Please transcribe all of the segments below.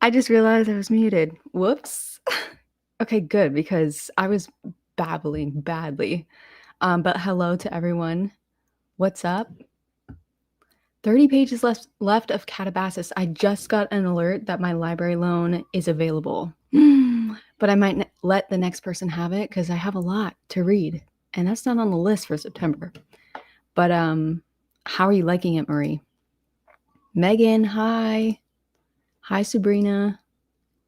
I just realized I was muted. Whoops. Okay, good, because I was babbling badly. But hello to everyone. What's up? 30 pages left of Catabasis. I just got an alert that my library loan is available. But I might let the next person have it because I have a lot to read. And that's not on the list for September. But how are you liking it, Marie? Megan, hi. Hi, Sabrina.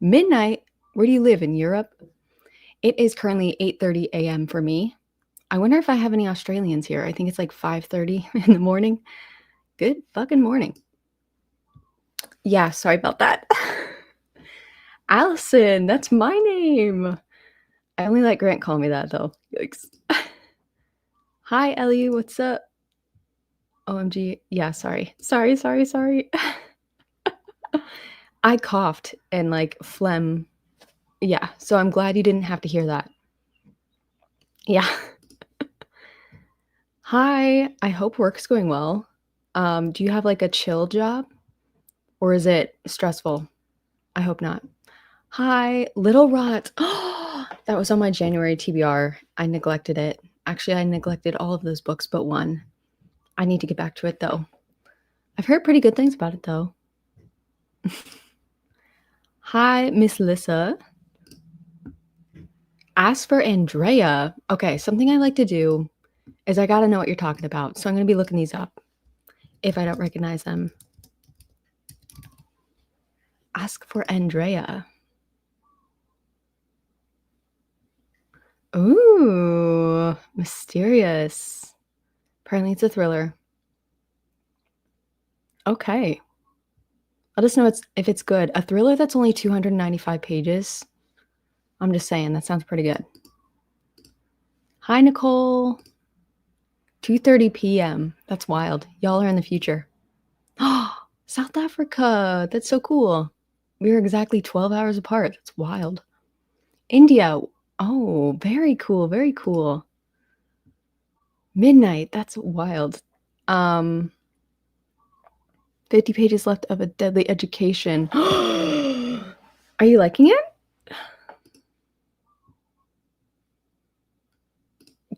Midnight. Where do you live? In Europe? It is currently 8:30 a.m. for me. I wonder if I have any Australians here. I think it's like 5:30 in the morning. Good fucking morning. Yeah, sorry about that. Allison, that's my name. I only let Grant call me that though. Yikes. Hi, Ellie, what's up? OMG. Yeah, sorry. Sorry. I coughed and like phlegm. Yeah, so I'm glad you didn't have to hear that. Yeah. Hi, I hope work's going well. Do you have like a chill job or is it stressful? I hope not. Hi, Little Rot. That was on my January TBR. I neglected it. Actually, I neglected all of those books but one. I need to get back to it though. I've heard pretty good things about it though. Hi, Miss Lissa. Ask for Andrea. Okay, something I like to do is I gotta know what you're talking about. So I'm gonna be looking these up if I don't recognize them. Ask for Andrea. Ooh, mysterious. Apparently it's a thriller. Okay. Let us know if it's good. A thriller that's only 295 pages. I'm just saying, that sounds pretty good. Hi, Nicole. 2:30 p.m. That's wild. Y'all are in the future. Oh, South Africa. That's so cool. We are exactly 12 hours apart. That's wild. India. Oh, very cool. Very cool. Midnight. That's wild. 50 pages left of A Deadly Education. Are you liking it?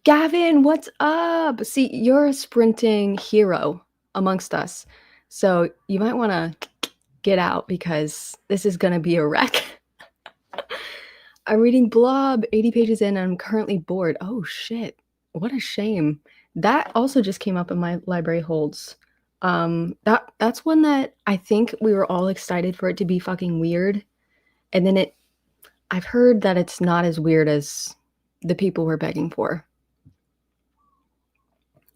Gavin, what's up? See, you're a sprinting hero amongst us. So you might want to get out because this is going to be a wreck. I'm reading Blob, 80 pages in, and I'm currently bored. Oh, shit. What a shame. That also just came up in my library holds. That's one that I think we were all excited for it to be fucking weird. And then I've heard that it's not as weird as the people were begging for.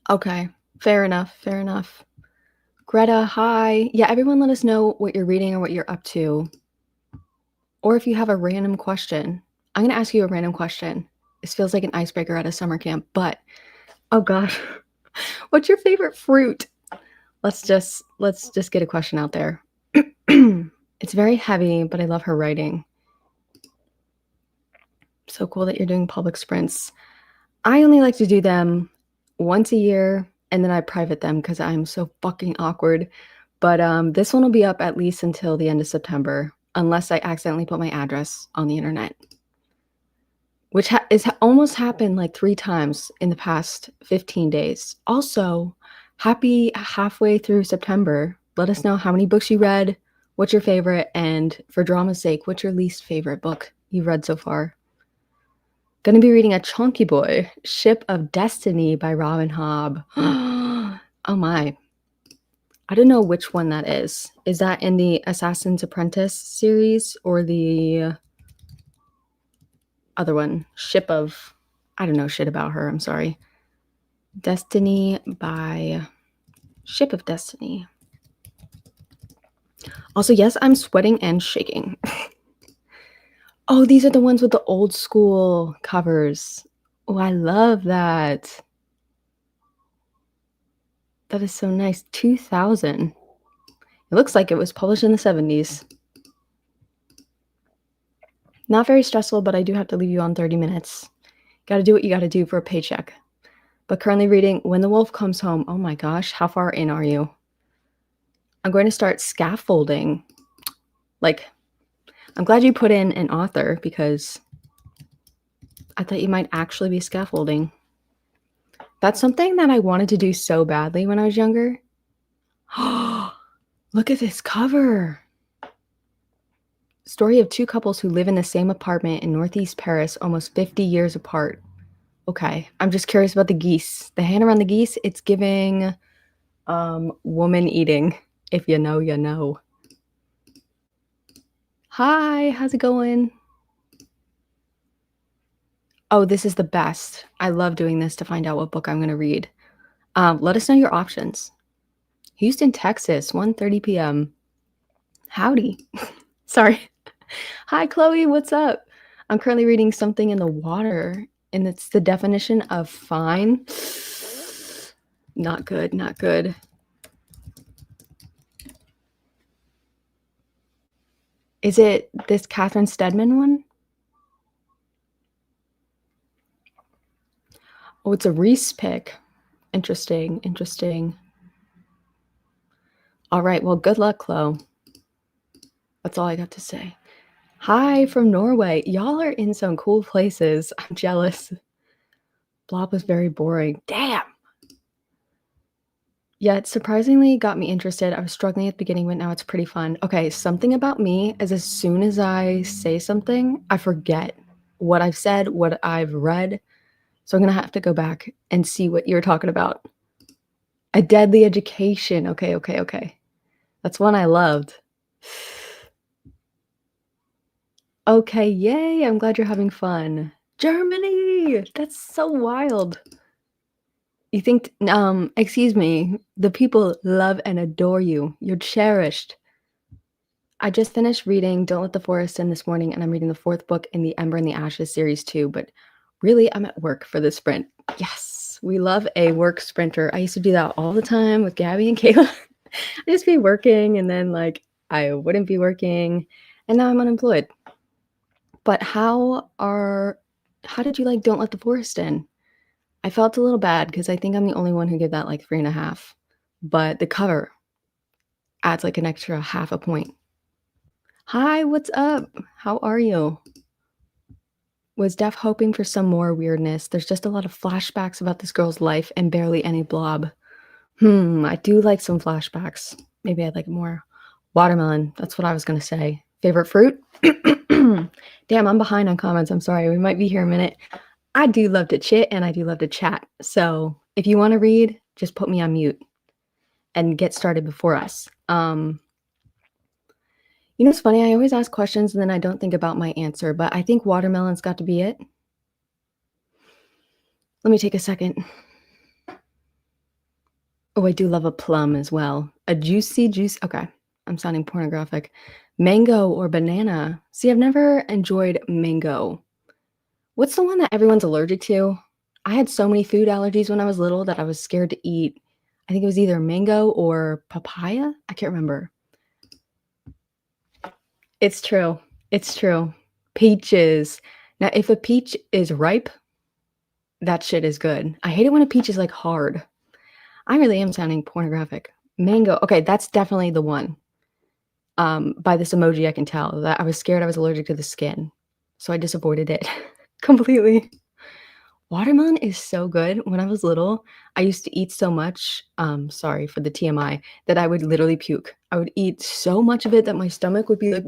Okay, fair enough. Greta, hi. Yeah, everyone let us know what you're reading or what you're up to. Or if you have a random question. I'm going to ask you a random question. This feels like an icebreaker at a summer camp, but oh gosh. What's your favorite fruit? Let's just get a question out there. It's very heavy, but I love her writing. So cool that you're doing public sprints. I only like to do them once a year and then I private them because I'm so fucking awkward. But this one will be up at least until the end of September, unless I accidentally put my address on the internet, which is almost happened like 3 times in the past 15 days. Also, happy halfway through September. Let us know how many books you read, what's your favorite, and for drama's sake, what's your least favorite book you've read so far? Gonna be reading A Chunky Boy, Ship of Destiny by Robin Hobb. Oh my. I don't know which one that is. Is that in the Assassin's Apprentice series or the other one? Ship of... I don't know shit about her, I'm sorry. Destiny by Ship of Destiny. Also, yes, I'm sweating and shaking. Oh, these are the ones with the old school covers. Oh, I love that. That is so nice. 2000. It looks like it was published in the 70s. Not very stressful, but I do have to leave you on 30 minutes. Gotta do what you gotta do for a paycheck. But currently reading When the Wolf Comes Home. Oh my gosh, how far in are you? I'm going to start scaffolding. Like I'm glad you put in an author because I thought you might actually be scaffolding. That's something that I wanted to do so badly when I was younger. Look at this cover. Story of two couples who live in the same apartment in Northeast Paris, almost 50 years apart. Okay, I'm just curious about the geese. The hand around the geese, it's giving woman eating. If you know, you know. Hi, how's it going? Oh, this is the best. I love doing this to find out what book I'm going to read. Let us know your options. Houston, Texas, 1:30 p.m. Howdy. Sorry. Hi, Chloe. What's up? I'm currently reading Something in the Water, and it's the definition of fine. Not good, not good. Is it this Catherine Stedman one? Oh, it's a Reese pick. Interesting, interesting. All right, well, good luck, Chloe. That's all I got to say. Hi from Norway. Y'all are in some cool places. I'm jealous. Blob was very boring. Damn. Yeah, it surprisingly got me interested. I was struggling at the beginning, but now it's pretty fun. Okay, something about me is as soon as I say something, I forget what I've said, what I've read. So I'm going to have to go back and see what you're talking about. A Deadly Education. Okay. That's one I loved. Okay, yay. I'm glad you're having fun. Germany. That's so wild. You think, excuse me, the people love and adore you. You're cherished. I just finished reading Don't Let the Forest In this morning, and I'm reading the fourth book in the Ember and the Ashes series too, but really, I'm at work for the sprint. Yes, we love a work sprinter. I used to do that all the time with Gabby and Kayla. I'd just be working, and then, like, I wouldn't be working, and now I'm unemployed. But how did you like Don't Let the Forest In? I felt a little bad because I think I'm the only one who gave that, like, 3.5, but the cover adds, like, an extra half a point. Hi, what's up? How are you? Was Def hoping for some more weirdness? There's just a lot of flashbacks about this girl's life and barely any blob. I do like some flashbacks. Maybe I'd like more. Watermelon, that's what I was gonna say. Favorite fruit? Damn, I'm behind on comments. I'm sorry. We might be here a minute. I do love to chit and I do love to chat. So if you want to read, just put me on mute and get started before us. You know, it's funny. I always ask questions and then I don't think about my answer, but I think watermelon's got to be it. Let me take a second. Oh, I do love a plum as well. A juicy juice. Okay, I'm sounding pornographic. Mango or banana. See, I've never enjoyed mango. What's the one that everyone's allergic to? I had so many food allergies when I was little that I was scared to eat. I think it was either mango or papaya. I can't remember. It's true. It's true. Peaches. Now, if a peach is ripe, that shit is good. I hate it when a peach is like hard. I really am sounding pornographic. Mango. Okay, that's definitely the one. By this emoji, I can tell that I was scared I was allergic to the skin. So I just avoided it completely. Watermelon is so good. When I was little, I used to eat so much, sorry for the TMI, that I would literally puke. I would eat so much of it that my stomach would be like,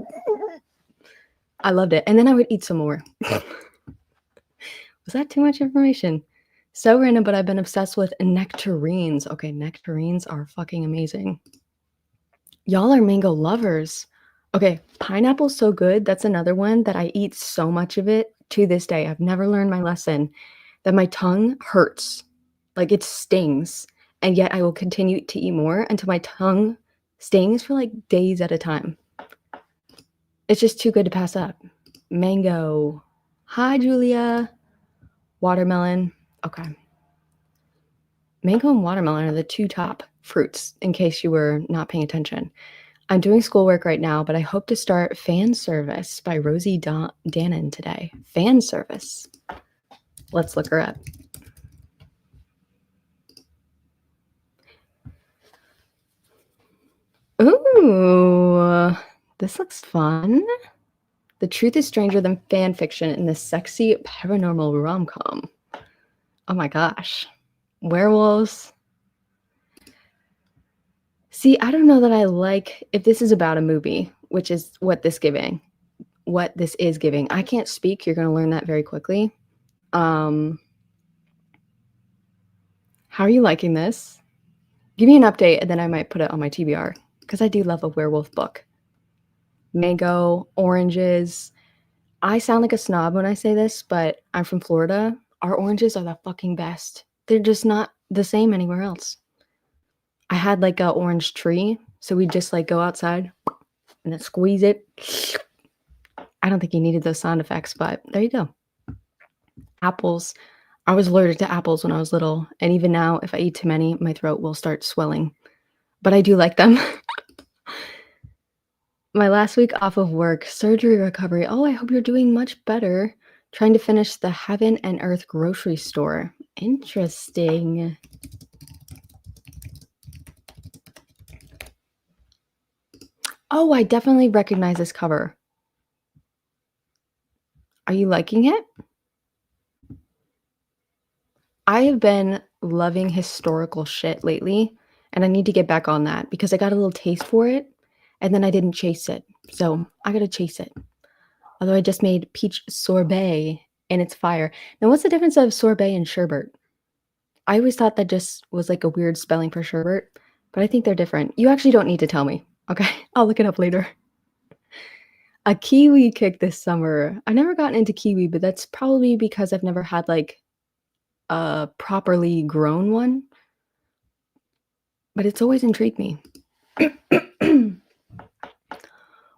I loved it. And then I would eat some more. Was that too much information? So random, but I've been obsessed with nectarines. Okay, nectarines are fucking amazing. Y'all are mango lovers. Okay, pineapple's so good. That's another one that I eat so much of it to this day. I've never learned my lesson that my tongue hurts. Like it stings. And yet I will continue to eat more until my tongue stings for like days at a time. It's just too good to pass up. Mango. Hi, Julia. Watermelon. Okay. Mango and watermelon are the two top fruits, in case you were not paying attention. I'm doing schoolwork right now, but I hope to start Fan Service by Rosie Dannon today. Fan Service. Let's look her up. Ooh, this looks fun. The truth is stranger than fan fiction in this sexy paranormal rom-com. Oh my gosh. Werewolves. See, I don't know that I like if this is about a movie, which is what this is giving. I can't speak. You're going to learn that very quickly. How are you liking this? Give me an update, and then I might put it on my TBR, because I do love a werewolf book. Mango, oranges. I sound like a snob when I say this, but I'm from Florida. Our oranges are the fucking best. They're just not the same anywhere else. I had like a orange tree, so we'd just like go outside and then squeeze it. I don't think you needed those sound effects, but there you go. Apples. I was allergic to apples when I was little, and even now, if I eat too many, my throat will start swelling. But I do like them. My last week off of work, surgery recovery. Oh, I hope you're doing much better. Trying to finish the Heaven and Earth grocery store. Interesting. Oh, I definitely recognize this cover. Are you liking it? I have been loving historical shit lately, and I need to get back on that because I got a little taste for it, and then I didn't chase it. So I gotta chase it. Although I just made peach sorbet, and it's fire. Now, what's the difference of sorbet and sherbet? I always thought that just was like a weird spelling for sherbet, but I think they're different. You actually don't need to tell me, okay? I'll look it up later. A kiwi kick this summer. I've never gotten into kiwi, but that's probably because I've never had like a properly grown one, but it's always intrigued me.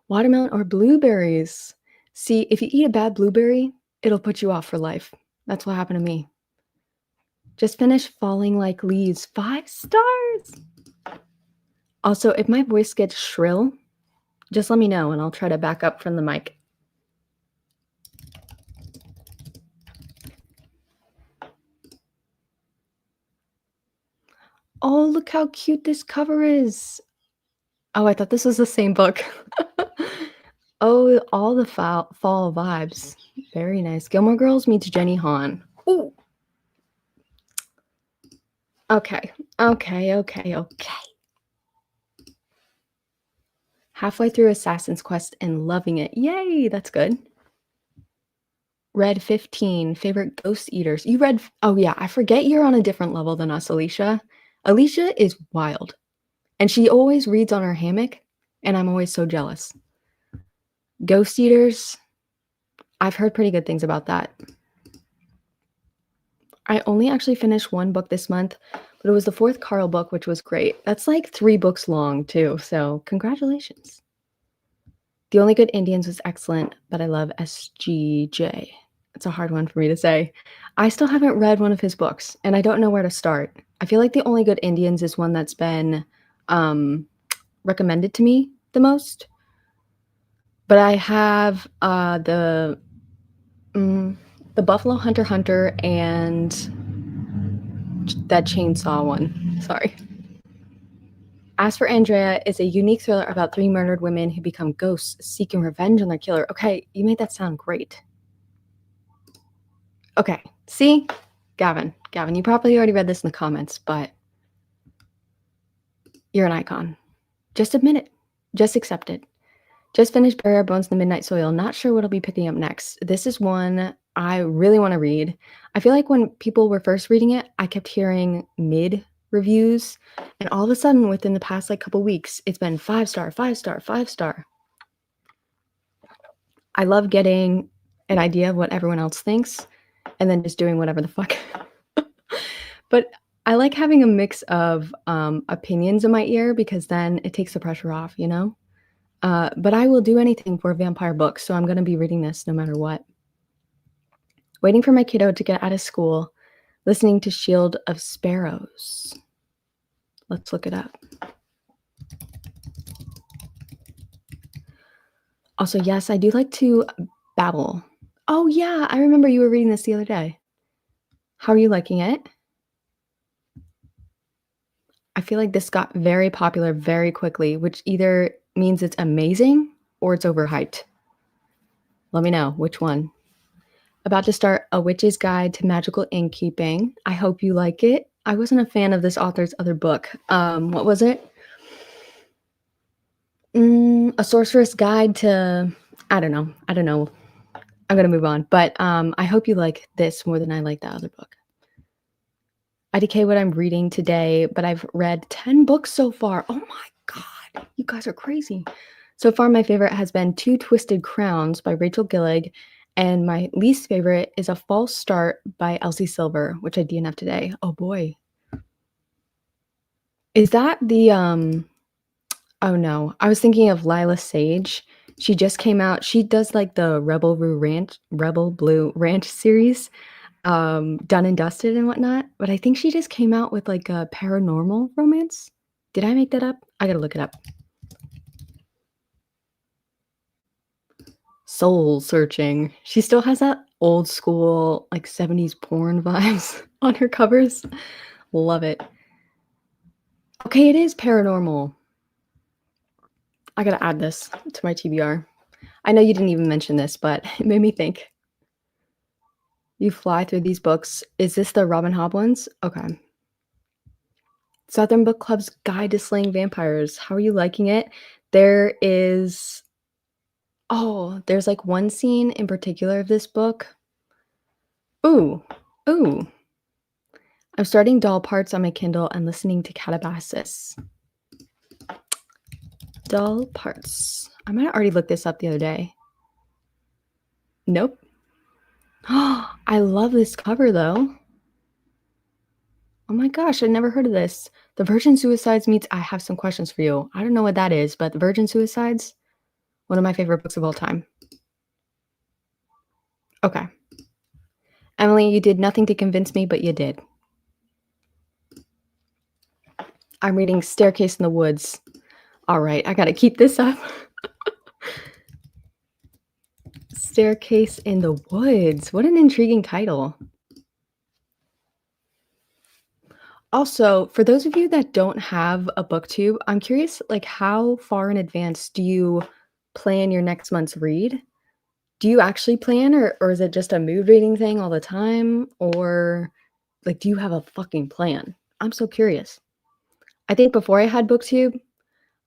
Watermelon or blueberries? See, if you eat a bad blueberry, it'll put you off for life. That's what happened to me. Just finished Falling Like Leaves. 5 stars! Also, if my voice gets shrill, just let me know and I'll try to back up from the mic. Oh, look how cute this cover is. Oh, I thought this was the same book. Oh, all the fall vibes. Very nice. Gilmore Girls meets Jenny Han. Ooh. Okay. Halfway through Assassin's Quest and loving it. Yay, that's good. Read 15, favorite ghost eaters. You read, oh yeah, I forget you're on a different level than us, Alicia. Alicia is wild. And she always reads on her hammock, and I'm always so jealous. Ghost eaters, I've heard pretty good things about that. I only actually finished one book this month, but it was the 4th Carl book, which was great. That's like 3 books long, too, so congratulations. The Only Good Indians was excellent, but I love SGJ. It's a hard one for me to say. I still haven't read one of his books, and I don't know where to start. I feel like The Only Good Indians is one that's been recommended to me the most. But I have the Buffalo Hunter and that chainsaw one. Sorry. As for Andrea, it's a unique thriller about 3 murdered women who become ghosts seeking revenge on their killer. Okay, you made that sound great. Okay, see? Gavin, you probably already read this in the comments, but you're an icon. Just admit it. Just accept it. Just finished Bury Our Bones in the Midnight Soil. Not sure what I'll be picking up next. This is one I really want to read. I feel like when people were first reading it, I kept hearing mid reviews, and all of a sudden within the past like couple weeks, it's been 5 star, 5 star, 5 star. I love getting an idea of what everyone else thinks and then just doing whatever the fuck. But I like having a mix of opinions in my ear because then it takes the pressure off, you know? But I will do anything for a vampire book, so I'm going to be reading this no matter what. Waiting for my kiddo to get out of school, listening to Shield of Sparrows. Let's look it up. Also, yes, I do like to babble. Oh, yeah, I remember you were reading this the other day. How are you liking it? I feel like this got very popular very quickly, which either means it's amazing or it's overhyped. Let me know which one. About to start A Witch's Guide to Magical Innkeeping. I hope you like it. I wasn't a fan of this author's other book. What was it? A Sorceress Guide to I don't know. I'm gonna move on. But I hope you like this more than I like the other book. IDK what I'm reading today, but I've read 10 books so far. Oh my god, you guys are crazy. So far, my favorite has been Two Twisted Crowns by Rachel Gillig, and my least favorite is A False Start by Elsie Silver, which I DNF'd today. Oh boy. Is that the oh no, I was thinking of Lila Sage. She just came out. She does like the Rebel Blue Ranch series, Done and Dusted and whatnot. But I think she just came out with like a paranormal romance. Did I make that up? I gotta look it up. Soul Searching. She still has that old school, like 70s porn vibes on her covers. Love it. Okay, it is paranormal. I gotta add this to my TBR. I know you didn't even mention this, but it made me think. You fly through these books. Is this the Robin Hobb ones? Okay. Southern Book Club's Guide to Slaying Vampires. How are you liking it? There's like one scene in particular of this book. Ooh. I'm starting Doll Parts on my Kindle and listening to Calabasas. Doll Parts. I might have already looked this up the other day. Nope. I love this cover though. Oh my gosh, I never heard of this. The Virgin Suicides meets I Have Some Questions for You. I don't know what that is, but The Virgin Suicides, one of my favorite books of all time. Okay. Emily, you did nothing to convince me, but you did. I'm reading Staircase in the Woods. All right, I gotta keep this up. Staircase in the Woods. What an intriguing title. Also, for those of you that don't have a booktube, I'm curious, like, how far in advance do you plan your next month's read? Do you actually plan, or is it just a mood reading thing all the time? Or, like, do you have a fucking plan? I'm so curious. I think before I had booktube,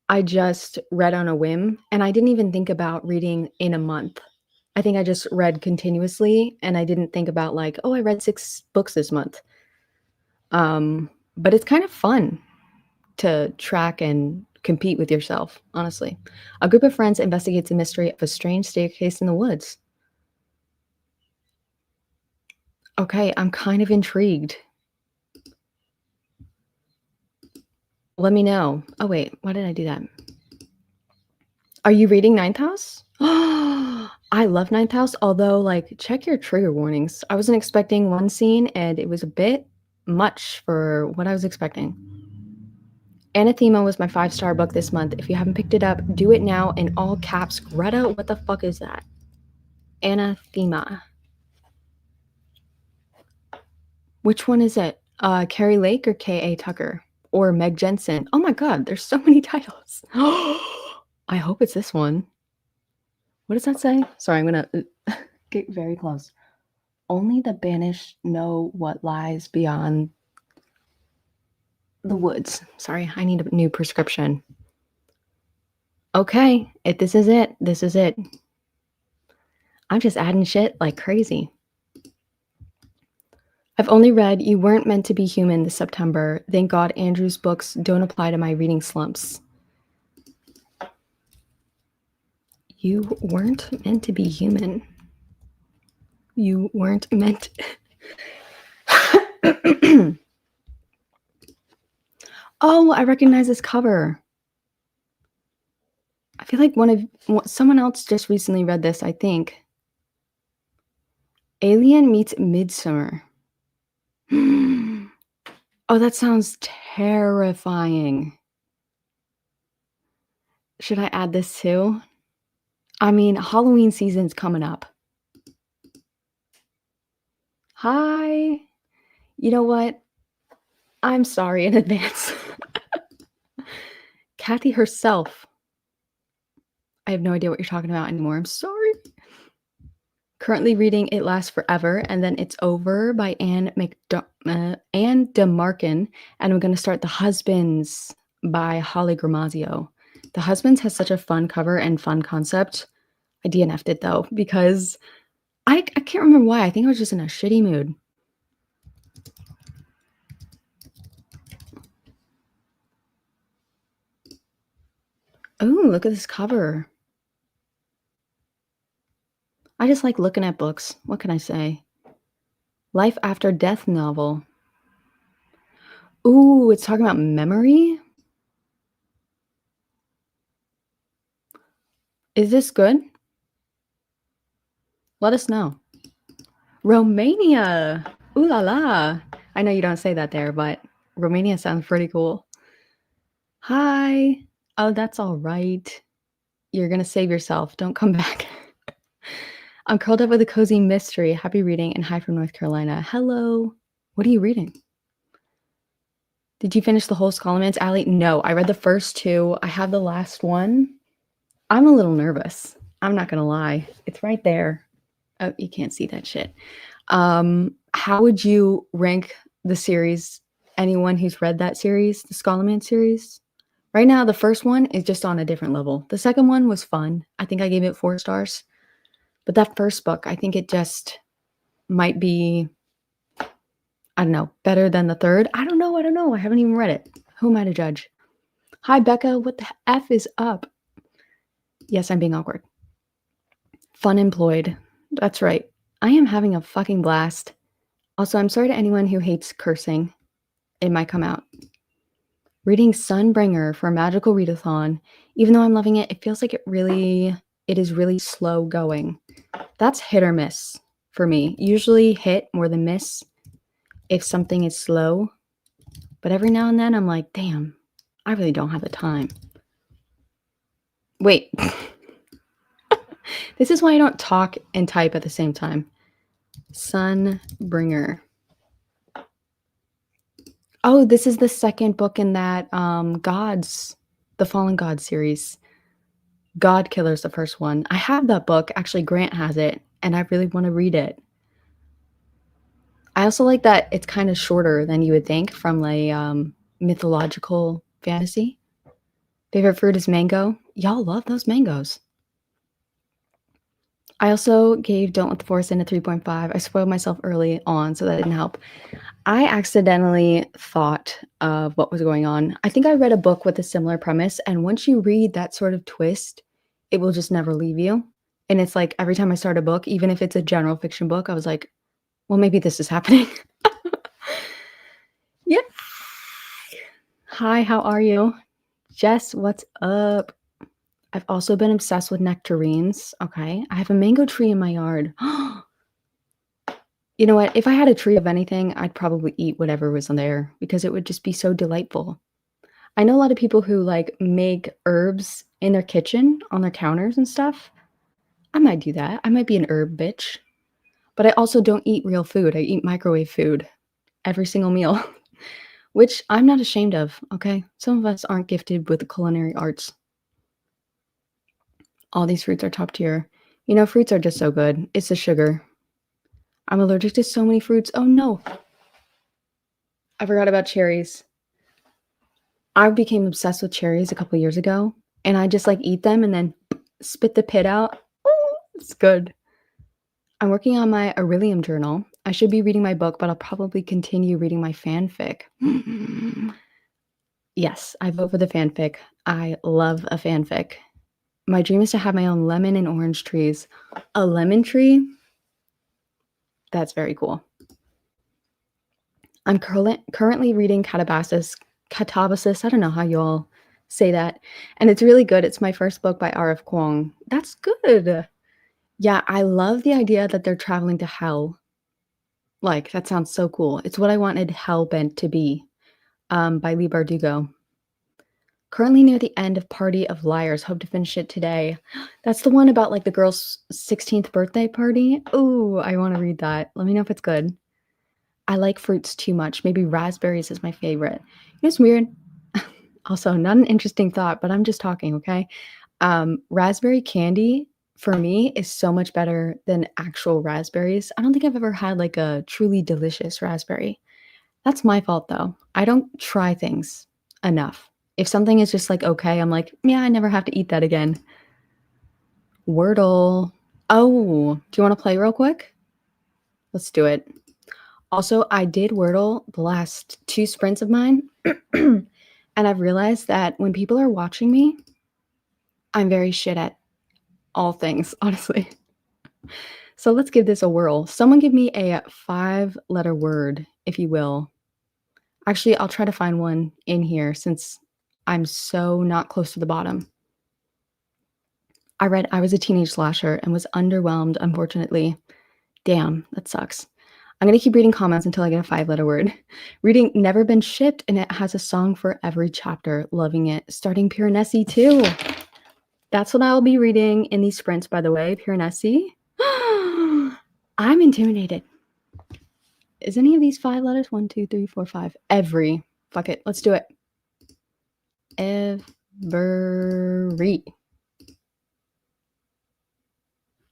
I just read on a whim, and I didn't even think about reading in a month. I think I just read continuously, and I didn't think about, like, oh, I read 6 books this month. But it's kind of fun to track and compete with yourself, honestly. A group of friends investigates the mystery of a strange staircase in the woods. Okay, I'm kind of intrigued. Let me know. Oh, wait, why did I do that? Are you reading Ninth House? I love Ninth House, although, like, check your trigger warnings. I wasn't expecting one scene, and it was a bit much for what I was expecting. Anathema was my 5-star book this month. If you haven't picked it up, do it now in all caps. Greta, what the fuck is that? Anathema. Which one is it? Carrie Lake or K.A. Tucker? Or Meg Jensen? Oh my god, there's so many titles. I hope it's this one. What does that say? Sorry, I'm gonna get very close. Only the banished know what lies beyond the woods. Sorry, I need a new prescription. Okay, this is it. This is it. I'm just adding shit like crazy. I've only read You Weren't Meant to Be Human this September. Thank God Andrew's books don't apply to my reading slumps. You weren't meant to be human. You weren't meant. Oh, I recognize this cover. I feel like someone else just recently read this, I think. Alien Meets Midsummer. Oh, that sounds terrifying. Should I add this too? I mean, Halloween season's coming up. Hi. You know what? I'm sorry in advance. Kathy herself. I have no idea what you're talking about anymore. I'm sorry. Currently reading It Lasts Forever and Then It's Over by Anne DeMarkin, and I'm gonna start The Husbands by Holly Gramazio. The Husbands has such a fun cover and fun concept. I DNF'd it though because I can't remember why. I think I was just in a shitty mood. Ooh, look at this cover. I just like looking at books. What can I say? Life After Death novel. Ooh, it's talking about memory? Is this good? Let us know. Romania! Ooh la la! I know you don't say that there, but Romania sounds pretty cool. Hi! Oh, that's all right. You're gonna save yourself. Don't come back. I'm curled up with a cozy mystery. Happy reading, and hi from North Carolina. Hello. What are you reading? Did you finish the whole Scholomance, Allie? No, I read the first two. I have the last one. I'm a little nervous. I'm not gonna lie. It's right there. Oh, you can't see that shit. How would you rank the series? Anyone who's read that series, the Scholomance series? Right now, the first one is just on a different level. The second one was fun. I think I gave it 4 stars. But that first book, I think it just might be, I don't know, better than the third. I don't know. I haven't even read it. Who am I to judge? Hi, Becca. What the F is up? Yes, I'm being awkward. Fun employed. That's right. I am having a fucking blast. Also, I'm sorry to anyone who hates cursing. It might come out. Reading Sunbringer for a magical readathon. Even though I'm loving it, it feels like it is really slow going. That's hit or miss for me. Usually hit more than miss if something is slow. But every now and then I'm like, damn, I really don't have the time. Wait. This is why I don't talk and type at the same time. Sunbringer. Oh, this is the second book in that the Fallen Gods series. God Killer's the first one. I have that book. Actually, Grant has it, and I really want to read it. I also like that it's kind of shorter than you would think from a mythological fantasy. Favorite fruit is mango. Y'all love those mangoes. I also gave Don't Let the Forest In a 3.5. I spoiled myself early on, so that didn't help. I accidentally thought of what was going on. I think I read a book with a similar premise, and once you read that sort of twist, it will just never leave you. And it's like every time I start a book, even if it's a general fiction book, I was like, well, maybe this is happening. Yep. Hi, how are you? Jess, what's up? I've also been obsessed with nectarines. Okay. I have a mango tree in my yard. You know what? If I had a tree of anything, I'd probably eat whatever was on there because it would just be so delightful. I know a lot of people who like make herbs in their kitchen on their counters and stuff. I might do that. I might be an herb bitch. But I also don't eat real food. I eat microwave food every single meal, which I'm not ashamed of, okay? Some of us aren't gifted with the culinary arts. All these fruits are top tier. You know, fruits are just so good. It's the sugar. I'm allergic to so many fruits. Oh no. I forgot about cherries. I became obsessed with cherries a couple years ago, and I just like eat them and then spit the pit out. Ooh, it's good. I'm working on my Aurelium journal. I should be reading my book, but I'll probably continue reading my fanfic. Yes, I vote for the fanfic. I love a fanfic. My dream is to have my own lemon and orange trees. A lemon tree? That's very cool. I'm currently reading Catabasis. I don't know how you all say that. And it's really good. It's my first book by R.F. Kuang. That's good. Yeah, I love the idea that they're traveling to hell. Like, that sounds so cool. It's what I wanted Hellbent to be, by Lee Bardugo. Currently near the end of Party of Liars. Hope to finish it today. That's the one about, like, the girl's 16th birthday party. Ooh, I want to read that. Let me know if it's good. I like fruits too much. Maybe raspberries is my favorite. You know, it's weird. Also, not an interesting thought, but I'm just talking, okay? Raspberry candy for me, is so much better than actual raspberries. I don't think I've ever had, like, a truly delicious raspberry. That's my fault, though. I don't try things enough. If something is just, like, okay, I'm like, "Yeah, I never have to eat that again." Wordle. Oh, do you wanna play real quick? Let's do it. Also, I did Wordle the last 2 sprints of mine, and I've realized that when people are watching me, I'm very shit at all things, honestly. So let's give this a whirl. Someone give me a 5-letter word, if you will. Actually, I'll try to find one in here since I'm so not close to the bottom. I read I Was a Teenage Slasher and was underwhelmed, unfortunately. Damn, that sucks. I'm gonna keep reading comments until I get a 5-letter word. Reading Never Been Shipped, and it has a song for every chapter. Loving it. Starting Piranesi too. That's what I'll be reading in these sprints, by the way. Piranesi. I'm intimidated. Is any of these 5 letters? 1, 2, 3, 4, 5. Every. Fuck it. Let's do it. Every.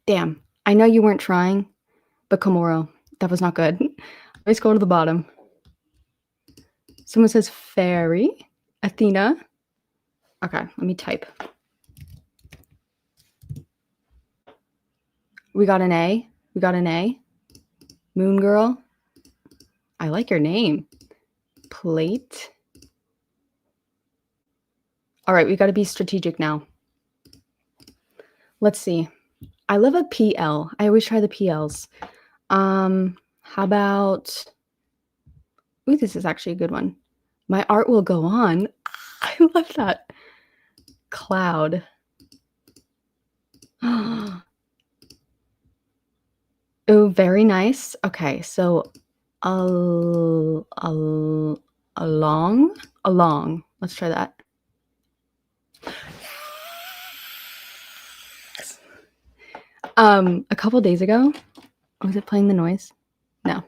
Damn. I know you weren't trying, but Komoro. That was not good. Let's go to the bottom. Someone says fairy. Athena. Okay, let me type. We got an A. We got an A. Moon Girl. I like your name. Plate. All right, we got to be strategic now. Let's see. I love a PL. I always try the PLs. How about... Ooh, this is actually a good one. My art will go on. I love that. Cloud. Oh, very nice. Okay, so along. Let's try that. A couple days ago, was it playing the noise? No.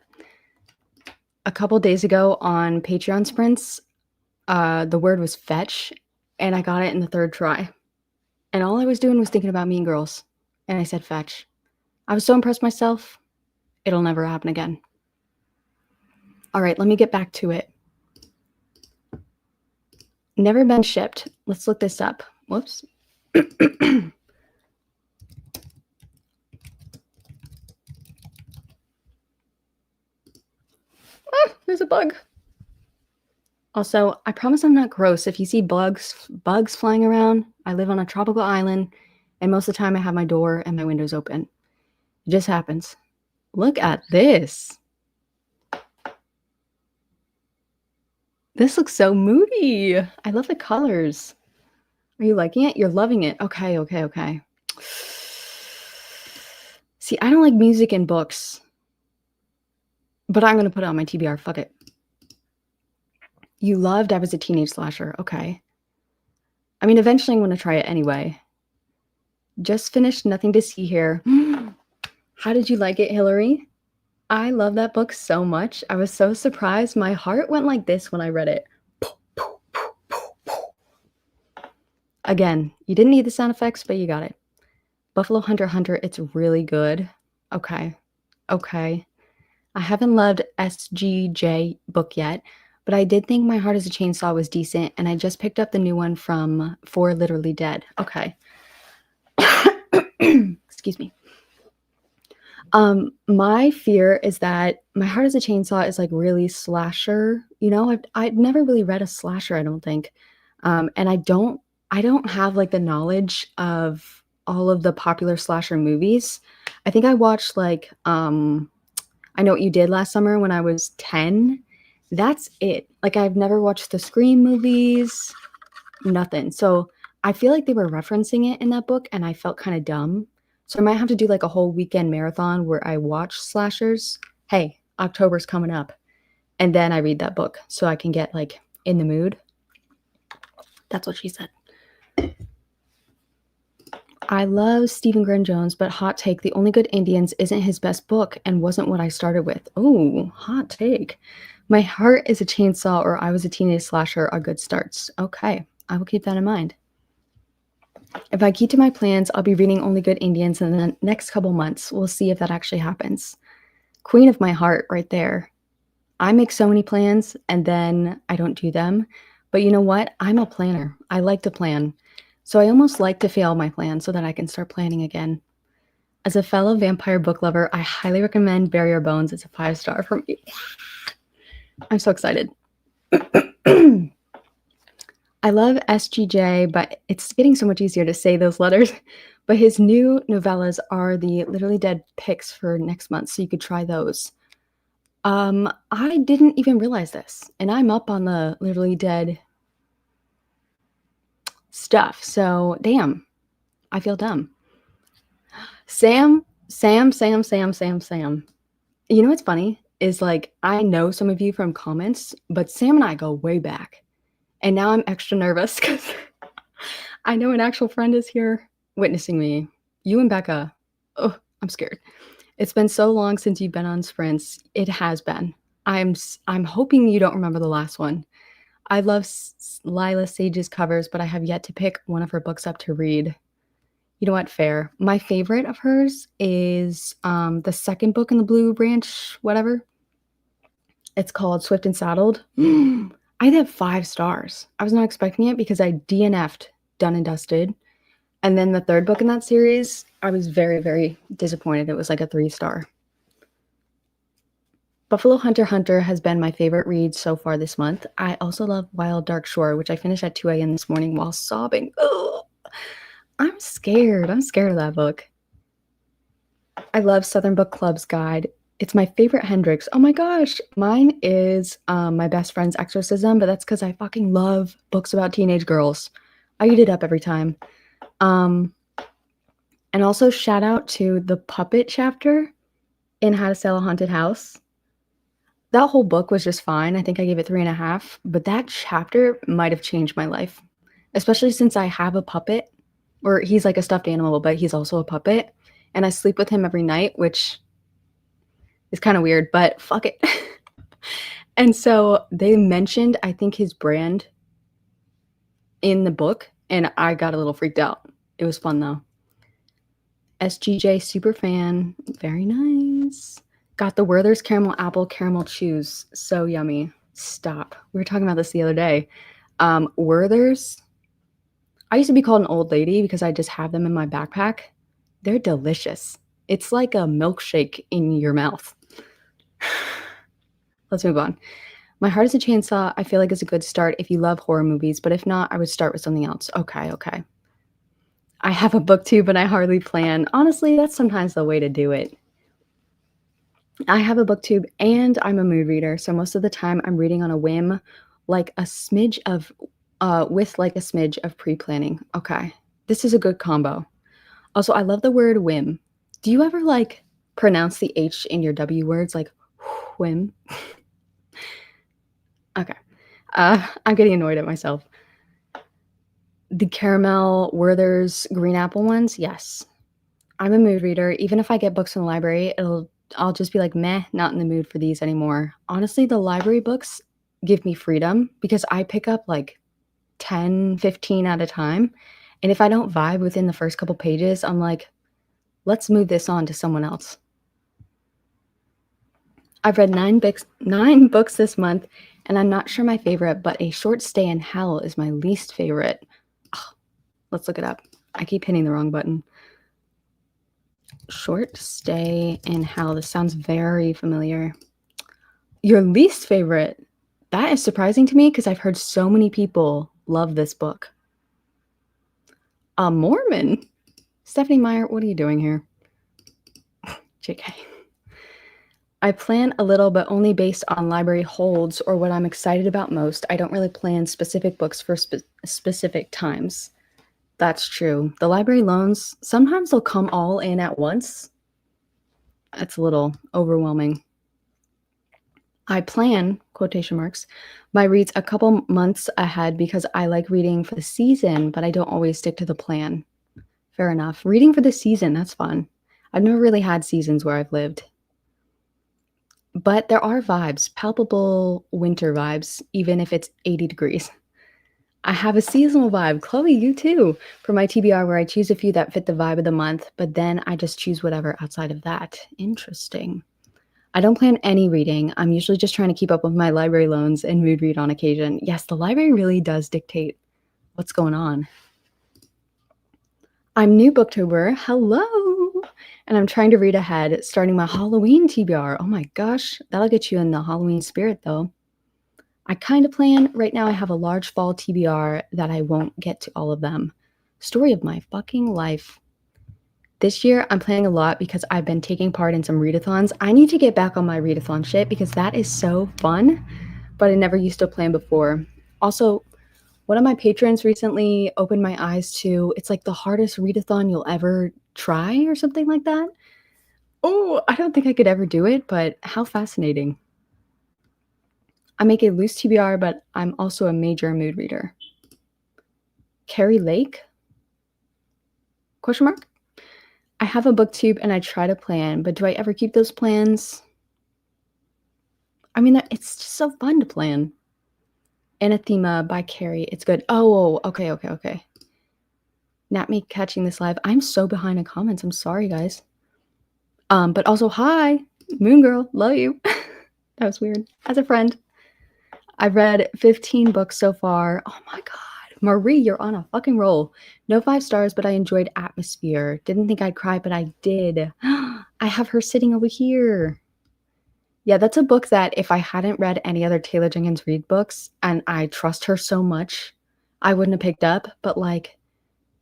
A couple days ago on Patreon sprints, the word was fetch, and I got it in the 3rd try. And all I was doing was thinking about Mean Girls, and I said fetch. I was so impressed myself. It'll never happen again. All right, let me get back to it. Never been shipped. Let's look this up. Whoops. There's a bug. Also, I promise I'm not gross. If you see bugs flying around, I live on a tropical island, and most of the time I have my door and my windows open. It just happens. Look at this. This looks so moody. I love the colors. Are you liking it? You're loving it. Okay. See, I don't like music in books, but I'm going to put it on my TBR. Fuck it. You loved I Was a Teenage Slasher. Okay. I mean, eventually I'm going to try it anyway. Just finished Nothing to See Here. How did you like it, Hillary? I love that book so much. I was so surprised. My heart went like this when I read it. Again, you didn't need the sound effects, but you got it. Buffalo Hunter Hunter, it's really good. Okay. I haven't loved SGJ book yet, but I did think My Heart is a Chainsaw was decent, and I just picked up the new one from For Literally Dead. Okay. Excuse me. My fear is that My Heart is a Chainsaw is like really slasher. You know, I'd never really read a slasher, I don't think. And I don't have like the knowledge of all of the popular slasher movies. I think I watched like I Know What You Did Last Summer when I was 10. That's it. Like I've never watched the Scream movies, nothing. So I feel like they were referencing it in that book and I felt kind of dumb. So I might have to do like a whole weekend marathon where I watch slashers. Hey, October's coming up. And then I read that book so I can get like in the mood. That's what she said. I love Stephen Graham Jones, but hot take, The Only Good Indians isn't his best book and wasn't what I started with. Oh, hot take. My Heart is a Chainsaw or I Was a Teenage Slasher are good starts. Okay, I will keep that in mind. If I keep to my plans, I'll be reading Only Good Indians in the next couple months. We'll see if that actually happens. Queen of my heart right there. I make so many plans and then I don't do them. But you know what? I'm a planner. I like to plan. So I almost like to fail my plans so that I can start planning again. As a fellow vampire book lover, I highly recommend Bury Your Bones. It's a 5-star for me. I'm so excited. I love SGJ, but it's getting so much easier to say those letters. But his new novellas are the Literally Dead picks for next month, so you could try those. I didn't even realize this, and I'm up on the Literally Dead stuff, so damn, I feel dumb. Sam. You know what's funny is, like, I know some of you from comments, but Sam and I go way back, and now I'm extra nervous because I know an actual friend is here witnessing me. You and Becca. Oh, I'm scared. It's been so long since you've been on sprints. It has been. I'm hoping you don't remember the last one. I love Lila Sage's covers, but I have yet to pick one of her books up to read. You know what? Fair. My favorite of hers is the second book in the Blue Branch, whatever. It's called Swift and Saddled. I have 5 stars. I was not expecting it because I DNF'd Done and Dusted. And then the third book in that series, I was very, very disappointed. It was like a 3-star. Buffalo Hunter Hunter has been my favorite read so far this month. I also love Wild Dark Shore, which I finished at 2 a.m. this morning while sobbing. Ugh. I'm scared. I'm scared of that book. I love Southern Book Club's Guide. It's my favorite Hendrix. Oh my gosh. Mine is my best friend's Exorcism, but that's because I fucking love books about teenage girls. I eat it up every time. And also shout out to the puppet chapter in How to Sell a Haunted House. That whole book was just fine. I think I gave it 3.5, but that chapter might have changed my life, especially since I have a puppet, or he's like a stuffed animal, but he's also a puppet, and I sleep with him every night, which is kind of weird, but fuck it. And so they mentioned, I think, his brand in the book, and I got a little freaked out. It was fun, though. SGJ super fan. Very nice. Got the Werther's Caramel Apple Caramel Chews. So yummy. Stop. We were talking about this the other day. Werther's. I used to be called an old lady because I just have them in my backpack. They're delicious. It's like a milkshake in your mouth. Let's move on. My Heart is a Chainsaw, I feel like is a good start if you love horror movies, but if not, I would start with something else. Okay. I have a booktube, but I hardly plan. Honestly, that's sometimes the way to do it. I have a booktube and I'm a mood reader, so most of the time I'm reading on a whim, like a smidge of, with like a smidge of pre-planning. Okay, this is a good combo. Also, I love the word whim. Do you ever like pronounce the H in your W words like whim? Okay, I'm getting annoyed at myself. The caramel Werther's green apple ones, yes. I'm a mood reader. Even if I get books from the library, I'll just be like, meh, not in the mood for these anymore. Honestly, the library books give me freedom because I pick up like 10, 15 at a time. And if I don't vibe within the first couple pages, I'm like, let's move this on to someone else. I've read 9 books this month, and I'm not sure my favorite, but A Short Stay in Hell is my least favorite. Ugh, let's look it up. I keep hitting the wrong button. Short Stay in Hell. This sounds very familiar. Your least favorite? That is surprising to me because I've heard so many people love this book. A Mormon? Stephanie Meyer, what are you doing here? JK. I plan a little, but only based on library holds or what I'm excited about most. I don't really plan specific books for specific times. That's true. The library loans, sometimes they'll come all in at once. It's a little overwhelming. I plan, quotation marks, my reads a couple months ahead because I like reading for the season, but I don't always stick to the plan. Fair enough. Reading for the season, that's fun. I've never really had seasons where I've lived. But there are vibes, palpable winter vibes, even if it's 80 degrees. I have a seasonal vibe. Chloe, you too. For my TBR, where I choose a few that fit the vibe of the month, but then I just choose whatever outside of that. Interesting. I don't plan any reading. I'm usually just trying to keep up with my library loans and mood read on occasion. Yes, the library really does dictate what's going on. I'm new Booktober. Hello. And I'm trying to read ahead, starting my Halloween TBR. Oh my gosh, that'll get you in the Halloween spirit though. I kind of plan, right now I have a large fall TBR that I won't get to all of them. Story of my fucking life. This year, I'm planning a lot because I've been taking part in some readathons. I need to get back on my readathon shit because that is so fun, but I never used to plan before. Also, one of my patrons recently opened my eyes to, it's like the hardest readathon you'll ever try or something like that. Oh, I don't think I could ever do it, but how fascinating. I make a loose TBR, but I'm also a major mood reader. Carrie Lake? Question mark? I have a booktube and I try to plan, but do I ever keep those plans? I mean, it's just so fun to plan. Anathema by Carrie. It's good. Oh, okay. Not me catching this live. I'm so behind in comments. I'm sorry, guys. But also, hi, Moon Girl. Love you. That was weird. As a friend. I've read 15 books so far. Oh my god. Marie, you're on a fucking roll. No 5 stars, but I enjoyed Atmosphere. Didn't think I'd cry, but I did. I have her sitting over here. Yeah, that's a book that if I hadn't read any other Taylor Jenkins Reid books, and I trust her so much, I wouldn't have picked up. But like,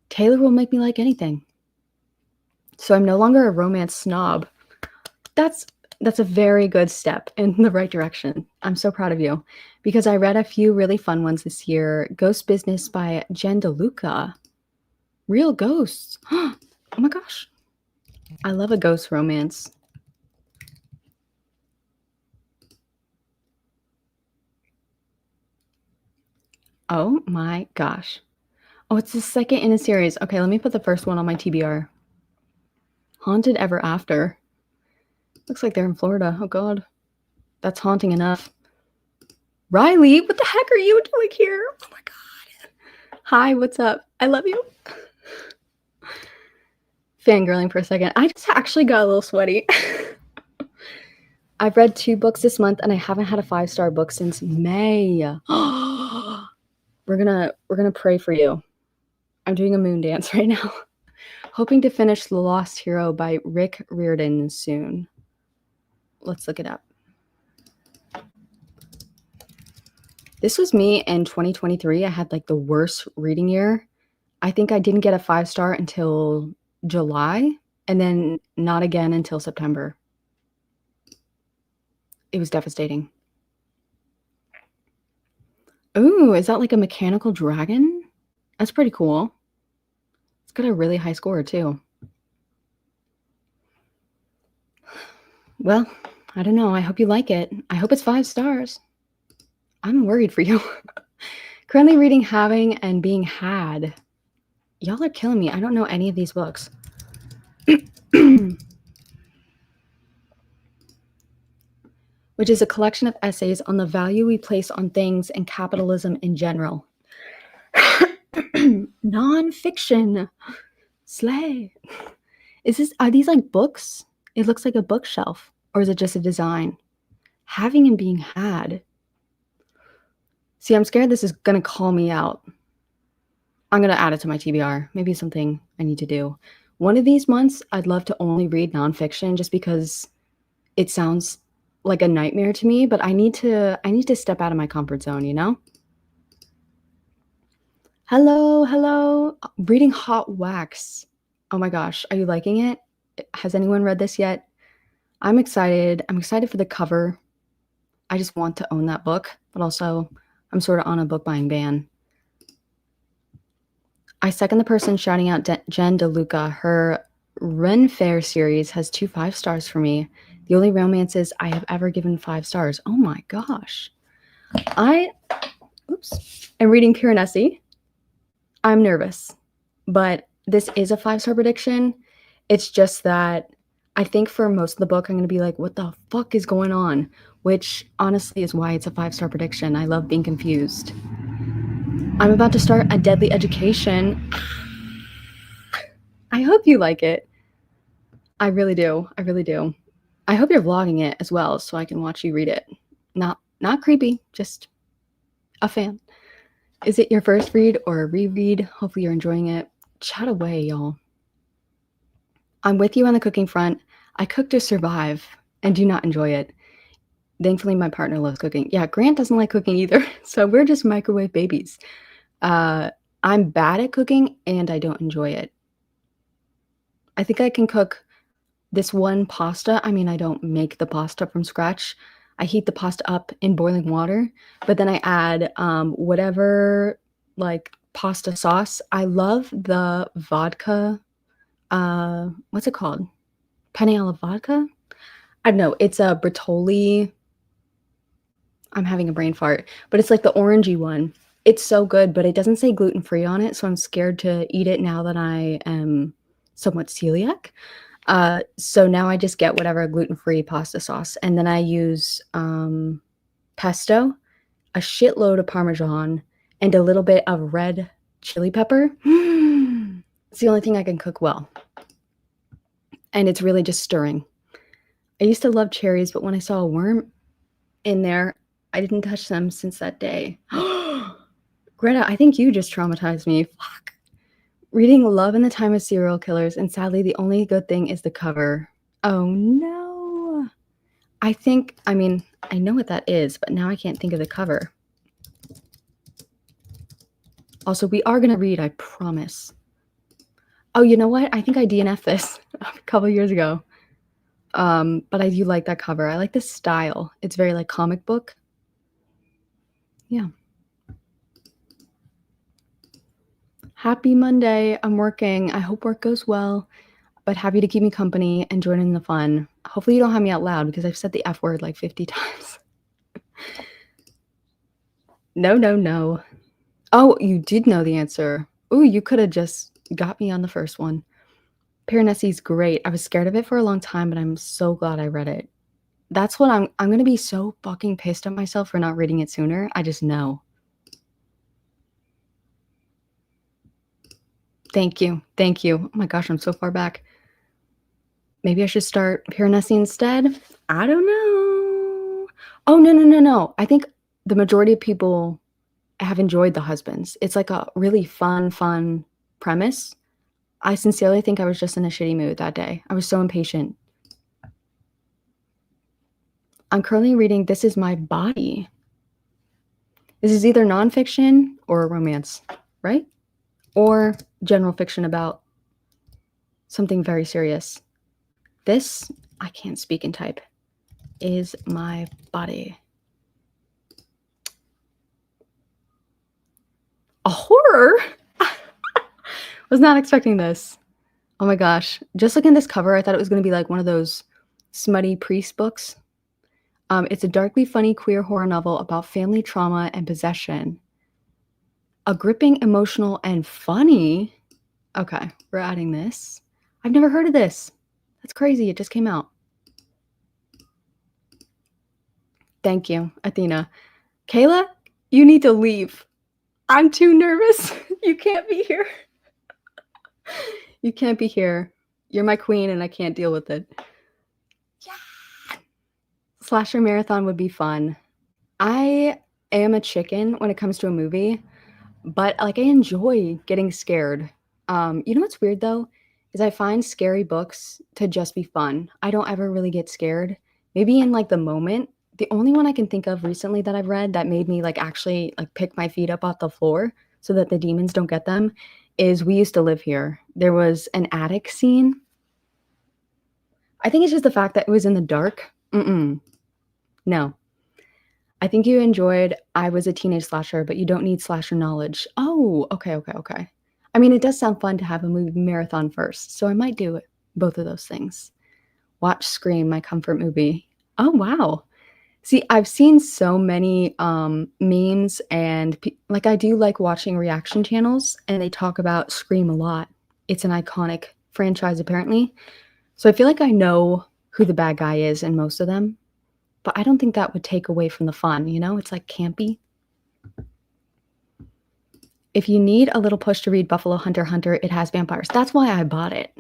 Taylor will make me like anything. So I'm no longer a romance snob. That's a very good step in the right direction. I'm so proud of you. Because I read a few really fun ones this year. Ghost Business by Jen DeLuca. Real ghosts. Oh my gosh. I love a ghost romance. Oh my gosh. Oh, it's the second in a series. Okay, let me put the first one on my TBR. Haunted Ever After. Looks like they're in Florida. Oh god. That's haunting enough. Riley, what the heck are you doing here? Oh my god. Hi, what's up? I love you. Fangirling for a second. I just actually got a little sweaty. I've read 2 books this month and I haven't had a 5-star book since May. We're gonna pray for you. I'm doing a moon dance right now. Hoping to finish The Lost Hero by Rick Riordan soon. Let's look it up. This was me in 2023. I had like the worst reading year. I think I didn't get a 5-star until July and then not again until September. It was devastating. Ooh, is that like a mechanical dragon? That's pretty cool. It's got a really high score too. Well, I don't know. I hope you like it. I hope it's 5 stars. I'm worried for you. Currently reading Having and Being Had. Y'all are killing me. I don't know any of these books. Which is a collection of essays on the value we place on things and capitalism in general. Nonfiction. Slay. Are these like books? It looks like a bookshelf. Or is it just a design? Having and Being Had. See, I'm scared this is going to call me out. I'm going to add it to my TBR. Maybe something I need to do. One of these months, I'd love to only read nonfiction just because it sounds like a nightmare to me, but I need to step out of my comfort zone, you know? Hello. Reading Hot Wax. Oh my gosh, are you liking it? Has anyone read this yet? I'm excited. I'm excited for the cover. I just want to own that book, but also I'm sort of on a book buying ban. I second the person shouting out Jen DeLuca. Her Ren Fair series has 2 5 stars for me. The only romances I have ever given 5 stars. Oh my gosh. I'm reading Pure Nessie. I'm nervous, but this is a 5-star prediction. It's just that I think for most of the book, I'm going to be like, what the fuck is going on? Which honestly is why it's a 5-star prediction. I love being confused. I'm about to start a deadly education. I hope you like it. I really do. I really do. I hope you're vlogging it as well so I can watch you read it. Not creepy, just a fan. Is it your first read or a reread? Hopefully you're enjoying it. Chat away, y'all. I'm with you on the cooking front. I cook to survive and do not enjoy it. Thankfully, my partner loves cooking. Yeah, Grant doesn't like cooking either, so we're just microwave babies. I'm bad at cooking and I don't enjoy it. I think I can cook this one pasta. I mean, I don't make the pasta from scratch. I heat the pasta up in boiling water, but then I add whatever like pasta sauce. I love the vodka. What's it called? Penne alla vodka? I don't know. It's a Bertolli. I'm having a brain fart, but it's like the orangey one. It's so good, but it doesn't say gluten-free on it, so I'm scared to eat it now that I am somewhat celiac. So now I just get whatever gluten-free pasta sauce, and then I use pesto, a shitload of Parmesan, and a little bit of red chili pepper. It's the only thing I can cook well. And it's really just stirring. I used to love cherries, but when I saw a worm in there, I didn't touch them since that day. Greta, I think you just traumatized me. Fuck. Reading Love in the Time of Serial Killers, and sadly, the only good thing is the cover. Oh no. I mean, I know what that is, but now I can't think of the cover. Also, we are going to read, I promise. Oh, you know what? I think I DNF'd this a couple years ago. But I do like that cover. I like the style. It's very like comic book. Yeah. Happy Monday. I'm working. I hope work goes well, but happy to keep me company and join in the fun. Hopefully you don't have me out loud because I've said the F word like 50 times. No, no, no. Oh, you did know the answer. Ooh, you could have just got me on the first one. Piranesi's great. I was scared of it for a long time, but I'm so glad I read it. That's what I'm going to be so fucking pissed at myself for not reading it sooner. I just know. Thank you. Thank you. Oh my gosh, I'm so far back. Maybe I should start Piranesi instead? I don't know. Oh, no, no, no, no. I think the majority of people have enjoyed The Husbands. It's like a really fun premise. I sincerely think I was just in a shitty mood that day. I was so impatient. I'm currently reading This Is My Body. This is either nonfiction or a romance, right? Or general fiction about something very serious. This, I can't speak and type, is my body. A horror? Was not expecting this. Oh my gosh. Just looking at this cover, I thought it was going to be like one of those smutty priest books. It's a darkly funny queer horror novel about family trauma and possession. A gripping, emotional, and funny. Okay, we're adding this. I've never heard of this. That's crazy. It just came out. Thank you, Athena. Kayla, you need to leave. I'm too nervous. You can't be here. You can't be here. You're my queen and I can't deal with it. Yeah. Slasher marathon would be fun. I am a chicken when it comes to a movie, but like I enjoy getting scared. You know what's weird though? Is I find scary books to just be fun. I don't ever really get scared. Maybe in like the moment. The only one I can think of recently that I've read that made me like actually like pick my feet up off the floor so that the demons don't get them is We Used to Live Here. There was an attic scene. I think it's just the fact that it was in the dark. No. I think you enjoyed I Was a Teenage Slasher, but you don't need slasher knowledge. Oh, okay. I mean, it does sound fun to have a movie marathon first, so I might do both of those things. Watch Scream, my comfort movie. Oh, wow. See, I've seen so many memes and like I do like watching reaction channels and they talk about Scream a lot. It's an iconic franchise apparently. So I feel like I know who the bad guy is in most of them, but I don't think that would take away from the fun, you know? It's like campy. If you need a little push to read Buffalo Hunter Hunter, it has vampires. That's why I bought it.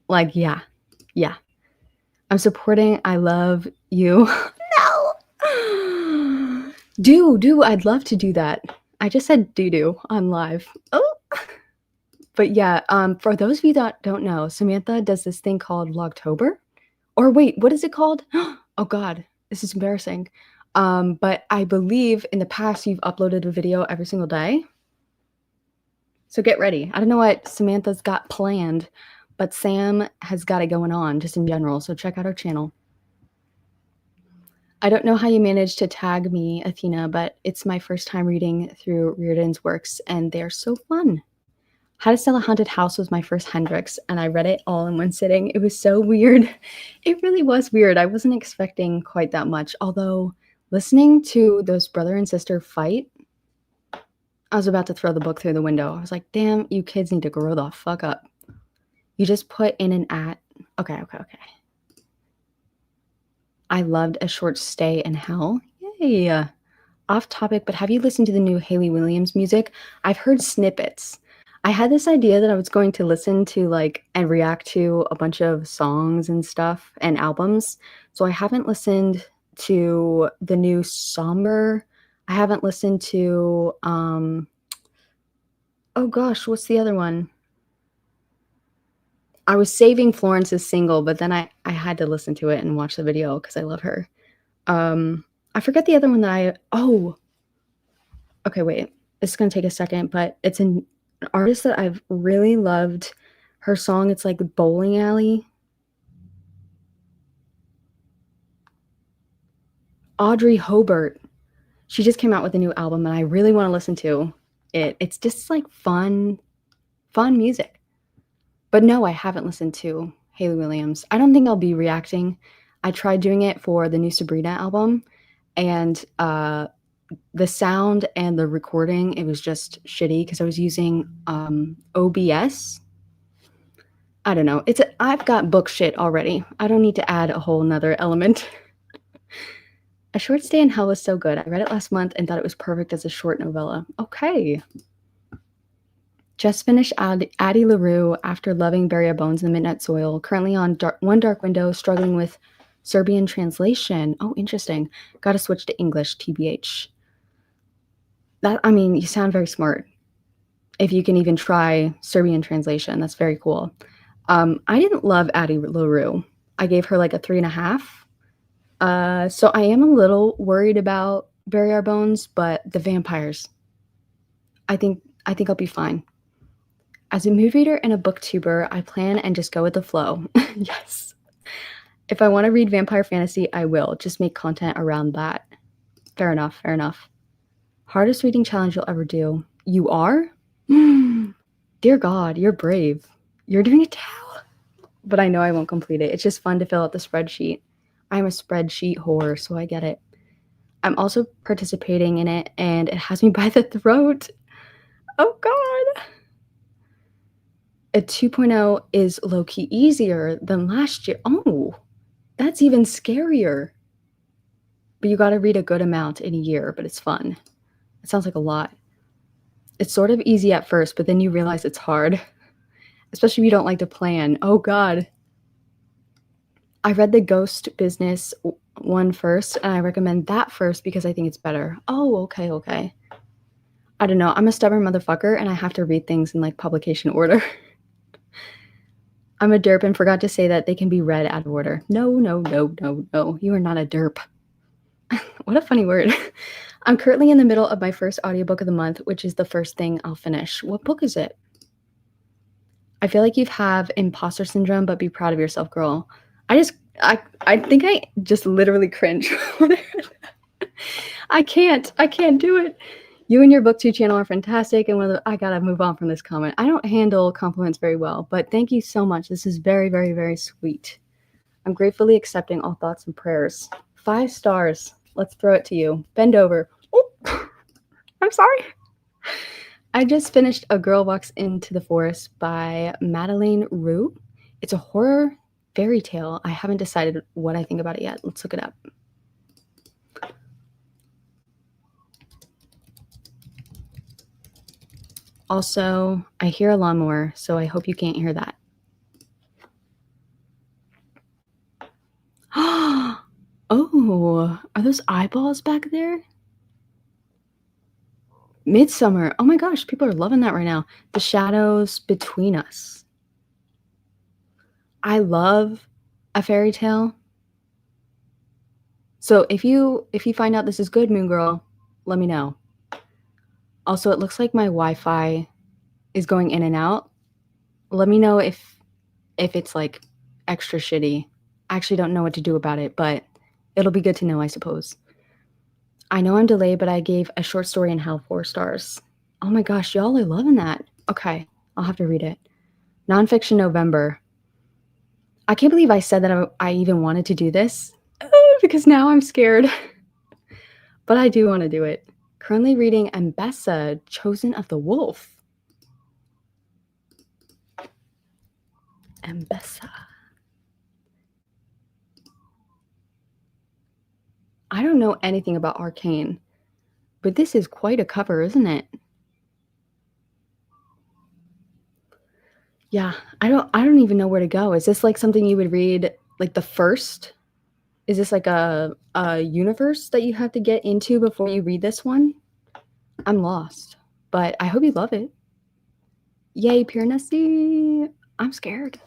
Like, yeah. I'm supporting I love you. No! Do. I'd love to do that. I just said do on live. Oh. But yeah, for those of you that don't know, Samantha does this thing called Logtober. Or wait, what is it called? Oh God, this is embarrassing. But I believe in the past you've uploaded a video every single day. So get ready. I don't know what Samantha's got planned, but Sam has got it going on just in general. So check out her channel. I don't know how you managed to tag me, Athena, but it's my first time reading through Riordan's works, and they're so fun. How to Sell a Haunted House was my first Hendrix, and I read it all in one sitting. It was so weird. It really was weird. I wasn't expecting quite that much, although listening to those brother and sister fight, I was about to throw the book through the window. I was like, damn, you kids need to grow the fuck up. You just put in an at. Okay. I loved A Short Stay in Hell. Yay. Off topic, but have you listened to the new Hayley Williams music? I've heard snippets. I had this idea that I was going to listen to and react to a bunch of songs and stuff and albums. So I haven't listened to the new Somber. I haven't listened to oh gosh, what's the other one? I was saving Florence's single, but then I had to listen to it and watch the video because I love her. I forget the other one that okay, wait. It's going to take a second, but it's an artist that I've really loved. Her song, it's like Bowling Alley. Audrey Hobart. She just came out with a new album, and I really want to listen to it. It's just like fun music. But no, I haven't listened to Hayley Williams. I don't think I'll be reacting. I tried doing it for the new Sabrina album, and the sound and the recording, it was just shitty because I was using OBS. I don't know. I've got book shit already. I don't need to add a whole nother element. A Short Stay in Hell was so good. I read it last month and thought it was perfect as a short novella. Okay. Just finished Addie LaRue after loving Bury Our Bones in the Midnight Soil. Currently on One Dark Window, struggling with Serbian translation. Oh, interesting. Got to switch to English, TBH. You sound very smart. If you can even try Serbian translation, that's very cool. I didn't love Addie LaRue. I gave her like a 3.5. So I am a little worried about Bury Our Bones, but the vampires, I think I'll be fine. As a mood reader and a booktuber, I plan and just go with the flow. Yes. If I want to read vampire fantasy, I will. Just make content around that. Fair enough. Hardest reading challenge you'll ever do. You are? Dear God, you're brave. You're doing it too. But I know I won't complete it. It's just fun to fill out the spreadsheet. I'm a spreadsheet whore, so I get it. I'm also participating in it, and it has me by the throat. Oh, God. A 2.0 is low-key easier than last year. Oh, that's even scarier. But you got to read a good amount in a year, but it's fun. It sounds like a lot. It's sort of easy at first, but then you realize it's hard, especially if you don't like to plan. Oh, God. I read the Ghost Business one first, and I recommend that first because I think it's better. Oh, okay. I don't know. I'm a stubborn motherfucker, and I have to read things in publication order. I'm a derp and forgot to say that they can be read out of order. No. You are not a derp. What a funny word. I'm currently in the middle of my first audiobook of the month, which is the first thing I'll finish. What book is it? I feel like you have imposter syndrome, but be proud of yourself, girl. I think I just literally cringe. I can't do it. You and your booktube channel are fantastic, and I gotta move on from this comment. I don't handle compliments very well, but thank you so much. This is very, very, very sweet. I'm gratefully accepting all thoughts and prayers. 5 stars. Let's throw it to you. Bend over. Oh, I'm sorry. I just finished A Girl Walks into the Forest by Madeleine Roux. It's a horror fairy tale. I haven't decided what I think about it yet. Let's look it up. Also, I hear a lawnmower, so I hope you can't hear that. Oh, are those eyeballs back there? Midsummer. Oh my gosh, people are loving that right now. The shadows between us. I love a fairy tale. So if you find out this is good, Moon Girl, let me know. Also, it looks like my Wi-Fi is going in and out. Let me know if it's like extra shitty. I actually don't know what to do about it, but it'll be good to know, I suppose. I know I'm delayed, but I gave a short story in hell 4 stars. Oh my gosh, y'all are loving that. Okay, I'll have to read it. Nonfiction November. I can't believe I said that I even wanted to do this because now I'm scared. But I do want to do it. Currently reading Ambessa, Chosen of the Wolf. Ambessa. I don't know anything about Arcane, but this is quite a cover, isn't it? Yeah, I don't even know where to go. Is this like something you would read like the first? Is this like a universe that you have to get into before you read this one? I'm lost, but I hope you love it. Yay, Pure Nessie. I'm scared.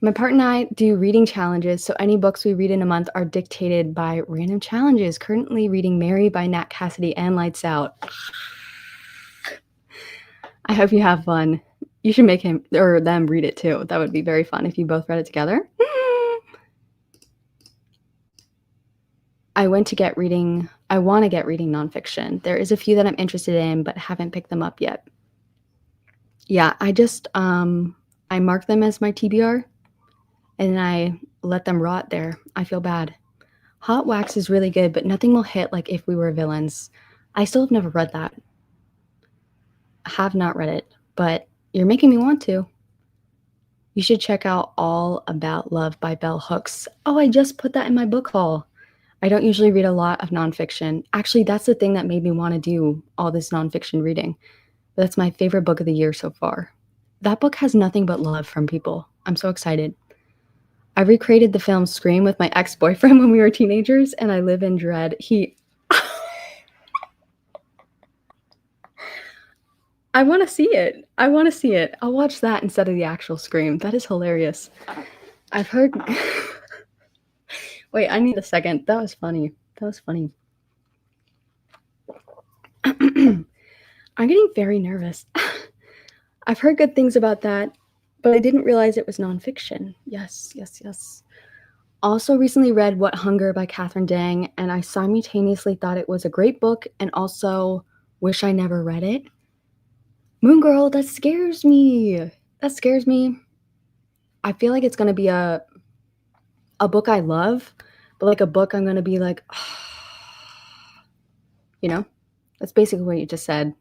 My partner and I do reading challenges, so any books we read in a month are dictated by random challenges. Currently reading Mary by Nat Cassidy and Lights Out. I hope you have fun. You should make him or them read it too. That would be very fun if you both read it together. I want to get reading nonfiction. There is a few that I'm interested in, but haven't picked them up yet. Yeah, I just I mark them as my TBR and I let them rot there. I feel bad. Hot Wax is really good, but nothing will hit like If We Were Villains. I still have never read that. I have not read it, but you're making me want to. You should check out All About Love by Bell Hooks. Oh, I just put that in my book haul. I don't usually read a lot of nonfiction. Actually, that's the thing that made me want to do all this nonfiction reading. That's my favorite book of the year so far. That book has nothing but love from people. I'm so excited. I recreated the film Scream with my ex-boyfriend when we were teenagers, and I live in dread. I want to see it. I'll watch that instead of the actual Scream. That is hilarious. I've heard... Wait, I need a second. That was funny. I'm getting very nervous. I've heard good things about that, but I didn't realize it was nonfiction. Yes. Also recently read What Hunger by Catherine Dang, and I simultaneously thought it was a great book and also wish I never read it. Moon Girl, that scares me. I feel like it's going to be a book I love, but like a book I'm going to be like, you know? That's basically what you just said.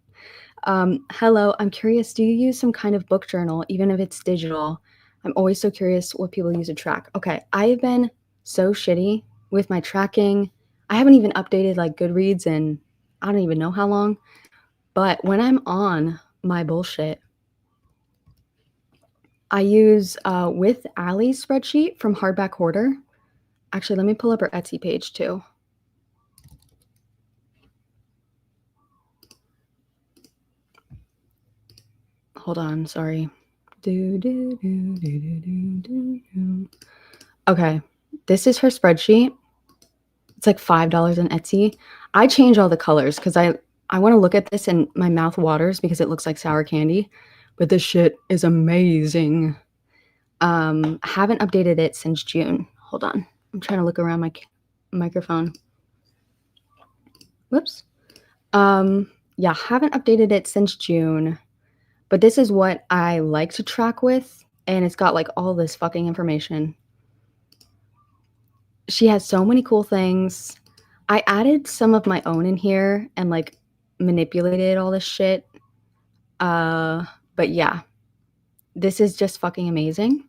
Hello, I'm curious, do you use some kind of book journal, even if it's digital? I'm always so curious what people use to track. Okay, I have been so shitty with my tracking. I haven't even updated like Goodreads in I don't even know how long. But when I'm on my bullshit, I use with Allie's spreadsheet from Hardback Hoarder. Actually, let me pull up her Etsy page too. Hold on, sorry. Okay, this is her spreadsheet. It's like $5 on Etsy. I change all the colors because I want to look at this and my mouth waters because it looks like sour candy. But this shit is amazing. I haven't updated it since June. Hold on. I'm trying to look around my microphone. Whoops. Yeah, haven't updated it since June. But this is what I like to track with. And it's got like all this fucking information. She has so many cool things. I added some of my own in here and like manipulated all this shit. But yeah, this is just fucking amazing.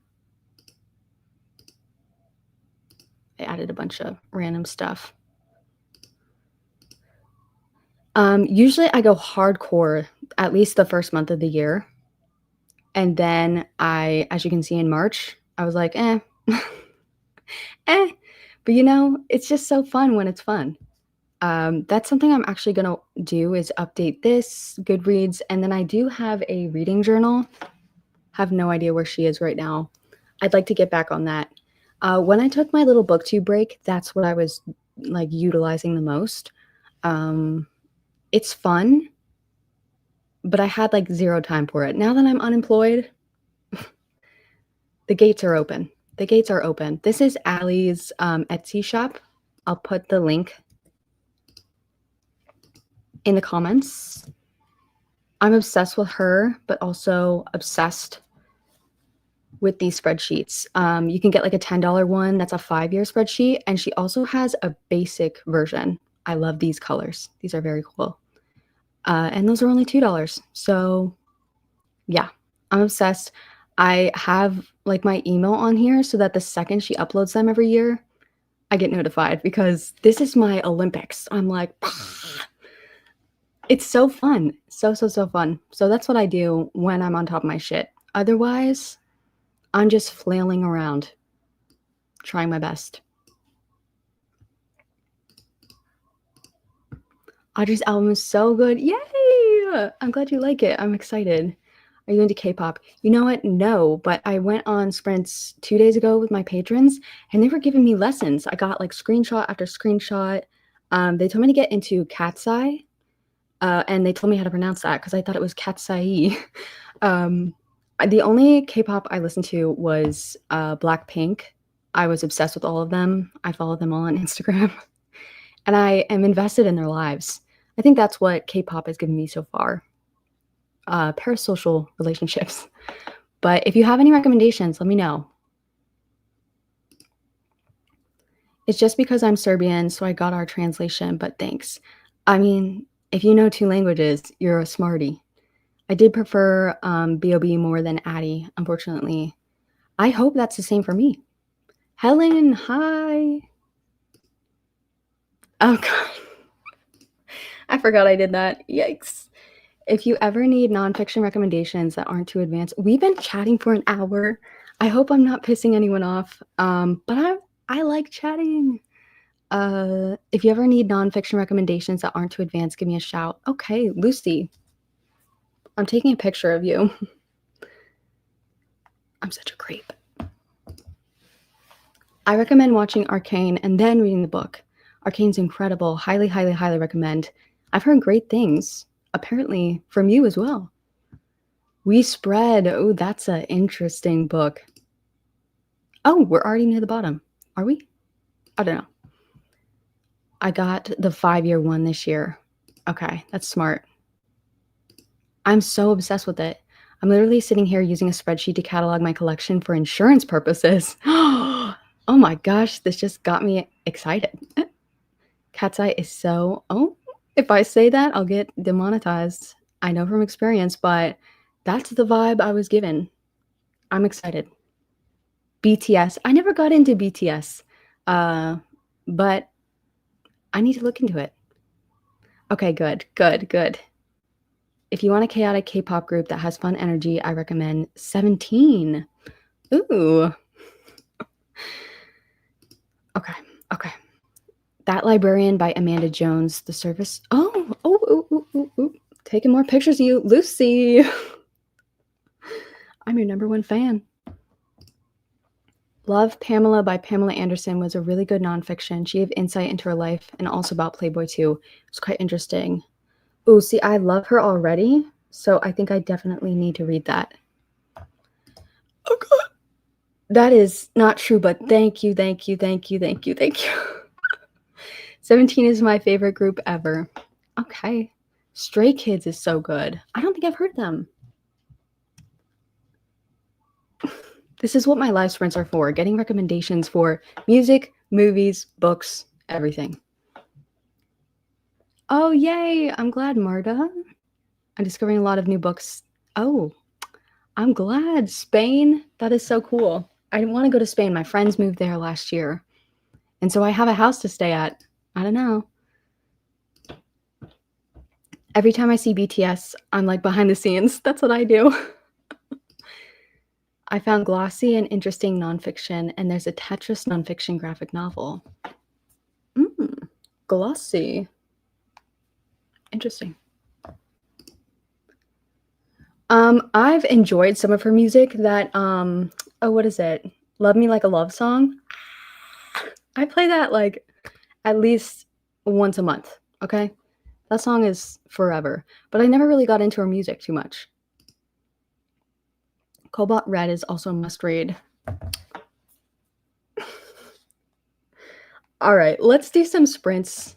I added a bunch of random stuff. Usually I go hardcore at least the first month of the year. And then as you can see in March, I was like, eh, eh. But it's just so fun when it's fun. That's something I'm actually gonna do is update this Goodreads, and then I do have a reading journal. Have no idea where she is right now. I'd like to get back on that. When I took my little booktube break, that's what I was like utilizing the most. It's fun, but I had like zero time for it. Now that I'm unemployed, the gates are open. The gates are open. This is Allie's Etsy shop. I'll put the link in the comments. I'm obsessed with her, but also obsessed with these spreadsheets. You can get like a $10 one that's a 5-year spreadsheet, and she also has a basic version. I love these colors. These are very cool. And those are only $2. So yeah, I'm obsessed. I have like my email on here so that the second she uploads them every year, I get notified because this is my Olympics. I'm like, it's so fun. So fun. So that's what I do when I'm on top of my shit. Otherwise, I'm just flailing around, trying my best. Audrey's album is so good. Yay! I'm glad you like it. I'm excited. Are you into K-pop? You know what? No, but I went on sprints 2 days ago with my patrons, and they were giving me lessons. I got like screenshot after screenshot. They told me to get into Cat's Eye, and they told me how to pronounce that because I thought it was Cat's Eye. The only K-pop I listened to was Blackpink. I was obsessed with all of them. I follow them all on Instagram, and I am invested in their lives. I think that's what K-pop has given me so far. Parasocial relationships. But if you have any recommendations, let me know. It's just because I'm Serbian, so I got our translation, but thanks. I mean, if you know 2 languages, you're a smarty. I did prefer B.O.B. more than Addie, unfortunately. I hope that's the same for me. Helen, hi. Oh, God. I forgot I did that. Yikes. If you ever need nonfiction recommendations that aren't too advanced, we've been chatting for an hour. I hope I'm not pissing anyone off, but I like chatting. If you ever need nonfiction recommendations that aren't too advanced, give me a shout. Okay, Lucy, I'm taking a picture of you. I'm such a creep. I recommend watching Arcane and then reading the book. Arcane's incredible. Highly, highly, highly recommend. I've heard great things, apparently from you as well. We Spread. Oh, that's an interesting book. Oh, we're already near the bottom. Are we? I don't know. I got the 5-year one this year. Okay, that's smart. I'm so obsessed with it. I'm literally sitting here using a spreadsheet to catalog my collection for insurance purposes. Oh my gosh, this just got me excited. Cat's Eye is so... Oh, if I say that, I'll get demonetized. I know from experience, but that's the vibe I was given. I'm excited. BTS. I never got into BTS, but I need to look into it. Okay, good. If you want a chaotic K-pop group that has fun energy, I recommend 17. Ooh. Okay. That Librarian by Amanda Jones. The Service. Oh. Taking more pictures of you. Lucy. I'm your #1 fan. Love, Pamela by Pamela Anderson was a really good nonfiction. She gave insight into her life and also about Playboy too. It was quite interesting. Oh, see, I love her already, so I think I definitely need to read that. Oh, God. That is not true, but thank you. 17 is my favorite group ever. Okay. Stray Kids is so good. I don't think I've heard them. This is what my live sprints are for, getting recommendations for music, movies, books, everything. Oh, yay. I'm glad, Marta. I'm discovering a lot of new books. Oh, I'm glad. Spain? That is so cool. I want to go to Spain. My friends moved there last year. And so I have a house to stay at. I don't know. Every time I see BTS, I'm like behind the scenes. That's what I do. I found glossy and interesting nonfiction, and there's a Tetris nonfiction graphic novel. Glossy. Interesting. I've enjoyed some of her music that, what is it? Love Me Like a Love Song. I play that like at least once a month, okay? That song is forever, but I never really got into her music too much. Cobalt Red is also a must read. All right, let's do some sprints.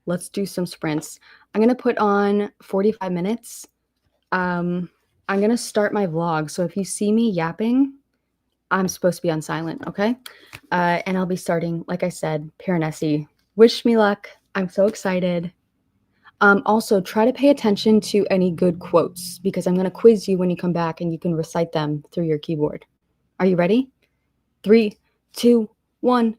I'm gonna put on 45 minutes. I'm gonna start my vlog, so if you see me yapping, I'm supposed to be on silent, okay? And I'll be starting, like I said, Piranesi. Wish me luck. I'm so excited. Also, try to pay attention to any good quotes because I'm going to quiz you when you come back and you can recite them through your keyboard. Are you ready? 3, 2, 1.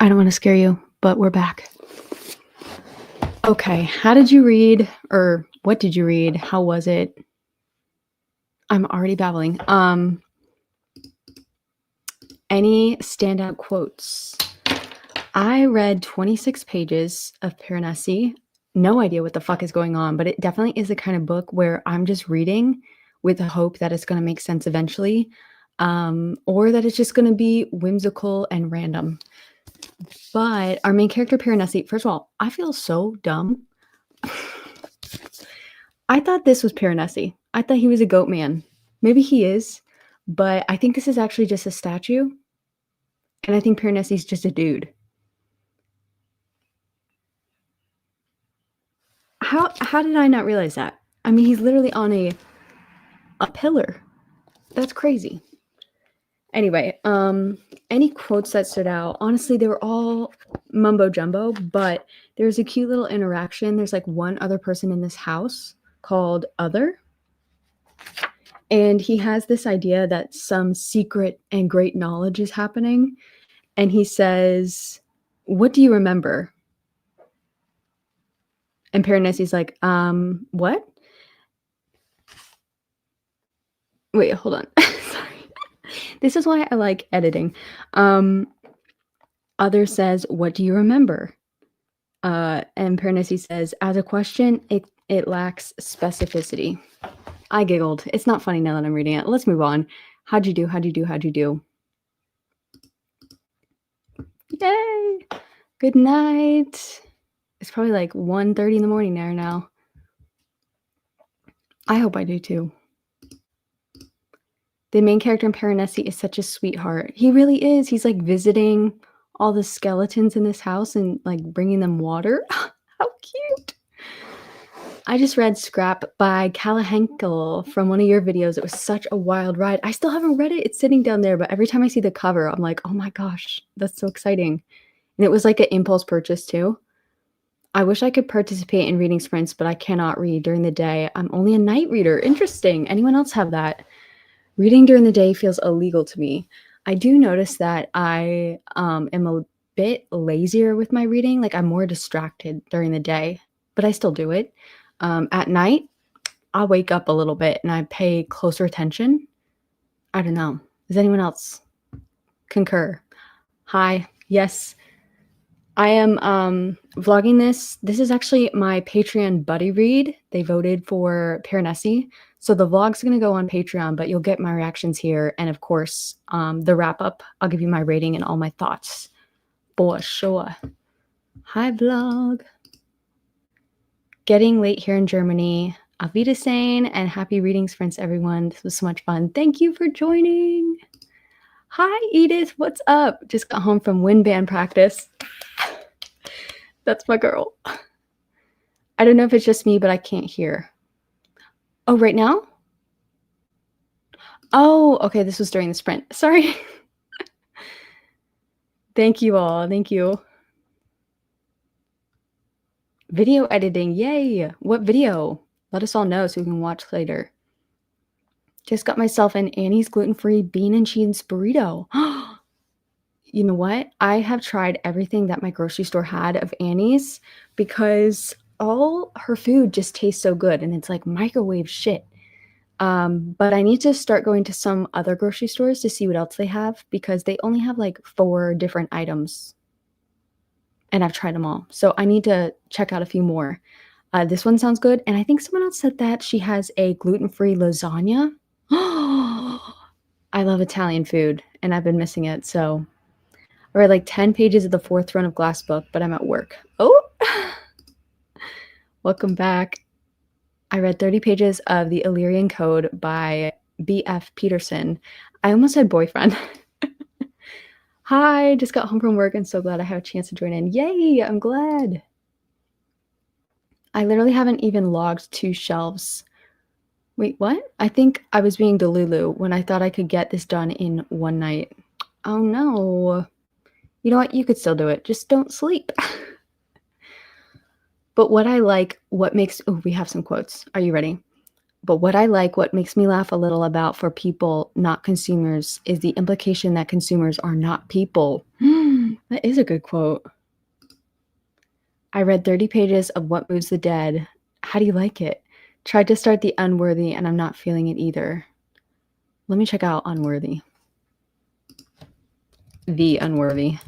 I don't want to scare you, but we're back. Okay, how did you read, or what did you read? How was it? I'm already babbling. Any standout quotes? I read 26 pages of Piranesi. No idea what the fuck is going on, but it definitely is the kind of book where I'm just reading with the hope that it's going to make sense eventually, or that it's just going to be whimsical and random. But our main character, Piranesi, first of all, I feel so dumb. I thought this was Piranesi. I thought he was a goat man. Maybe he is, but I think this is actually just a statue. And I think Piranesi's just a dude. How did I not realize that? I mean, he's literally on a pillar. That's crazy. Anyway, any quotes that stood out? Honestly, they were all mumbo jumbo, but there's a cute little interaction. There's like one other person in this house called Other. And he has this idea that some secret and great knowledge is happening. And he says, "What do you remember?" And Piranesi's like, what? Wait, hold on. Sorry. This is why I like editing. Other says, "What do you remember?" And Piranesi says, "As a question, it lacks specificity." I giggled. It's not funny now that I'm reading it. Let's move on. How'd you do? How'd you do? How'd you do? Yay! Good night. It's probably like 1:30 in the morning there now. I hope I do too. The main character in Piranesi is such a sweetheart. He really is. He's like visiting all the skeletons in this house and like bringing them water. How cute. I just read Scrap by Henkel from one of your videos. It was such a wild ride. I still haven't read it. It's sitting down there, but every time I see the cover, I'm like, oh my gosh, that's so exciting. And it was like an impulse purchase too. I wish I could participate in reading sprints, but I cannot read during the day. I'm only a night reader. Interesting. Anyone else have that? Reading during the day feels illegal to me. I do notice that I am a bit lazier with my reading. Like I'm more distracted during the day, but I still do it. At night, I'll wake up a little bit and I pay closer attention. I don't know. Does anyone else concur? Hi. Yes. I am vlogging this. This is actually my Patreon buddy read. They voted for Piranesi. So the vlog's going to go on Patreon, but you'll get my reactions here. And of course, the wrap up, I'll give you my rating and all my thoughts. For sure. Hi, vlog. Getting late here in Germany. Auf Wiedersehen and happy reading sprints, everyone. This was so much fun. Thank you for joining. Hi, Edith. What's up? Just got home from wind band practice. That's my girl. I don't know if it's just me, but I can't hear. Oh, right now? Oh, okay. This was during the sprint. Sorry. Thank you all. Thank you. Video editing. Yay. What video? Let us all know so we can watch later. Just got myself an Annie's gluten-free bean and cheese burrito. You know what? I have tried everything that my grocery store had of Annie's because all her food just tastes so good and it's like microwave shit. But I need to start going to some other grocery stores to see what else they have because they only have like 4 different items and I've tried them all. So I need to check out a few more. This one sounds good. And I think someone else said that she has a gluten-free lasagna. I love Italian food and I've been missing it. So I read like 10 pages of the 4th Throne of Glass book, but I'm at work. Oh, welcome back. I read 30 pages of the Illyrian Code by B.F. Peterson. I almost said boyfriend. Hi, just got home from work and so glad I have a chance to join in. Yay, I'm glad. I literally haven't even logged 2 shelves. Wait, what? I think I was being Delulu when I thought I could get this done in one night. Oh no. You know what? You could still do it. Just don't sleep. But what I like, what makes, oh, we have some quotes. Are you ready? But what I like, what makes me laugh a little about for people, not consumers, is the implication that consumers are not people. That is a good quote. I read 30 pages of What Moves the Dead. How do you like it? Tried to start The Unworthy, and I'm not feeling it either. Let me check out Unworthy. The Unworthy.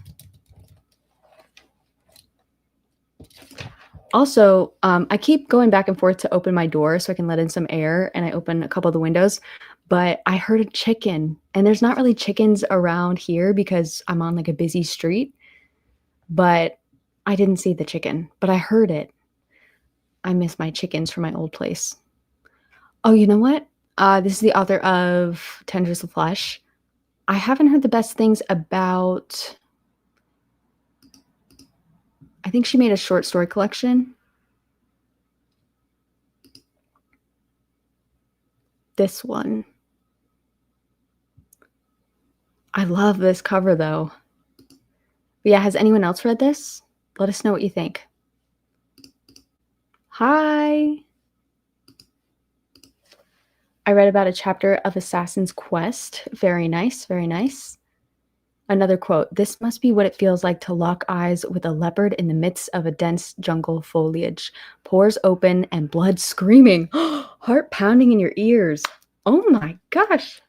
Also, I keep going back and forth to open my door so I can let in some air, and I open a couple of the windows, but I heard a chicken, and there's not really chickens around here because I'm on like a busy street, but I didn't see the chicken, but I heard it. I miss my chickens from my old place. Oh, you know what? This is the author of Tendrils of Flesh. I haven't heard the best things about. I think she made a short story collection. This one. I love this cover though. But yeah, has anyone else read this? Let us know what you think. Hi. I read about a chapter of Assassin's Quest. Very nice, very nice. Another quote, this must be what it feels like to lock eyes with a leopard in the midst of a dense jungle foliage. Pores open and blood screaming. Heart pounding in your ears. Oh my gosh.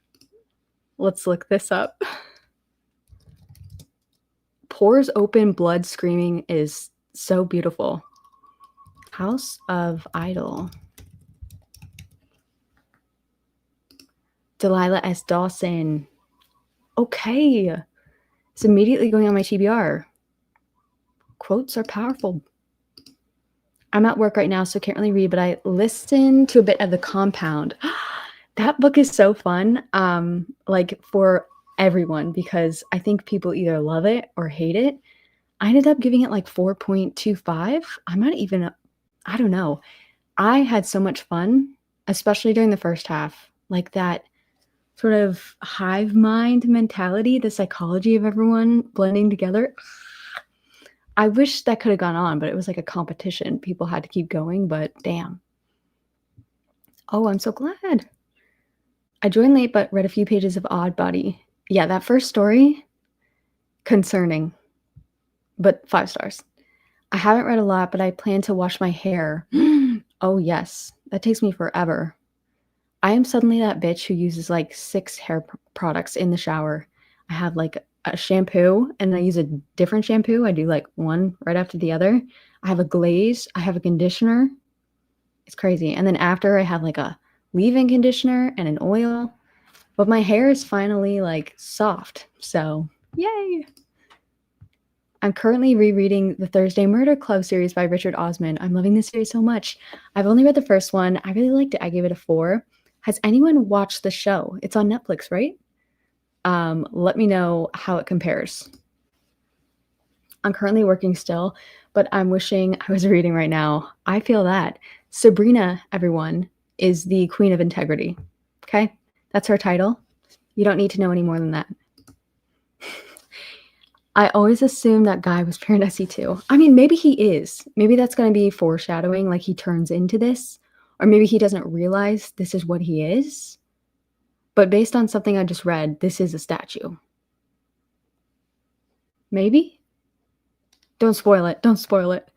Let's look this up. Pores open, blood screaming is so beautiful. House of Idol. Delilah S. Dawson. Okay. It's immediately going on my TBR. Quotes are powerful. I'm at work right now, so can't really read, but I listened to a bit of The Compound. That book is so fun, like for everyone, because I think people either love it or hate it. I ended up giving it like 4.25. I'm not even, I don't know. I had so much fun, especially during the first half, like that sort of hive mind mentality, the psychology of everyone blending together. I wish that could have gone on, but it was like a competition. People had to keep going, but damn. Oh, I'm so glad. I joined late, but read a few pages of Odd Body. Yeah, that first story, concerning, but 5 stars. I haven't read a lot, but I plan to wash my hair. Oh, yes. That takes me forever. I am suddenly that bitch who uses like 6 hair products in the shower. I have like a shampoo and I use a different shampoo. I do like one right after the other. I have a glaze. I have a conditioner. It's crazy. And then after I have like a leave-in conditioner and an oil. But my hair is finally like soft. So yay. I'm currently rereading the Thursday Murder Club series by Richard Osman. I'm loving this series so much. I've only read the first one. I really liked it. I gave it a 4. Has anyone watched the show? It's on Netflix, right? Let me know how it compares. I'm currently working still, but I'm wishing I was reading right now. I feel that. Sabrina, everyone, is the queen of integrity. Okay? That's her title. You don't need to know any more than that. I always assumed that guy was pure Nessie too. I mean, maybe he is. Maybe that's going to be foreshadowing, like he turns into this. Or maybe he doesn't realize this is what he is. But based on something I just read, this is a statue. Maybe? Don't spoil it. Don't spoil it.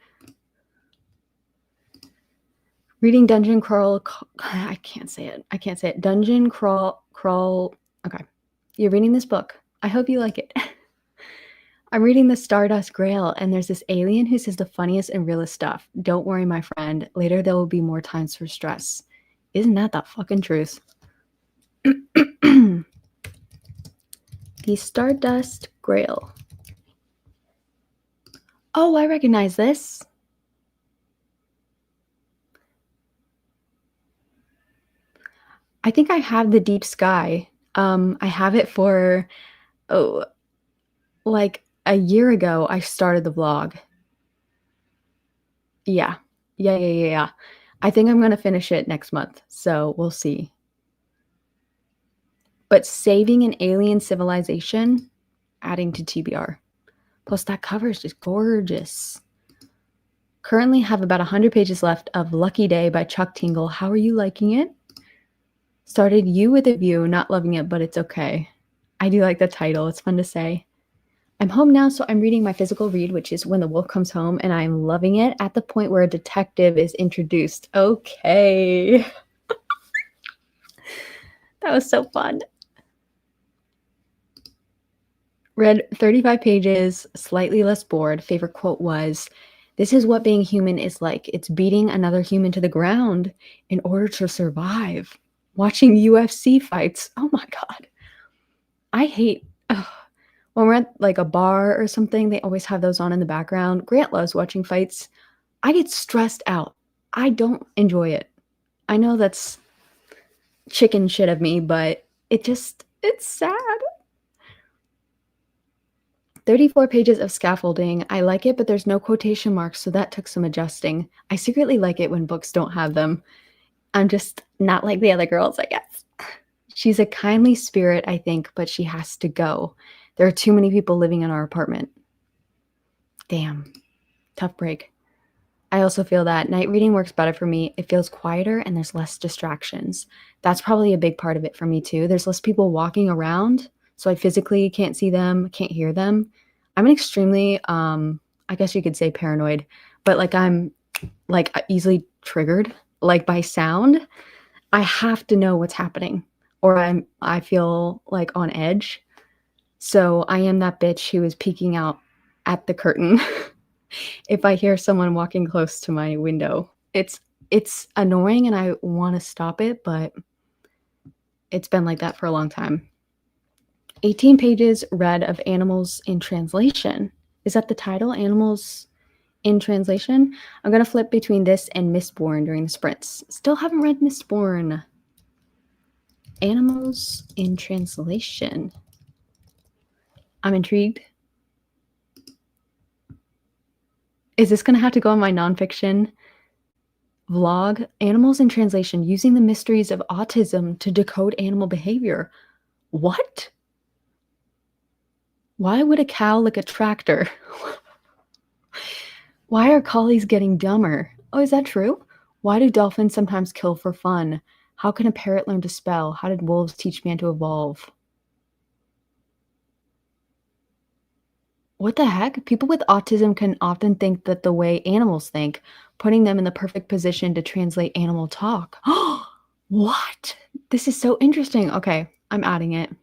Reading Dungeon Crawl. I can't say it. I can't say it. Dungeon Crawl. Okay. You're reading this book. I hope you like it. I'm reading the Stardust Grail, and there's this alien who says the funniest and realest stuff. Don't worry, my friend. Later, there will be more times for stress. Isn't that the fucking truth? The Stardust Grail. Oh, I recognize this. I think I have the Deep Sky. I have it for, like a year ago, I started the vlog. Yeah. Yeah. I think I'm going to finish it next month, so we'll see. But saving an alien civilization, adding to TBR. Plus, that cover is just gorgeous. Currently have about 100 pages left of Lucky Day by Chuck Tingle. How are you liking it? Started You with a View, not loving it, but it's okay. I do like the title. It's fun to say. I'm home now, so I'm reading my physical read, which is When the Wolf Comes Home, and I'm loving it at the point where a detective is introduced. Okay. That was so fun. Read 35 pages, slightly less bored. Favorite quote was, "This is what being human is like. It's beating another human to the ground in order to survive. Watching UFC fights. Oh my God. I hate when we're at like a bar or something, they always have those on in the background. Grant loves watching fights. I get stressed out. I don't enjoy it. I know that's chicken shit of me, but it's sad. 34 pages of scaffolding. I like it, but there's no quotation marks, so that took some adjusting. I secretly like it when books don't have them. I'm just not like the other girls, I guess. She's a kindly spirit, I think, but she has to go. There are too many people living in our apartment. Damn. Tough break. I also feel that night reading works better for me. It feels quieter and there's less distractions. That's probably a big part of it for me too. There's less people walking around, so I physically can't see them, can't hear them. I'm an extremely, I guess you could say paranoid, but like I'm like easily triggered, like by sound. I have to know what's happening, or I feel like on edge. So I am that bitch who is peeking out at the curtain if I hear someone walking close to my window. It's annoying and I want to stop it, but it's been like that for a long time. 18 pages read of Animals in Translation. Is that the title? Animals in Translation? I'm going to flip between this and Mistborn during the sprints. Still haven't read Mistborn. Animals in Translation. I'm intrigued. Is this going to have to go on my nonfiction vlog? Animals in Translation, using the mysteries of autism to decode animal behavior. What? Why would a cow lick a tractor? Why are collies getting dumber? Oh, is that true? Why do dolphins sometimes kill for fun? How can a parrot learn to spell? How did wolves teach man to evolve? What the heck? People with autism can often think that the way animals think, putting them in the perfect position to translate animal talk. What? This is so interesting. Okay, I'm adding it.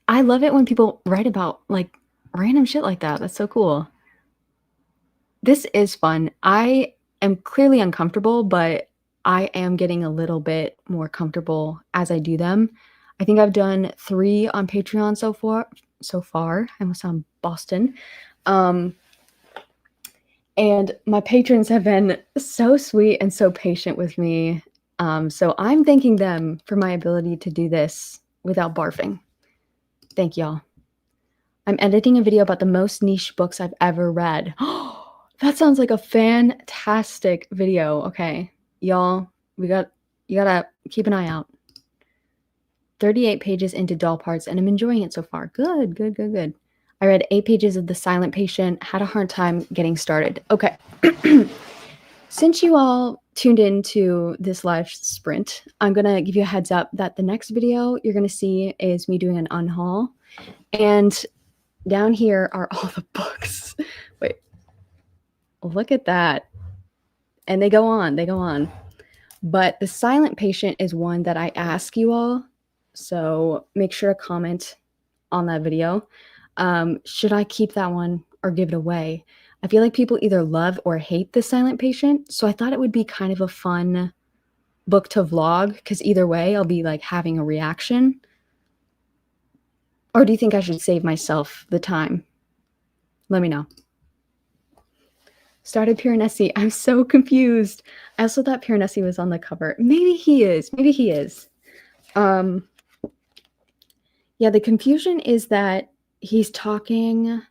I love it when people write about like random shit like that. That's so cool. This is fun. I am clearly uncomfortable, but I am getting a little bit more comfortable as I do them. I think I've done 3 on Patreon so far. I almost sound Boston. And my patrons have been so sweet and so patient with me. So I'm thanking them for my ability to do this without barfing. Thank y'all. I'm editing a video about the most niche books I've ever read. That sounds like a fantastic video. Okay, y'all, you gotta keep an eye out. 38 pages into Doll Parts, and I'm enjoying it so far. Good, good, good, good. I read 8 pages of The Silent Patient, had a hard time getting started. Okay. Since you all tuned into this live sprint, I'm going to give you a heads up that the next video you're going to see is me doing an unhaul. And down here are all the books. Wait. Look at that. And they go on. But The Silent Patient is one that I ask you all. So make sure to comment on that video. Should I keep that one or give it away? I feel like people either love or hate The Silent Patient. So I thought it would be kind of a fun book to vlog, because either way, I'll be like having a reaction. Or do you think I should save myself the time? Let me know. Started Piranesi. I'm so confused. I also thought Piranesi was on the cover. Maybe he is. Yeah, the confusion is that he's talking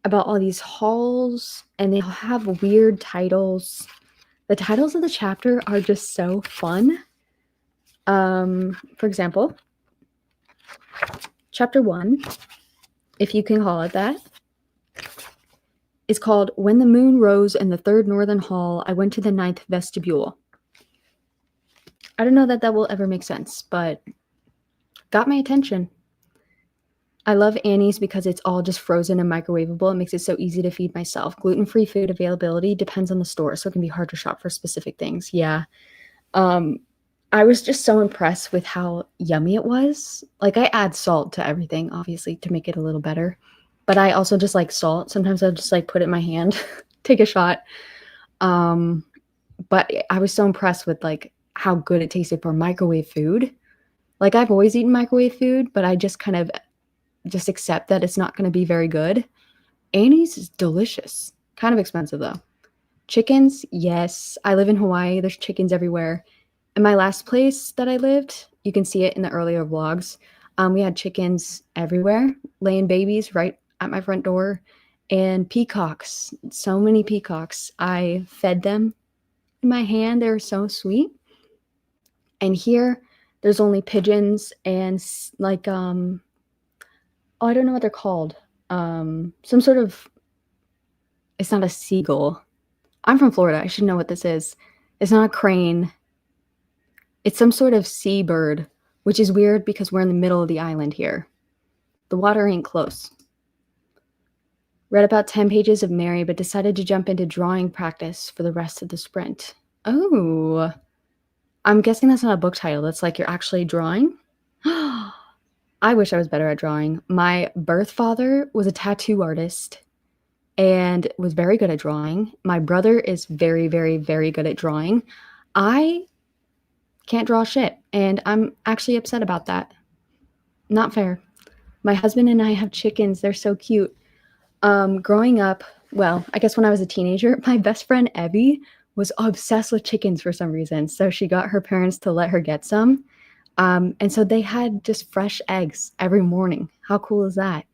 about all these halls and they have weird titles. The titles of the chapter are just so fun. For example, chapter 1, if you can call it that, is called When the Moon Rose in the Third Northern Hall, I Went to the Ninth Vestibule. I don't know that that will ever make sense, but got my attention. I love Annie's because it's all just frozen and microwavable. It makes it so easy to feed myself. Gluten-free food availability depends on the store, so it can be hard to shop for specific things. Yeah. Um, I was just so impressed with how yummy it was. Like, I add salt to everything, obviously, to make it a little better. But I also just like salt. Sometimes I'll just like put it in my hand, take a shot. Um, but I was so impressed with like how good it tasted for microwave food. Like, I've always eaten microwave food, but I just kind of just accept that it's not going to be very good. Annie's is delicious. Kind of expensive though. Chickens, yes. I live in Hawaii. There's chickens everywhere. In my last place that I lived, you can see it in the earlier vlogs. We had chickens everywhere, laying babies right at my front door, and peacocks. So many peacocks. I fed them in my hand. They were so sweet. And here, there's only pigeons and like oh, I don't know what they're called. Some sort of. It's not a seagull. I'm from Florida. I should know what this is. It's not a crane. It's some sort of seabird, which is weird because we're in the middle of the island here. The water ain't close. Read about 10 pages of Mary, but decided to jump into drawing practice for the rest of the sprint. Oh, I'm guessing that's not a book title. That's like you're actually drawing. I wish I was better at drawing. My birth father was a tattoo artist and was very good at drawing. My brother is very, very, very good at drawing. I can't draw shit, and I'm actually upset about that. Not fair. My husband and I have chickens. They're so cute. Growing up, well, I guess when I was a teenager, my best friend Evie was obsessed with chickens for some reason. So she got her parents to let her get some. And so they had just fresh eggs every morning. How cool is that?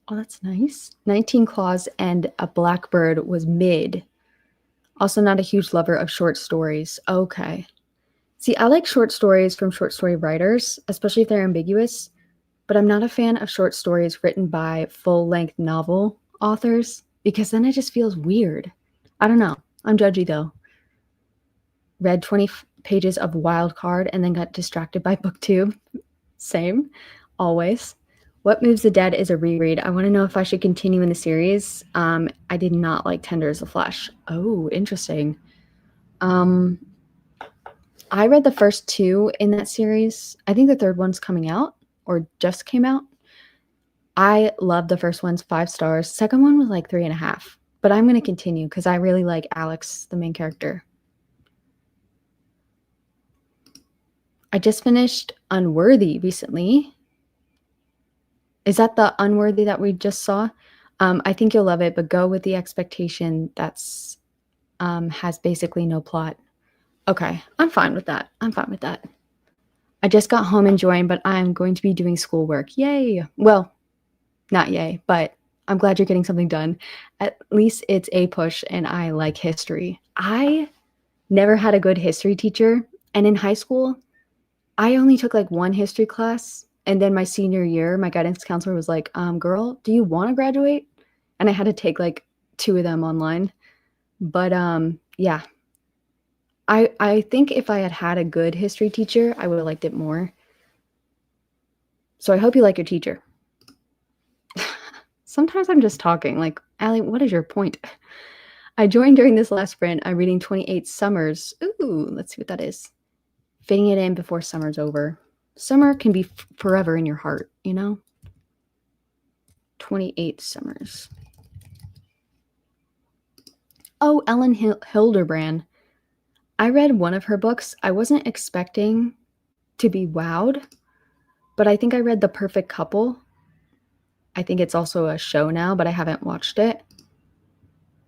Oh, that's nice. 19 Claws and a Blackbird was mid. Also not a huge lover of short stories. Okay. See, I like short stories from short story writers, especially if they're ambiguous, but I'm not a fan of short stories written by full-length novel authors because then it just feels weird. I don't know. I'm judgy though. Read 20 pages of Wild Card and then got distracted by BookTube. Same. Always. What Moves the Dead is a reread. I want to know if I should continue in the series. I did not like Tender as a Flash. Oh, interesting. I read the first two in that series. I think the third one's coming out or just came out. I loved the first one's 5 stars. Second one was like 3.5. But I'm going to continue because I really like Alex, the main character. I just finished Unworthy recently. Is that the Unworthy that we just saw? I think you'll love it, but go with the expectation that's has basically no plot. Okay, I'm fine with that. I'm fine with that. I just got home enjoying, but I'm going to be doing schoolwork. Yay! Well, not yay, but I'm glad you're getting something done. At least it's a push, and I like history. I never had a good history teacher, and in high school, I only took like one history class, and then my senior year, my guidance counselor was like, girl, do you want to graduate? And I had to take like 2 of them online. But yeah, I think if I had had a good history teacher, I would have liked it more. So I hope you like your teacher. Sometimes I'm just talking like, Allie, what is your point? I joined during this last sprint. I'm reading 28 Summers. Ooh, let's see what that is. Fitting it in before summer's over. Summer can be forever in your heart, you know? 28 Summers. Oh, Ellen Hilderbrand. I read one of her books. I wasn't expecting to be wowed, but I think I read The Perfect Couple. I think it's also a show now, but I haven't watched it.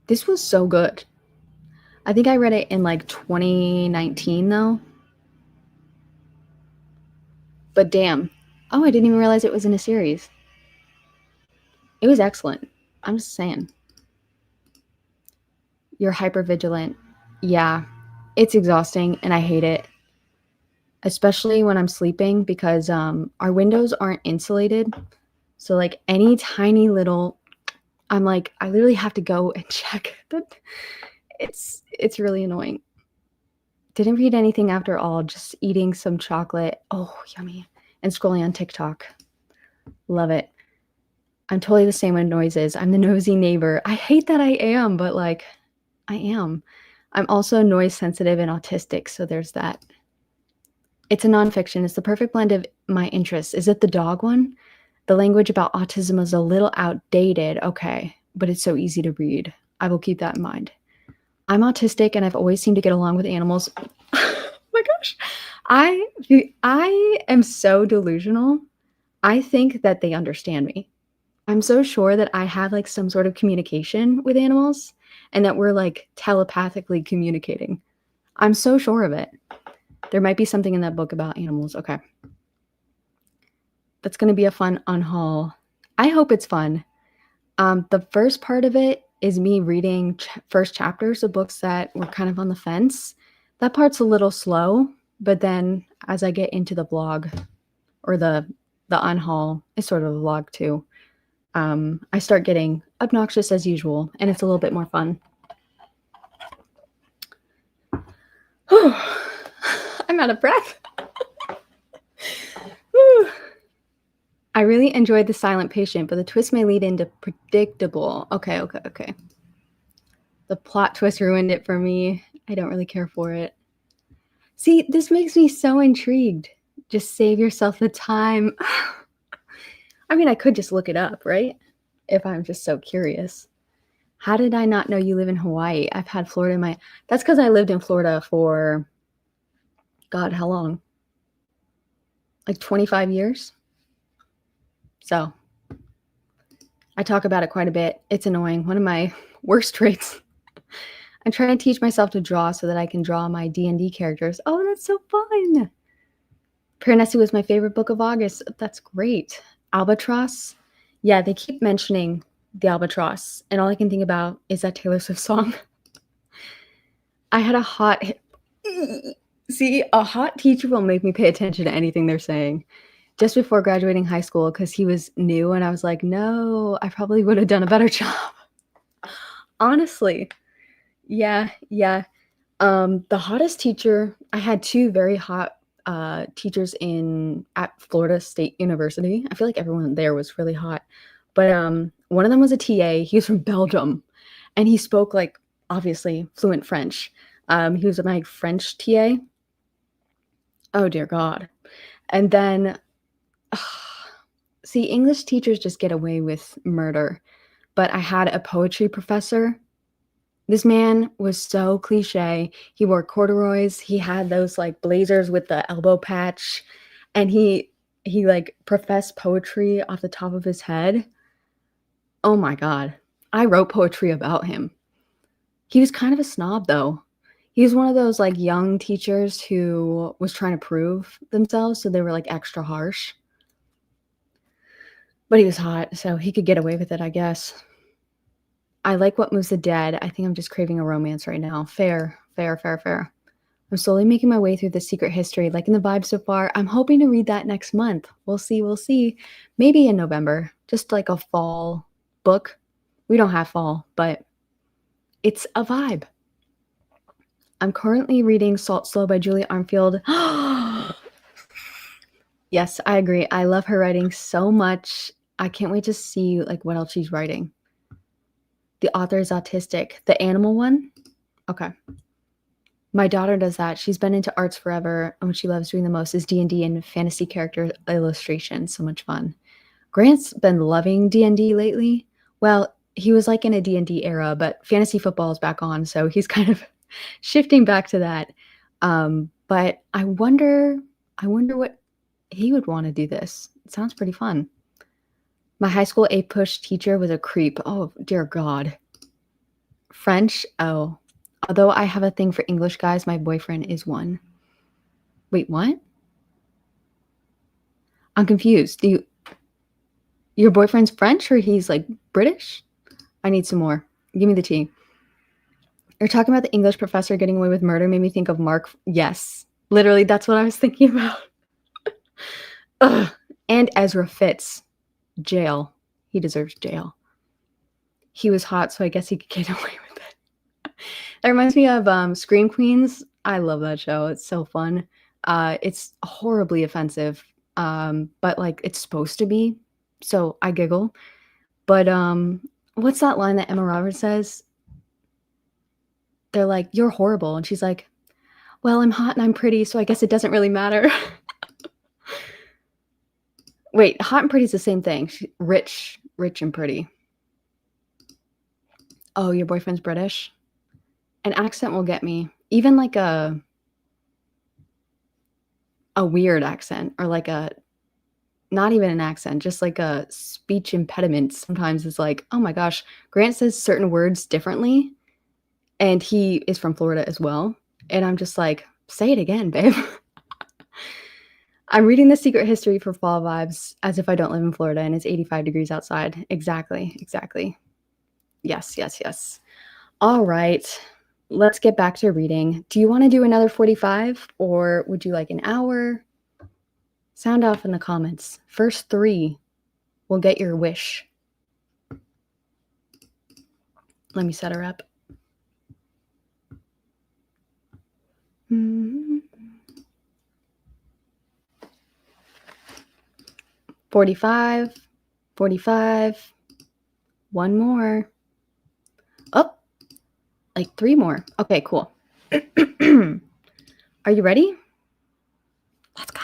This was so good. I think I read it in like 2019 though. But damn. Oh, I didn't even realize it was in a series. It was excellent. I'm just saying. You're hyper vigilant. Yeah. It's exhausting and I hate it. Especially when I'm sleeping because our windows aren't insulated. So like any tiny little, I'm like, I literally have to go and check that. It's really annoying. Didn't read anything after all, just eating some chocolate. Oh, yummy. And scrolling on TikTok. Love it. I'm totally the same with noises. I'm the nosy neighbor. I hate that I am, but like, I am. I'm also noise sensitive and autistic, so there's that. It's a nonfiction. It's the perfect blend of my interests. Is it the dog one? The language about autism is a little outdated. Okay, but it's so easy to read. I will keep that in mind. I'm autistic and I've always seemed to get along with animals. Oh my gosh. I am so delusional. I think that they understand me. I'm so sure that I have like some sort of communication with animals and that we're like telepathically communicating. I'm so sure of it. There might be something in that book about animals. Okay. That's going to be a fun unhaul. I hope it's fun. The first part of it is me reading first chapters of books that were kind of on the fence. That part's a little slow, but then as I get into the vlog or the unhaul, it's sort of a vlog too. I start getting obnoxious as usual, and it's a little bit more fun. I'm out of breath. I really enjoyed The Silent Patient, but the twist may lead into predictable. Okay. The plot twist ruined it for me. I don't really care for it. See, this makes me so intrigued. Just save yourself the time. I mean, I could just look it up, right? If I'm just so curious. How did I not know you live in Hawaii? I've had Florida in my... That's because I lived in Florida for... God, how long? Like 25 years? So, I talk about it quite a bit. It's annoying. One of my worst traits. I'm trying to teach myself to draw so that I can draw my D&D characters. Oh, that's so fun. Piranesi was my favorite book of August. That's great. Albatross. Yeah, they keep mentioning the albatross, and all I can think about is that Taylor Swift song. I had a hot... See, a hot teacher will make me pay attention to anything they're saying. Just before graduating high school, because he was new, and I was like, no, I probably would have done a better job. Honestly. Yeah. The hottest teacher, I had two very hot teachers at Florida State University. I feel like everyone there was really hot. But one of them was a TA. He was from Belgium, and he spoke like obviously fluent French. He was my French TA. Oh dear God. And then see, English teachers just get away with murder. But I had a poetry professor. This man was so cliche. He wore corduroys. He had those like blazers with the elbow patch, and he like professed poetry off the top of his head. Oh my God. I wrote poetry about him. He was kind of a snob though. He was one of those like young teachers who was trying to prove themselves, so they were like extra harsh. But he was hot, so he could get away with it, I guess. I like What Moves the Dead. I think I'm just craving a romance right now. Fair. I'm slowly making my way through The Secret History, liking the vibe so far. I'm hoping to read that next month. We'll see. Maybe in November. Just like a fall book. We don't have fall, but it's a vibe. I'm currently reading Salt Slow by Julia Armfield. Yes, I agree. I love her writing so much. I can't wait to see like what else she's writing. The author is autistic. The animal one? Okay. My daughter does that. She's been into arts forever, and what she loves doing the most is D&D and fantasy character illustration. So much fun. Grant's been loving D&D lately. Well, he was like in a D&D era, but fantasy football is back on, so he's kind of shifting back to that. But I wonder what he would want to do this. It sounds pretty fun. My high school A-push teacher was a creep. Oh, dear God. French? Oh. Although I have a thing for English guys, my boyfriend is one. Wait, what? I'm confused. Your boyfriend's French or he's like British? I need some more. Give me the tea. You're talking about the English professor getting away with murder made me think of Mark. Yes. Literally, that's what I was thinking about. Ugh. And Ezra Fitz. Jail. He deserves jail. He was hot, so I guess he could get away with it. That reminds me of, Scream Queens. I love that show, it's so fun. It's horribly offensive, but, like, it's supposed to be, so I giggle. But, what's that line that Emma Roberts says? They're like, "You're horrible," and she's like, "Well, I'm hot and I'm pretty, so I guess it doesn't really matter." Wait, hot and pretty is the same thing. Rich and pretty. Oh, your boyfriend's British? An accent will get me. Even like a weird accent or like a not even an accent, just like a speech impediment sometimes is like, "Oh my gosh." Grant says certain words differently, and he is from Florida as well, and I'm just like, "Say it again, babe." I'm reading The Secret History for fall vibes as if I don't live in Florida and it's 85 degrees outside. Exactly, exactly. Yes, yes, yes. All right. Let's get back to reading. Do you wanna do another 45 or would you like an hour? Sound off in the comments. First 3 will get your wish. Let me set her up. 45, 45, 1 more. Oh, like 3 more. Okay, cool. Are you ready? Let's go.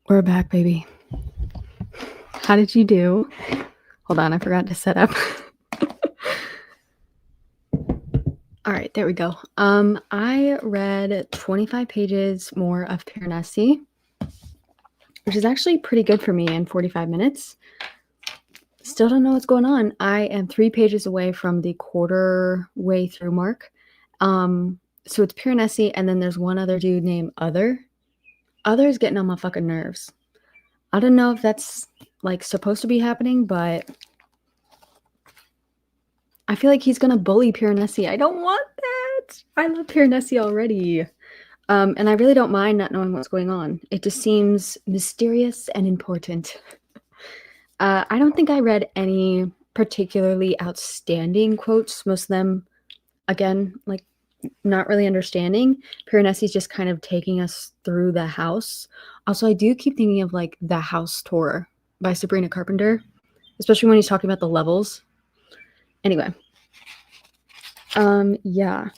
We're back, baby. How did you do? Hold on, I forgot to set up. All right, there we go. I read 25 pages more of Piranesi, which is actually pretty good for me in 45 minutes. Still don't know what's going on. I am 3 pages away from the quarter way through mark. So it's Piranesi, and then there's one other dude named Other. Other's getting on my fucking nerves. I don't know if that's like supposed to be happening, but I feel like he's gonna bully Piranesi. I don't want that. I love Piranesi already. And I really don't mind not knowing what's going on. It just seems mysterious and important. I don't think I read any particularly outstanding quotes. Most of them, again, like not really understanding. Piranesi's just kind of taking us through the house. Also, I do keep thinking of like The House Tour by Sabrina Carpenter, especially when he's talking about the levels. Anyway, yeah.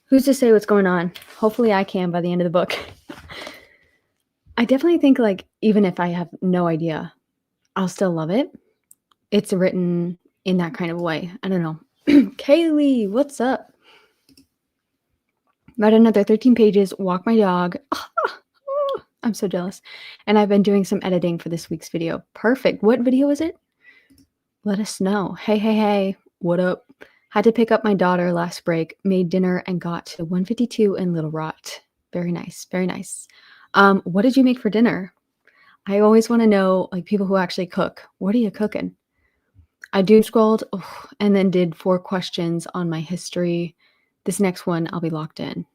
Who's to say what's going on? Hopefully I can by the end of the book. I definitely think like even if I have no idea, I'll still love it. It's written in that kind of way. I don't know. Kaylee, what's up? Read another 13 pages, walk my dog. I'm so jealous. And I've been doing some editing for this week's video. Perfect. What video is it? Let us know. Hey. What up? Had to pick up my daughter last break, made dinner, and got to 152 in Little Rot. Very nice. Very nice. What did you make for dinner? I always want to know, like, people who actually cook. What are you cooking? I doom scrolled and then did 4 questions on my history. This next one, I'll be locked in.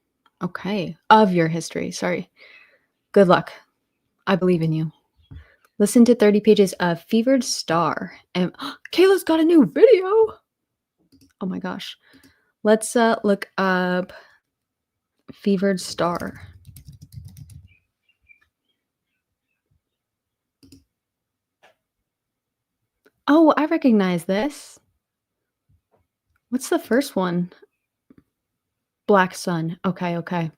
Okay. Of your history. Sorry. Good luck. I believe in you. Listen to 30 pages of Fevered Star. And Kayla's got a new video. Oh my gosh. Let's look up Fevered Star. Oh, I recognize this. What's the first one? Black Sun. Okay. Well,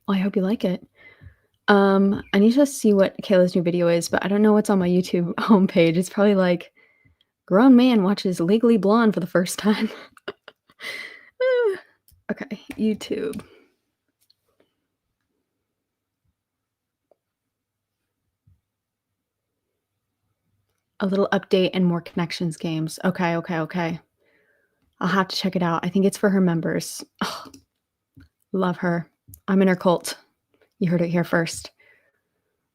I hope you like it. I need to see what Kayla's new video is, but I don't know what's on my YouTube homepage. It's probably like grown man watches Legally Blonde for the first time. Okay, YouTube. A little update and more connections games. Okay. I'll have to check it out. I think it's for her members. Oh, love her. I'm in her cult. You heard it here first.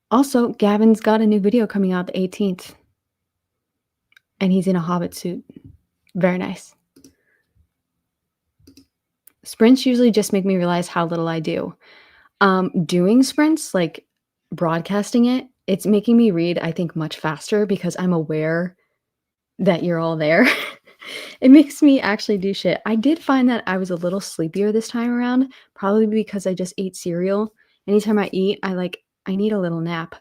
Also, Gavin's got a new video coming out the 18th. And he's in a Hobbit suit. Very nice. Sprints usually just make me realize how little I do. Doing sprints, like broadcasting it, it's making me read, I think, much faster because I'm aware that you're all there. It makes me actually do shit. I did find that I was a little sleepier this time around, probably because I just ate cereal. Anytime I eat, I need a little nap.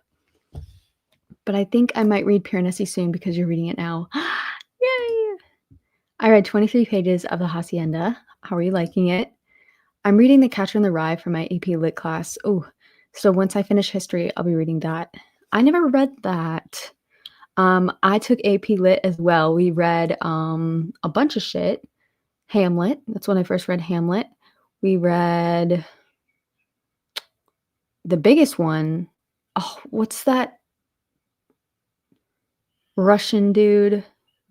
But I think I might read Piranesi soon because you're reading it now. Yay! I read 23 pages of The Hacienda. How are you liking it? I'm reading The Catcher in the Rye for my AP Lit class. Oh, so once I finish history, I'll be reading that. I never read that. I took AP Lit as well. We read a bunch of shit. Hamlet. That's when I first read Hamlet. We read the biggest one. Oh, what's that Russian dude?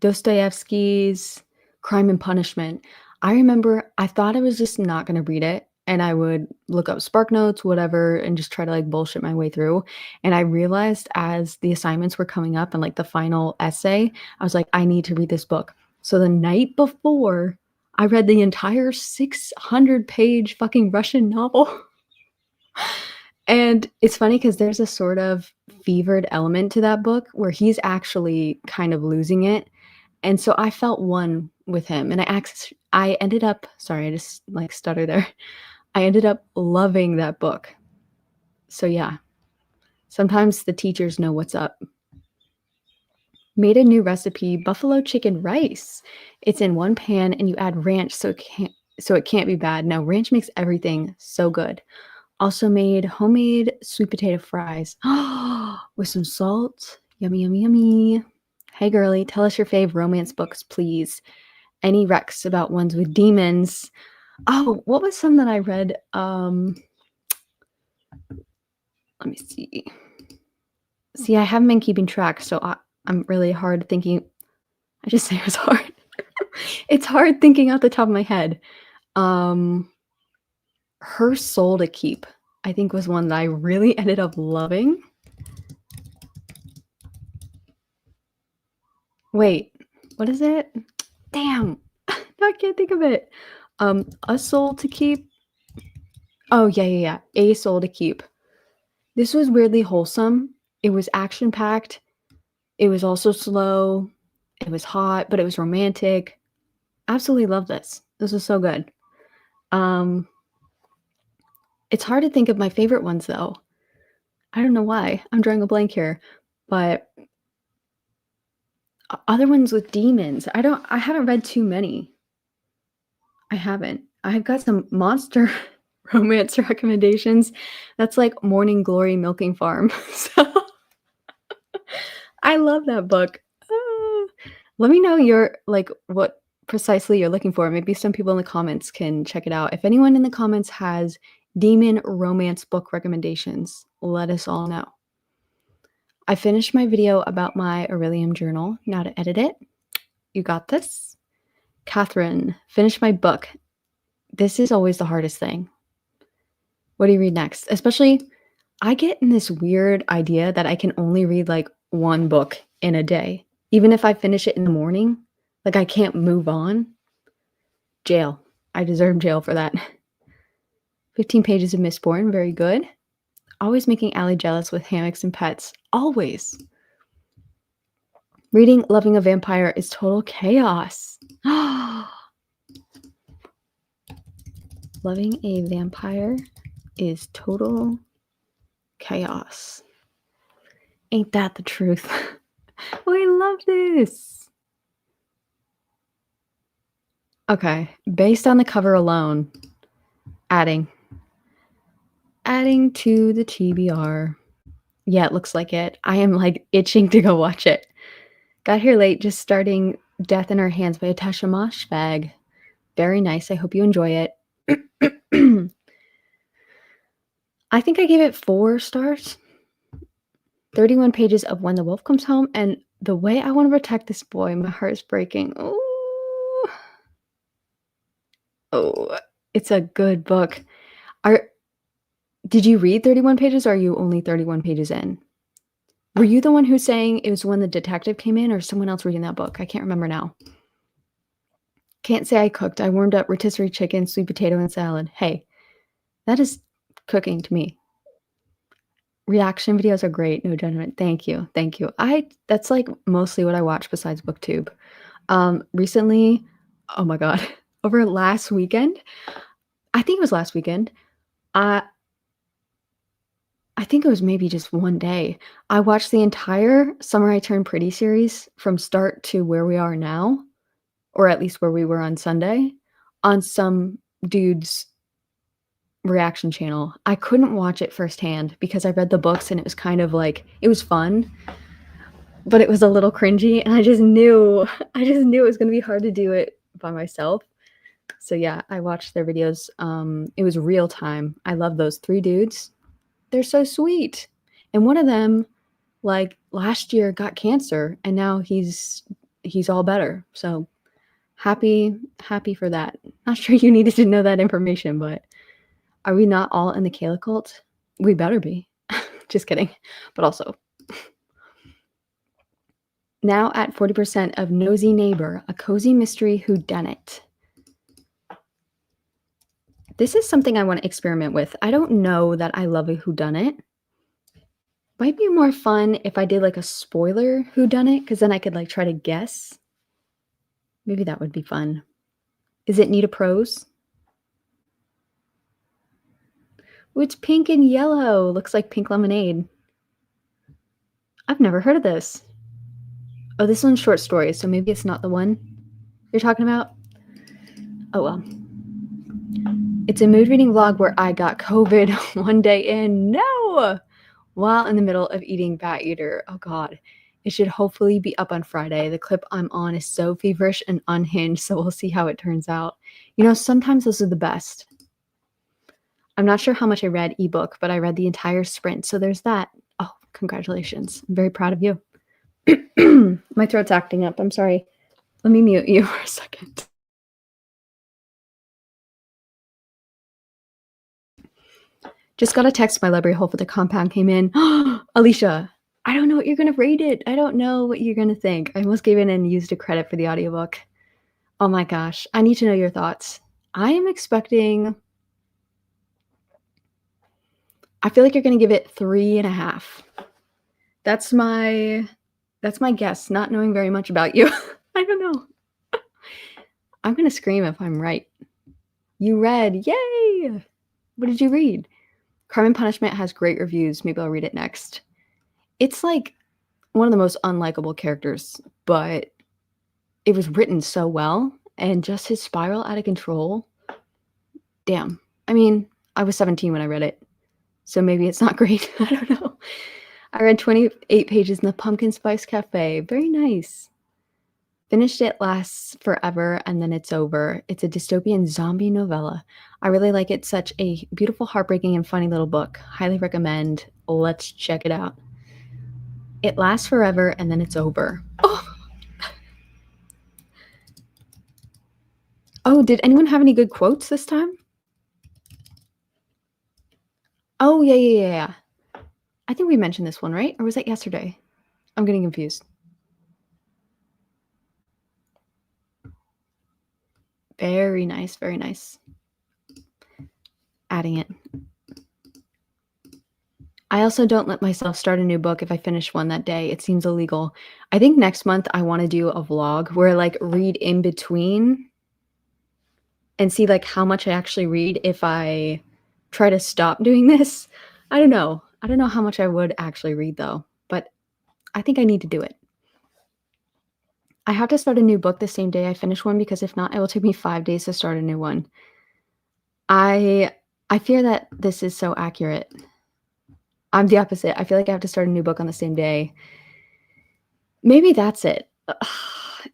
Dostoevsky's Crime and Punishment. I remember I thought I was just not going to read it. And I would look up Spark Notes, whatever, and just try to like bullshit my way through. And I realized as the assignments were coming up and like the final essay, I was like, I need to read this book. So the night before, I read the entire 600-page fucking Russian novel. And it's funny because there's a sort of fevered element to that book where he's actually kind of losing it. And so I felt one with him. And I ended up, sorry, I just like stutter there. I ended up loving that book. So yeah, sometimes the teachers know what's up. Made a new recipe, buffalo chicken rice. It's in one pan and you add ranch so so it can't be bad. Now, ranch makes everything so good. Also made homemade sweet potato fries with some salt. Yummy, yummy, yummy. Hey, girly, tell us your fave romance books, please. Any recs about ones with demons? Oh, what was some that I read? Let me see. See, I haven't been keeping track, so I'm really hard thinking. I just say it was hard. It's hard thinking out the top of my head. Her Soul to Keep, I think, was one that I really ended up loving. Wait, what is it? Damn, I can't think of it. A Soul to Keep. Oh, yeah. A Soul to Keep. This was weirdly wholesome. It was action-packed. It was also slow. It was hot, but it was romantic. Absolutely love this. This was so good. It's hard to think of my favorite ones, though. I don't know why. I'm drawing a blank here. But other ones with demons. I haven't read too many. I haven't. I've got some monster romance recommendations. That's like Morning Glory Milking Farm. So I love that book. Let me know what precisely you're looking for. Maybe some people in the comments can check it out. If anyone in the comments has demon romance book recommendations, let us all know. I finished my video about my Aurelium journal. Now to edit it. You got this. Catherine, finish my book. This is always the hardest thing. What do you read next? Especially, I get in this weird idea that I can only read like one book in a day. Even if I finish it in the morning, like I can't move on. Jail. I deserve jail for that. 15 pages of Mistborn. Very good. Always making Allie jealous with hammocks and pets. Always. Reading Loving a Vampire is total chaos. Loving a Vampire is total chaos. Ain't that the truth? Oh, I love this. Okay, based on the cover alone, adding to the TBR. Yeah, it looks like it. I am like itching to go watch it. Got here late, just starting Death in Our Hands by Atasha Moshfegh. Very nice. I hope you enjoy it. I think I gave it 4 stars. 31 pages of When the Wolf Comes Home, and the way I want to protect this boy, my heart is breaking. Oh, it's a good book. Did you read 31 pages, or are you only 31 pages in? Were you the one who's saying it was when the detective came in, or someone else reading that book? I can't remember now. Can't say I cooked. I warmed up rotisserie chicken, sweet potato, and salad. Hey, that is cooking to me. Reaction videos are great. No judgment. Thank you. That's like mostly what I watch besides BookTube. Recently, oh my God, over last weekend, I think it was last weekend, I think it was maybe just one day, I watched the entire Summer I Turned Pretty series from start to where we are now, or at least where we were on Sunday, on some dude's reaction channel. I couldn't watch it firsthand because I read the books and it was kind of like, it was fun, but it was a little cringy, and I just knew it was gonna be hard to do it by myself. So yeah, I watched their videos. It was real time. I love those 3 dudes. They're so sweet. And one of them, like last year, got cancer, and now he's all better. So happy for that. Not sure you needed to know that information, but are we not all in the Kayla cult? We better be. Just kidding. But also, now at 40% of Nosy Neighbor, a cozy mystery whodunit. This is something I want to experiment with. I don't know that I love a whodunit. Might be more fun if I did like a spoiler whodunit, because then I could like try to guess. Maybe that would be fun. Is it need a prose? Ooh, it's pink and yellow. Looks like pink lemonade. I've never heard of this. Oh, this one's short stories, so maybe it's not the one you're talking about. Oh well. It's a mood reading vlog where I got COVID one day in. No! While in the middle of eating Bat Eater. Oh god. It should hopefully be up on Friday. The clip I'm on is so feverish and unhinged, so we'll see how it turns out. You know, sometimes those are the best. I'm not sure how much I read ebook, but I read the entire sprint, so there's that. Oh, congratulations. I'm very proud of you. My throat's acting up. I'm sorry. Let me mute you for a second. Just got a text my library hole for the compound came in. Alicia, I don't know what you're going to rate it. I don't know what you're going to think. I almost gave in and used a credit for the audiobook. Oh my gosh. I need to know your thoughts. I am expecting... I feel like you're going to give it 3.5. That's my guess, not knowing very much about you. I don't know. I'm going to scream if I'm right. You read. Yay! What did you read? Crime and Punishment has great reviews. Maybe I'll read it next. It's like one of the most unlikable characters, but it was written so well, and just his spiral out of control. Damn. I mean, I was 17 when I read it, so maybe it's not great. I don't know. I read 28 pages in the Pumpkin Spice Cafe. Very nice. Finished it lasts forever, and then it's over. It's a dystopian zombie novella. I really like it. Such a beautiful, heartbreaking, and funny little book. Highly recommend. Let's check it out. It lasts forever, and then it's over. Oh, did anyone have any good quotes this time? Oh, yeah. I think we mentioned this one, right? Or was that yesterday? I'm getting confused. Very nice, very nice. Adding it. I also don't let myself start a new book if I finish one that day. It seems illegal. I think next month I want to do a vlog where I like read in between and see like how much I actually read if I try to stop doing this. I don't know. I don't know how much I would actually read though, but I think I need to do it. I have to start a new book the same day I finish one because if not, it will take me 5 days to start a new one. I fear that this is so accurate. I'm the opposite. I feel like I have to start a new book on the same day. Maybe that's it.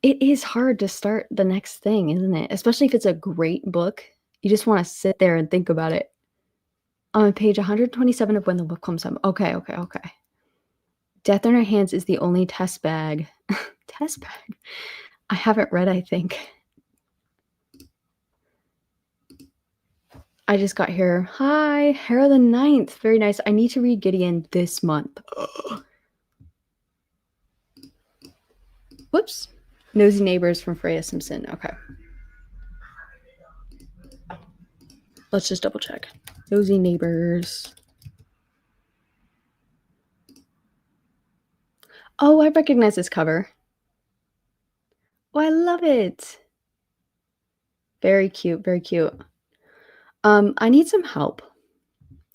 It is hard to start the next thing, isn't it? Especially if it's a great book. You just want to sit there and think about it. On page 127 of When the Book Comes Home. Okay. Death in Our Hands is the only test bag. Test bag? I haven't read, I think. I just got here. Hi, Hera the 9th. Very nice. I need to read Gideon this month. Whoops. Nosy Neighbors from Freya Simpson. Okay. Let's just double check. Nosy Neighbors. Oh, I recognize this cover. Oh, I love it. Very cute, very cute. I need some help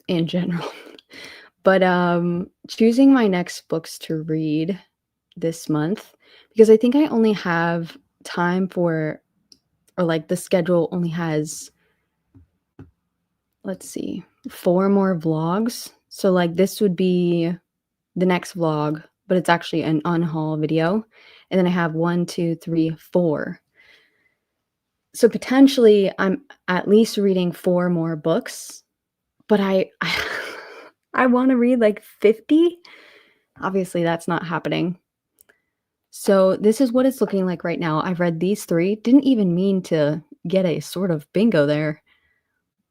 in general. But choosing my next books to read this month, because I think I only have time for, or like the schedule only has, let's see, 4 more vlogs. So like this would be the next vlog, but it's actually an unhaul video. And then I have 1, 2, 3, 4. So potentially I'm at least reading 4 more books, but I want to read like 50. Obviously that's not happening. So this is what it's looking like right now. I've read these 3. Didn't even mean to get a sort of bingo there.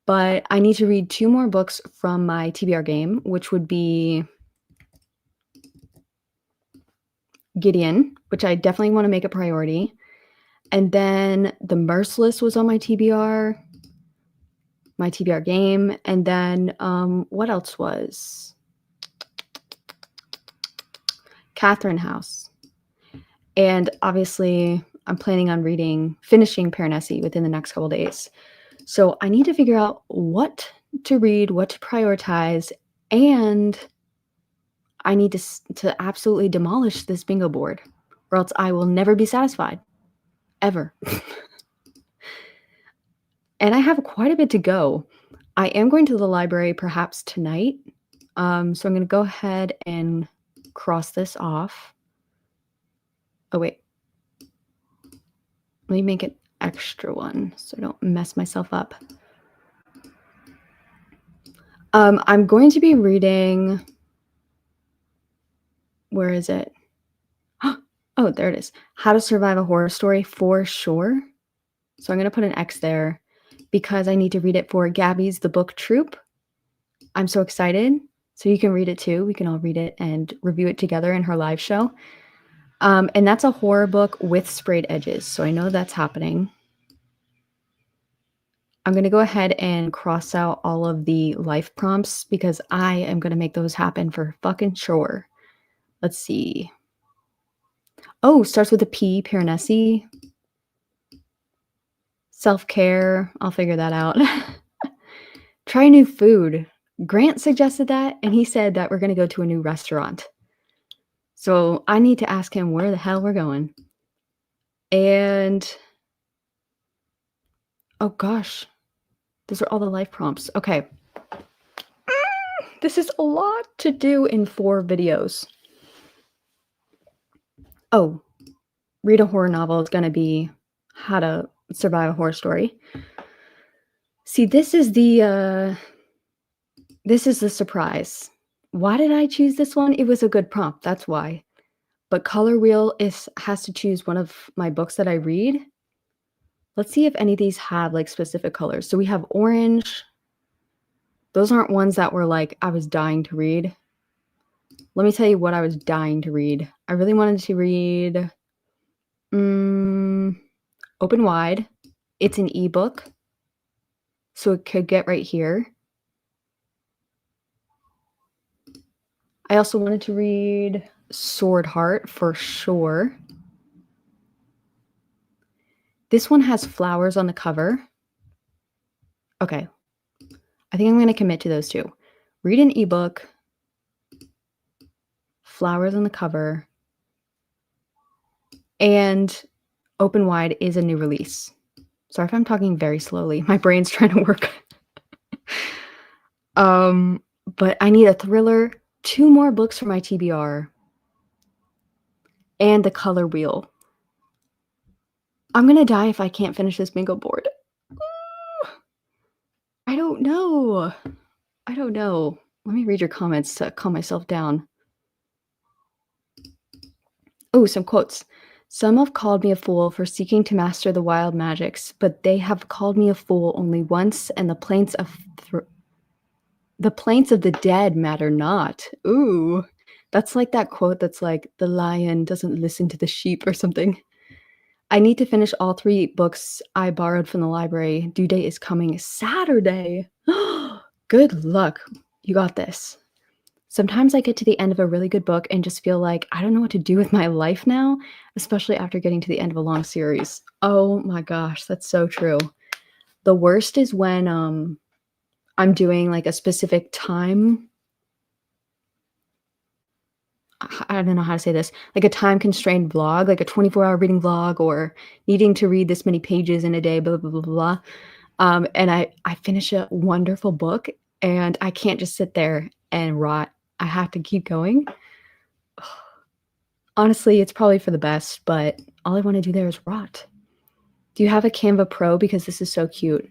But I need to read 2 more books from my TBR game, which would be Gideon, which I definitely want to make a priority. And then The Merciless was on my TBR game. And then what else was? Catherine House. And obviously I'm planning on finishing Piranesi within the next couple days. So I need to figure out what to read, what to prioritize, and I need to absolutely demolish this bingo board, or else I will never be satisfied. Ever. and I have quite a bit to go. I am going to the library perhaps tonight, so I'm gonna go ahead and cross this off. Oh, wait. Let me make an extra one so I don't mess myself up. I'm going to be reading where is it? Oh, there it is. How to Survive a Horror Story for sure. So I'm gonna put an X there because I need to read it for Gabby's The Book Troop. I'm so excited. So you can read it too. We can all read it and review it together in her live show. And that's a horror book with sprayed edges. So I know that's happening. I'm going to go ahead and cross out all of the life prompts because I am going to make those happen for fucking sure. Let's see. Oh, starts with a P, Piranesi. Self-care. I'll figure that out. Try new food. Grant suggested that, and he said that we're going to go to a new restaurant. So I need to ask him where the hell we're going. And oh gosh, those are all the life prompts. Okay. This is a lot to do in 4 videos. Oh, read a horror novel is going to be How to Survive a Horror Story. See, this is the surprise. Why did I choose this one? It was a good prompt, that's why. But Color Wheel has to choose one of my books that I read. Let's see if any of these have like specific colors. So we have orange. Those aren't ones that were like I was dying to read. Let me tell you what I was dying to read. I really wanted to read Open Wide. It's an ebook, so it could get right here. I also wanted to read Sword Heart for sure. This one has flowers on the cover. Okay. I think I'm going to commit to those two. Read an ebook, flowers on the cover, and Open Wide is a new release. Sorry if I'm talking very slowly. My brain's trying to work. But I need a thriller, 2 more books for my TBR, and the Color Wheel. I'm gonna die if I can't finish this bingo board. I don't know. I don't know. Let me read your comments to calm myself down. Oh, some quotes. Some have called me a fool for seeking to master the wild magics, but they have called me a fool only once, and the plaints of the dead matter not. Ooh, that's like that quote that's like, the lion doesn't listen to the sheep or something. I need to finish all 3 books I borrowed from the library. Due date is coming Saturday. Good luck. You got this. Sometimes I get to the end of a really good book and just feel like I don't know what to do with my life now, especially after getting to the end of a long series. Oh my gosh, that's so true. The worst is when I'm doing like a specific time. I don't know how to say this, like a time constrained vlog, like a 24-hour reading vlog, or needing to read this many pages in a day, blah, blah, blah, blah. And I finish a wonderful book and I can't just sit there and rot. I have to keep going. Honestly, it's probably for the best, but all I want to do there is rot. Do you have a Canva Pro? Because this is so cute.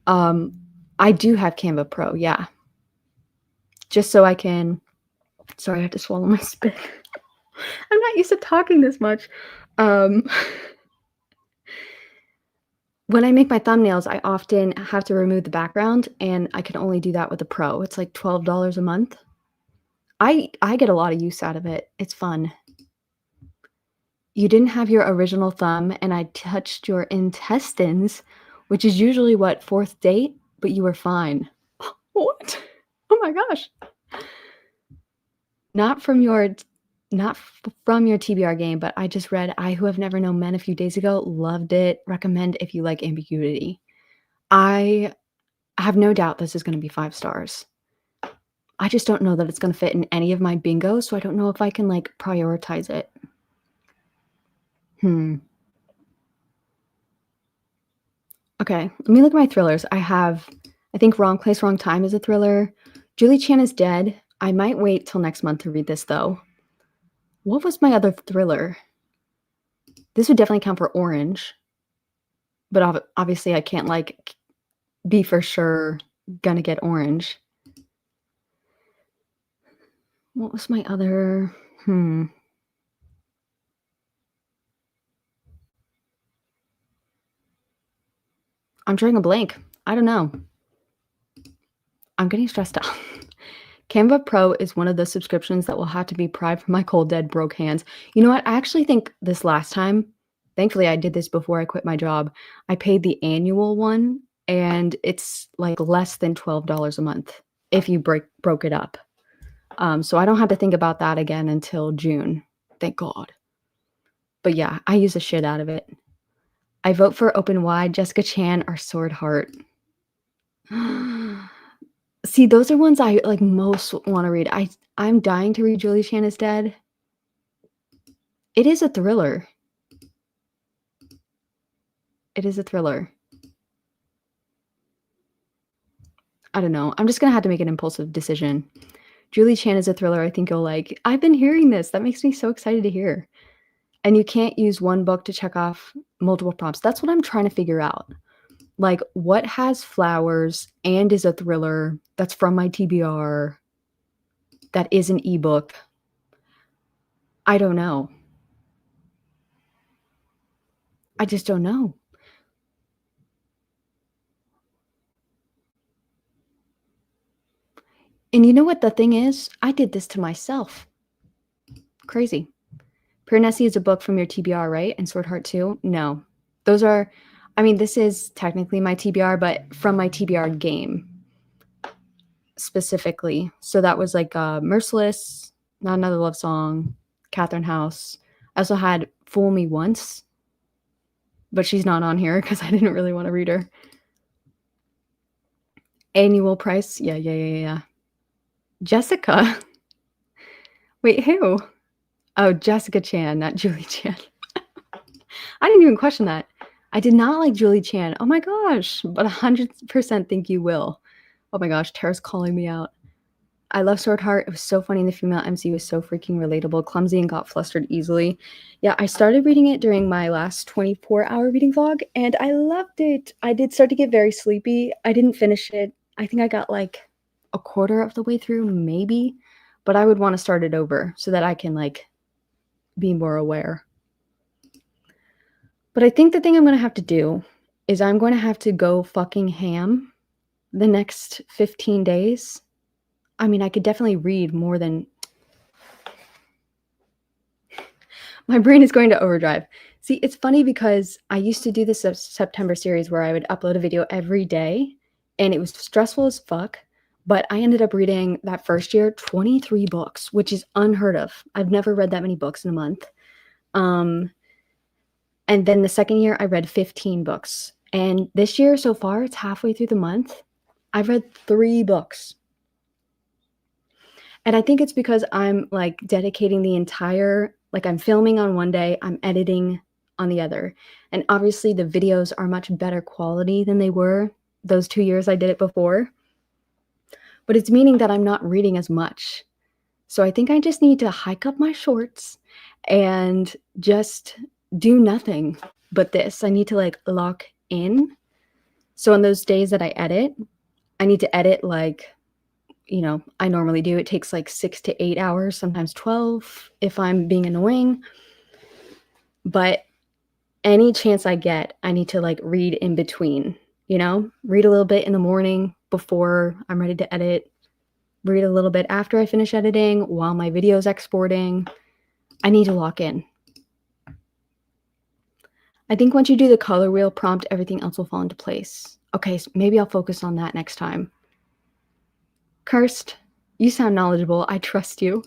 I do have Canva Pro, yeah. Just so I can, sorry, I have to swallow my spit. I'm not used to talking this much. When I make my thumbnails, I often have to remove the background, and I can only do that with the Pro. It's like $12 a month. I get a lot of use out of it. It's fun. You didn't have your original thumb, and I touched your intestines, which is usually what, 4th date, but you were fine. What? Oh my gosh. Not from your TBR game, but I just read I Who Have Never Known Men a few days ago. Loved it. Recommend if you like ambiguity. I have no doubt this is going to be 5 stars. I just don't know that it's going to fit in any of my bingos, so I don't know if I can like prioritize it. Okay, let me look at my thrillers. I think Wrong Place, Wrong Time is a thriller. Julie Chan is Dead. I might wait till next month to read this, though. What was my other thriller? This would definitely count for Orange. But obviously I can't, like, be for sure gonna get Orange. What was my other I'm drawing a blank. I don't know. I'm getting stressed out. Canva Pro is one of those subscriptions that will have to be pried from my cold, dead, broke hands. You know what? I actually think this last time, thankfully I did this before I quit my job, I paid the annual one, and it's, like, less than $12 a month if you broke it up. So I don't have to think about that again until June. Thank God. But yeah, I use the shit out of it. I vote for Open Wide, Jessica Chan, or Sword Heart. See, those are ones I, like, most wanna read. I'm dying to read Julie Chan is Dead. It is a thriller. It is a thriller. I don't know. I'm just gonna have to make an impulsive decision. Julie Chan is a thriller I think you'll like. I've been hearing this. That makes me so excited to hear. And you can't use one book to check off multiple prompts. That's what I'm trying to figure out. Like, what has flowers and is a thriller that's from my TBR that is an ebook? I don't know. I just don't know. And you know what the thing is? I did this to myself. Crazy. Pure Nessie is a book from your TBR, right? And Sword Heart 2? No. Those are, I mean, this is technically my TBR, but from my TBR game specifically. So that was like Merciless, Not Another Love Song, Catherine House. I also had Fool Me Once, but she's not on here because I didn't really want to read her. Annual Price. Yeah. Jessica. Wait, who? Oh, Jessica Chan, not Julie Chan. I didn't even question that. I did not like Julie Chan. Oh my gosh, but 100% think you will. Oh my gosh, Tara's calling me out. I love Sword Heart. It was so funny. The female MC was so freaking relatable, clumsy, and got flustered easily. Yeah, I started reading it during my last 24-hour reading vlog, and I loved it. I did start to get very sleepy. I didn't finish it. I think I got like a quarter of the way through, maybe, but I would want to start it over so that I can, like, be more aware. But I think the thing I'm going to have to do is I'm going to have to go fucking ham the next 15 days. I mean, I could definitely read more than... My brain is going to overdrive. See, it's funny because I used to do this September series where I would upload a video every day, and it was stressful as fuck, but I ended up reading that first year 23 books, which is unheard of. I've never read that many books in a month. And then the second year, I read 15 books. And this year, so far, it's halfway through the month, I've read 3 books. And I think it's because I'm, like, dedicating the entire, like, I'm filming on one day, I'm editing on the other. And obviously, the videos are much better quality than they were those 2 years I did it before. But it's meaning that I'm not reading as much. So I think I just need to hike up my shorts and just do nothing but this. I need to, like, lock in. So on those days that I edit, I need to edit, like, you know, I normally do. It takes like 6 to 8 hours, sometimes 12 if I'm being annoying. But any chance I get, I need to, like, read in between, you know, read a little bit in the morning before I'm ready to edit, read a little bit after I finish editing while my video's exporting. I need to lock in. I think once you do the color wheel prompt, everything else will fall into place. Okay, so maybe I'll focus on that next time. Cursed, you sound knowledgeable. I trust you.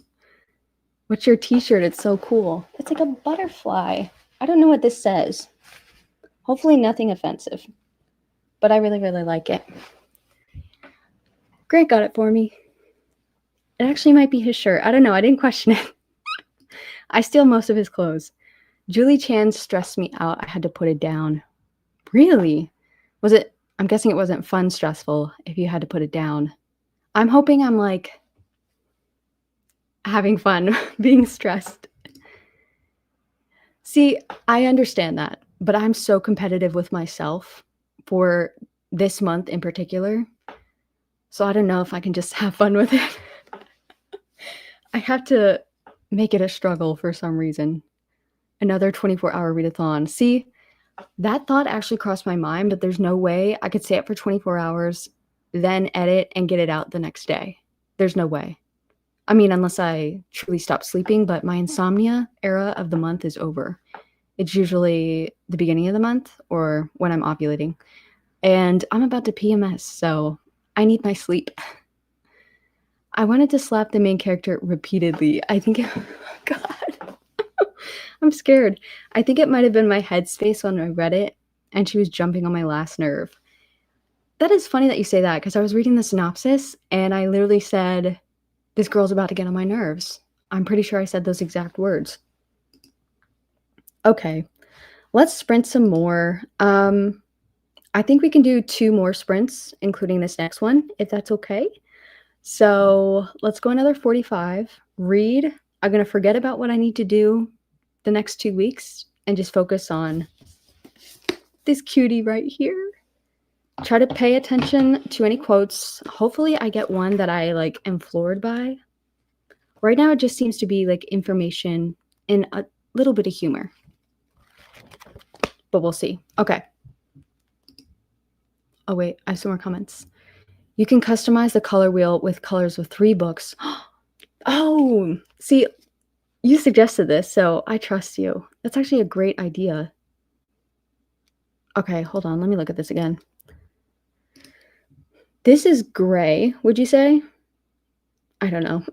What's your t-shirt? It's so cool. It's like a butterfly. I don't know what this says. Hopefully nothing offensive. But I really, really like it. Grant got it for me. It actually might be his shirt. I don't know. I didn't question it. I steal most of his clothes. Julie Chan stressed me out. I had to put it down. Really? Was it I'm guessing it wasn't fun stressful if you had to put it down. I'm hoping I'm, like, having fun being stressed. See, I understand that, but I'm so competitive with myself for this month in particular, so I don't know if I can just have fun with it. I have to make it a struggle for some reason. Another 24-hour readathon. See, that thought actually crossed my mind, but there's no way I could stay up for 24 hours, then edit and get it out the next day. There's no way. I mean, unless I truly stop sleeping, but my insomnia era of the month is over. It's usually the beginning of the month or when I'm ovulating. And I'm about to PMS, so I need my sleep. I wanted to slap the main character repeatedly. I think God, I'm scared. I think it might have been my headspace when I read it, and she was jumping on my last nerve. That is funny that you say that because I was reading the synopsis and I literally said, "This girl's about to get on my nerves." I'm pretty sure I said those exact words. Okay, let's sprint some more. I think we can do 2 more sprints, including this next one, if that's okay. So let's go another 45. Read. I'm gonna forget about what I need to do the next 2 weeks and just focus on this cutie right here. Try to pay attention to any quotes. Hopefully I get one that I, like, am floored by. Right now, it just seems to be, like, information and a little bit of humor. But we'll see. Okay. Oh, wait. I have some more comments. You can customize the color wheel with colors of 3 books. Oh! See, you suggested this, so I trust you. That's actually a great idea. Okay, hold on. Let me look at this again. This is gray, would you say? I don't know.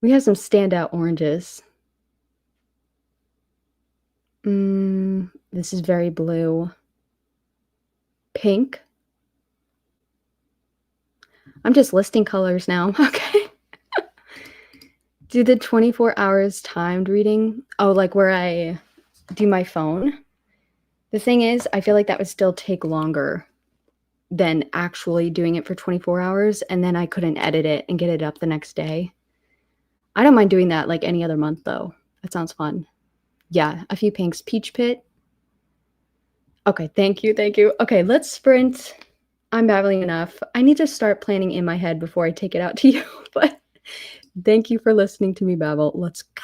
We have some standout oranges. This is very blue. Pink. I'm just listing colors now. Okay. Do the 24 hours timed reading. Oh, like where I do my phone. The thing is, I feel like that would still take longer than actually doing it for 24 hours, and then I couldn't edit it and get it up the next day. I don't mind doing that like any other month, though. That sounds fun. Yeah, a few pinks. Peach Pit. Okay, thank you, thank you. Okay, let's sprint. I'm babbling enough. I need to start planning in my head before I take it out to you, but thank you for listening to me babble. Let's go.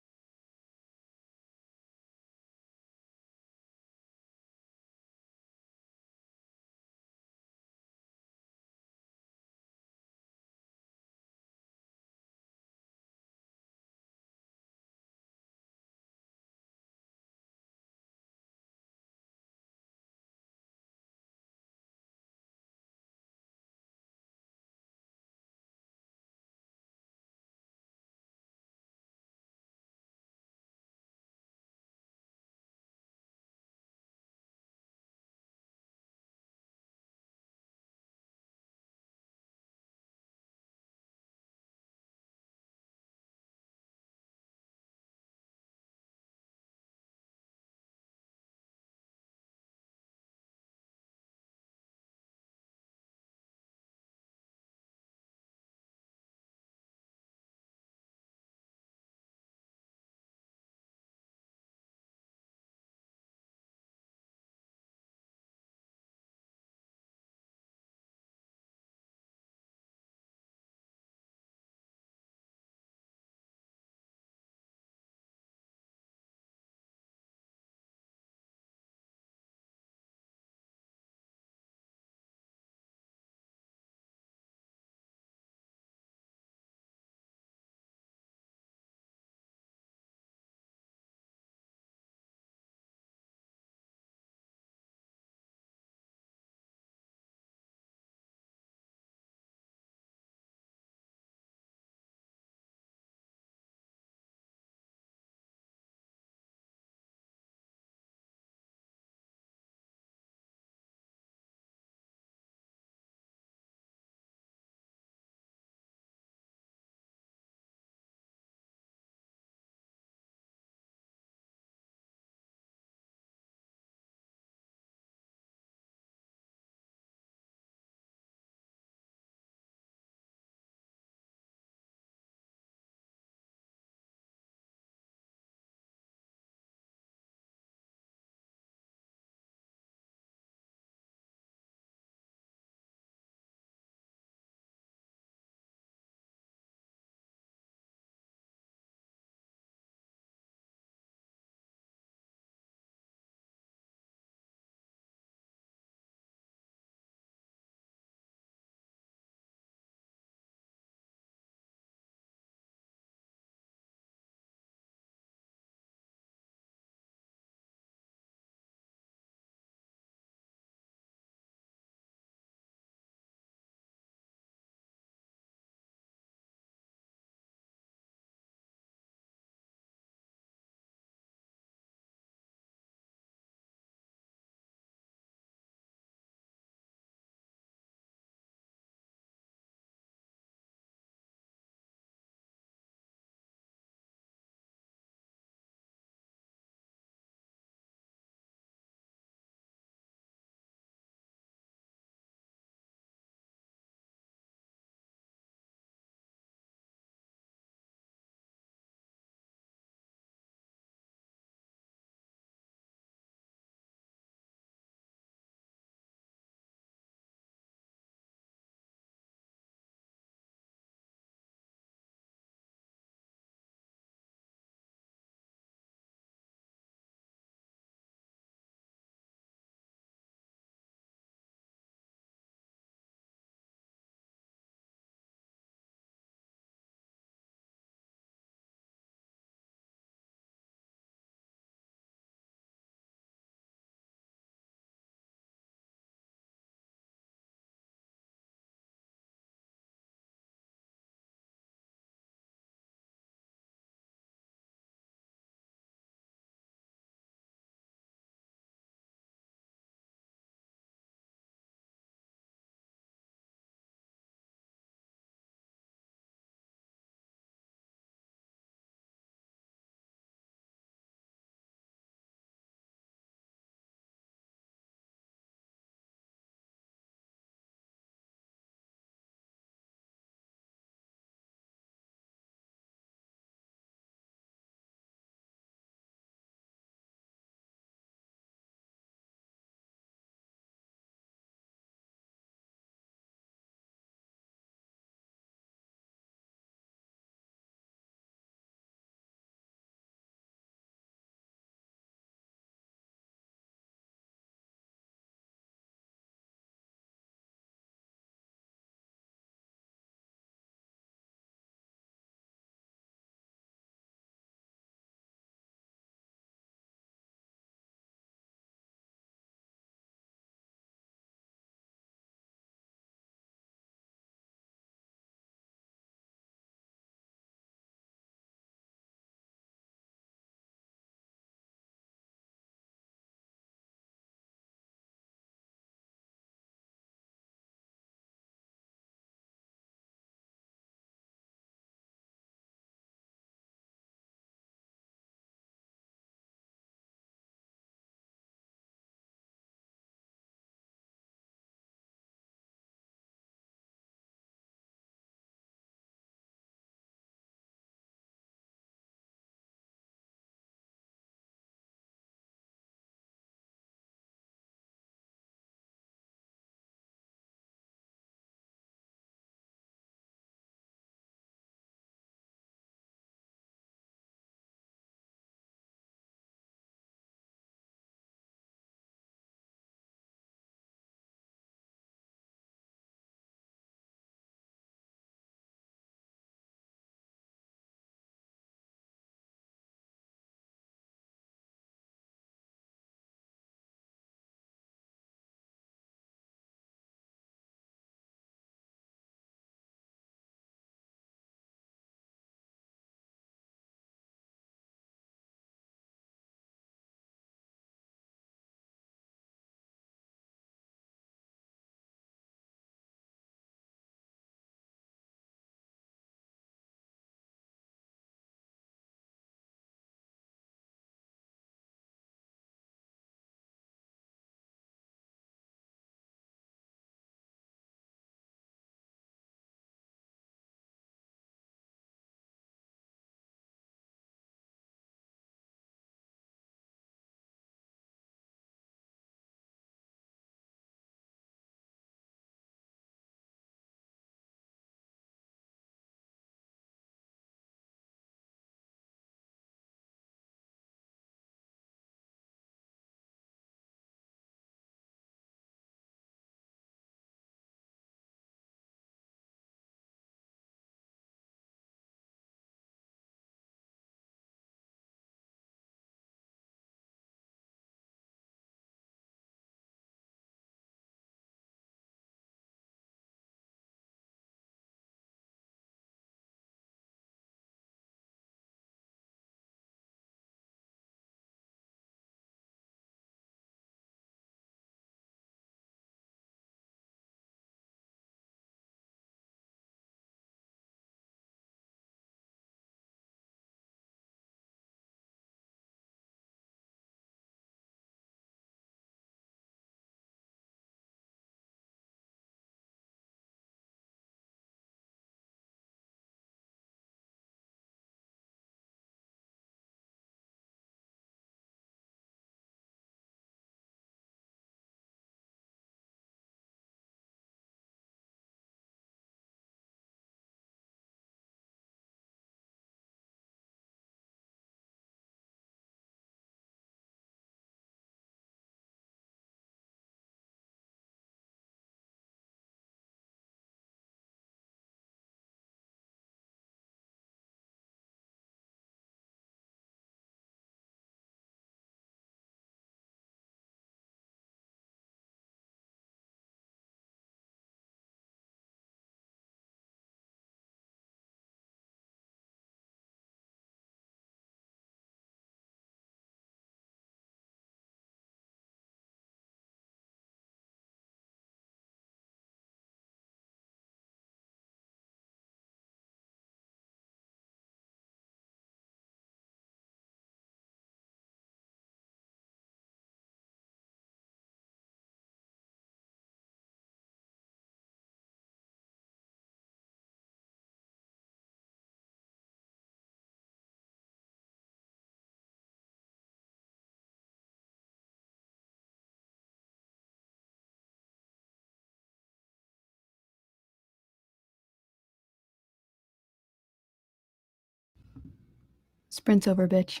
Sprint's over, bitch.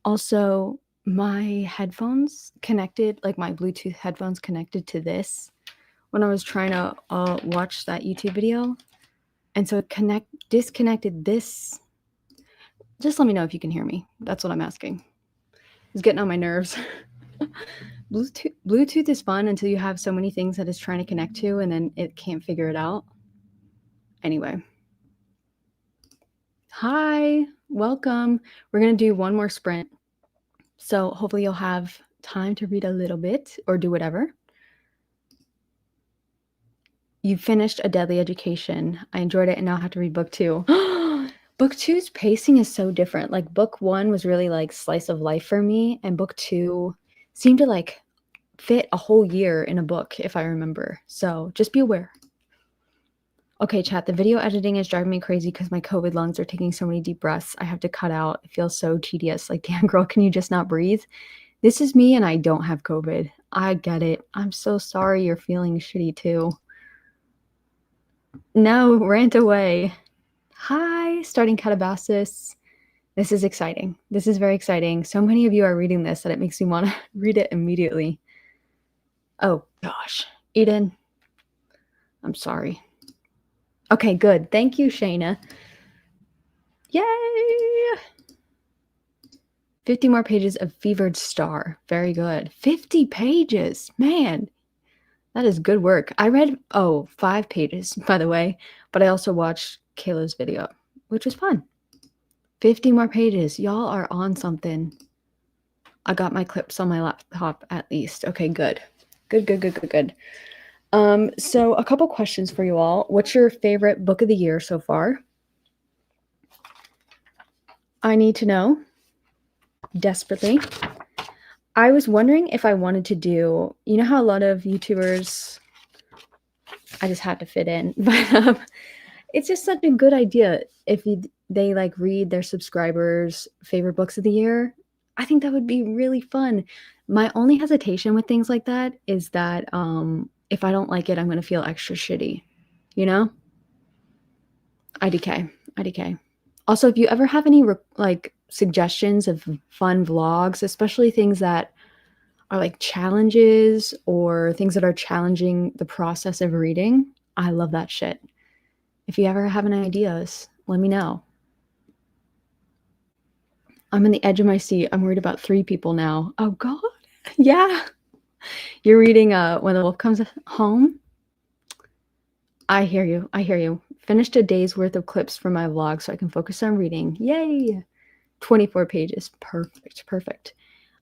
Also, my headphones connected, like my Bluetooth headphones connected to this when I was trying to watch that YouTube video. And so it disconnected this. Just let me know if you can hear me. That's what I'm asking. It's getting on my nerves. Bluetooth is fun until you have so many things that it's trying to connect to and then it can't figure it out. Anyway. Hi, welcome. We're going to do one more sprint. So hopefully you'll have time to read a little bit or do whatever. You finished A Deadly Education. I enjoyed it and now I have to read book 2. Book 2's pacing is so different. Like book 1 was really like slice of life for me, and book 2 seemed to like fit a whole year in a book, if I remember. So just be aware. Okay, chat, the video editing is driving me crazy because my COVID lungs are taking so many deep breaths. I have to cut out. It feels so tedious. Like, damn, girl, can you just not breathe? This is me and I don't have COVID. I get it. I'm so sorry you're feeling shitty too. No, rant away. Hi, starting Catabasis. This is exciting. This is very exciting. So many of you are reading this that it makes me want to read it immediately. Oh, gosh. Eden, I'm sorry. Okay, good. Thank you, Shayna. Yay! 50 more pages of Fevered Star. Very good. 50 pages. Man, that is good work. I read, 5 pages, by the way, but I also watched Kayla's video, which was fun. 50 more pages. Y'all are on something. I got my clips on my laptop at least. Okay, good. Good. So a couple questions for you all. What's your favorite book of the year so far? I need to know desperately. I was wondering if I wanted to do, you know how a lot of YouTubers, I just had to fit in, but it's just such a good idea if they like read their subscribers' favorite books of the year. I think that would be really fun. My only hesitation with things like that is that if I don't like it, I'm going to feel extra shitty, you know? IDK. Also, if you ever have any like suggestions of fun vlogs, especially things that are like challenges or things that are challenging the process of reading, I love that shit. If you ever have any ideas, let me know. I'm on the edge of my seat. I'm worried about 3 people now. Oh God. Yeah. You're reading When the Wolf Comes Home? I hear you. Finished a day's worth of clips for my vlog so I can focus on reading. Yay. 24 pages. Perfect.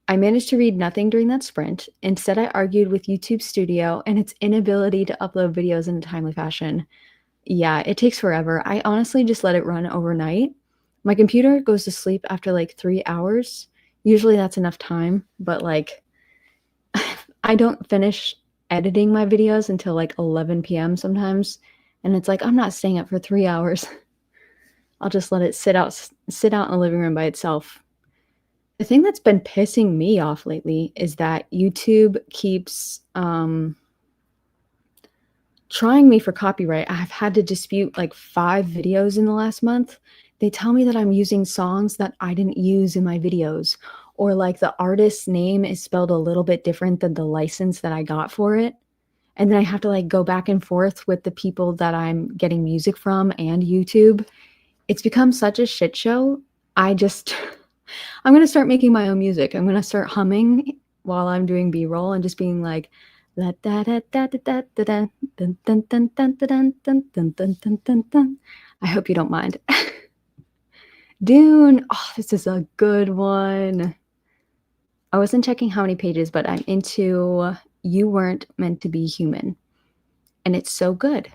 I managed to read nothing during that sprint. Instead, I argued with YouTube Studio and its inability to upload videos in a timely fashion. Yeah, it takes forever. I honestly just let it run overnight. My computer goes to sleep after like 3 hours. Usually that's enough time, but like I don't finish editing my videos until like 11 p.m. sometimes. And it's like, I'm not staying up for 3 hours. I'll just let it sit out in the living room by itself. The thing that's been pissing me off lately is that YouTube keeps trying me for copyright. I've had to dispute like 5 videos in the last month. They tell me that I'm using songs that I didn't use in my videos, or like the artist's name is spelled a little bit different than the license that I got for it. And then I have to like go back and forth with the people that I'm getting music from and YouTube. It's become such a shit show. I'm going to start making my own music. I'm going to start humming while I'm doing B-roll and just being like, I hope you don't mind. Dune. Oh, this is a good one. I wasn't checking how many pages, but I'm into You Weren't Meant to Be Human. And it's so good.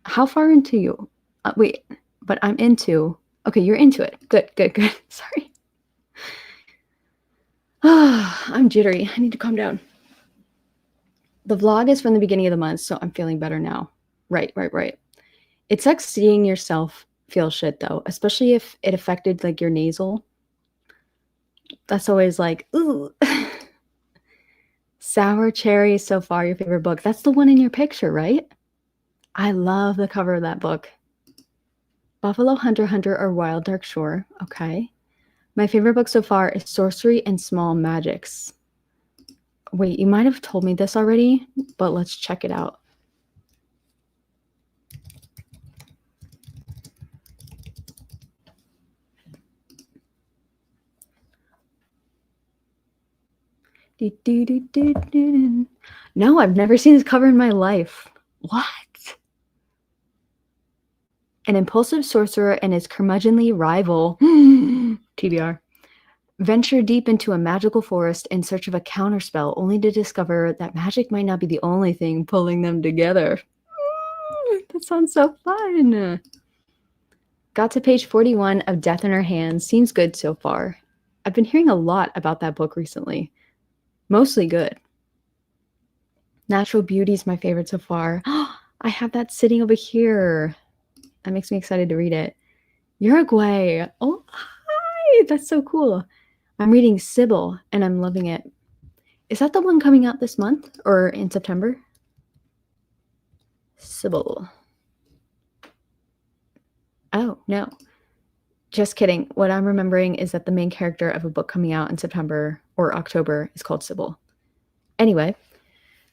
How far into you? Wait, but I'm into. Okay, you're into it. Good. Sorry. I'm jittery. I need to calm down. The vlog is from the beginning of the month, so I'm feeling better now. Right. It sucks seeing yourself feel shit, though, especially if it affected, like, your nasal. That's always like, ooh. Sour Cherry is so far your favorite book. That's the one in your picture, right? I love the cover of that book. Buffalo Hunter Hunter or Wild Dark Shore. Okay. My favorite book so far is Sorcery and Small Magics. Wait, you might have told me this already, but let's check it out. No, I've never seen this cover in my life. What? An impulsive sorcerer and his curmudgeonly rival, TBR, venture deep into a magical forest in search of a counterspell, only to discover that magic might not be the only thing pulling them together. That sounds so fun. Got to page 41 of Death in Her Hands. Seems good so far. I've been hearing a lot about that book recently. Mostly good. Natural Beauty is my favorite so far. I have that sitting over here. That makes me excited to read it. Uruguay. Oh, hi. That's so cool. I'm reading Sybil, and I'm loving it. Is that the one coming out this month or in September? Sybil. Oh, no. Just kidding. What I'm remembering is that the main character of a book coming out in September or October is called Sybil. Anyway,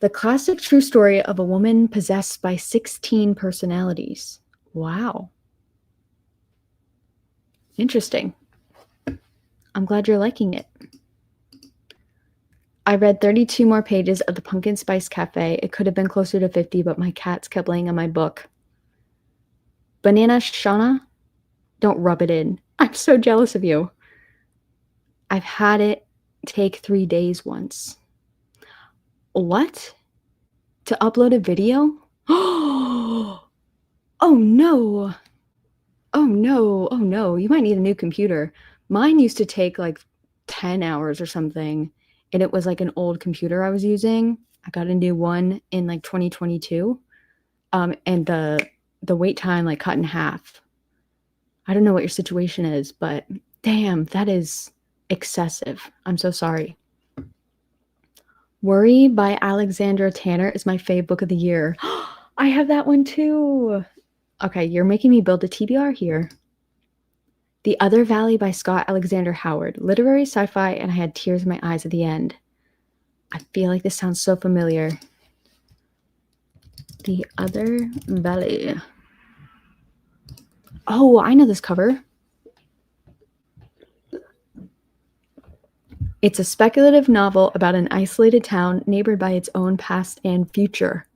the classic true story of a woman possessed by 16 personalities. Wow. Interesting. I'm glad you're liking it. I read 32 more pages of the Pumpkin Spice Cafe. It could have been closer to 50, but my cats kept laying on my book. Banana Shauna? Don't rub it in. I'm so jealous of you. I've had it take 3 days once. What? To upload a video? Oh no. Oh no. Oh no. You might need a new computer. Mine used to take like 10 hours or something. And it was like an old computer I was using. I got a new one in like 2022. And the wait time like cut in half. I don't know what your situation is, but damn, that is excessive. I'm so sorry. Worry by Alexandra Tanner is my fave book of the year. I have that one too. Okay, you're making me build a TBR here. The Other Valley by Scott Alexander Howard. Literary sci-fi, and I had tears in my eyes at the end. I feel like this sounds so familiar. The Other Valley. Oh, I know this cover. It's a speculative novel about an isolated town neighbored by its own past and future.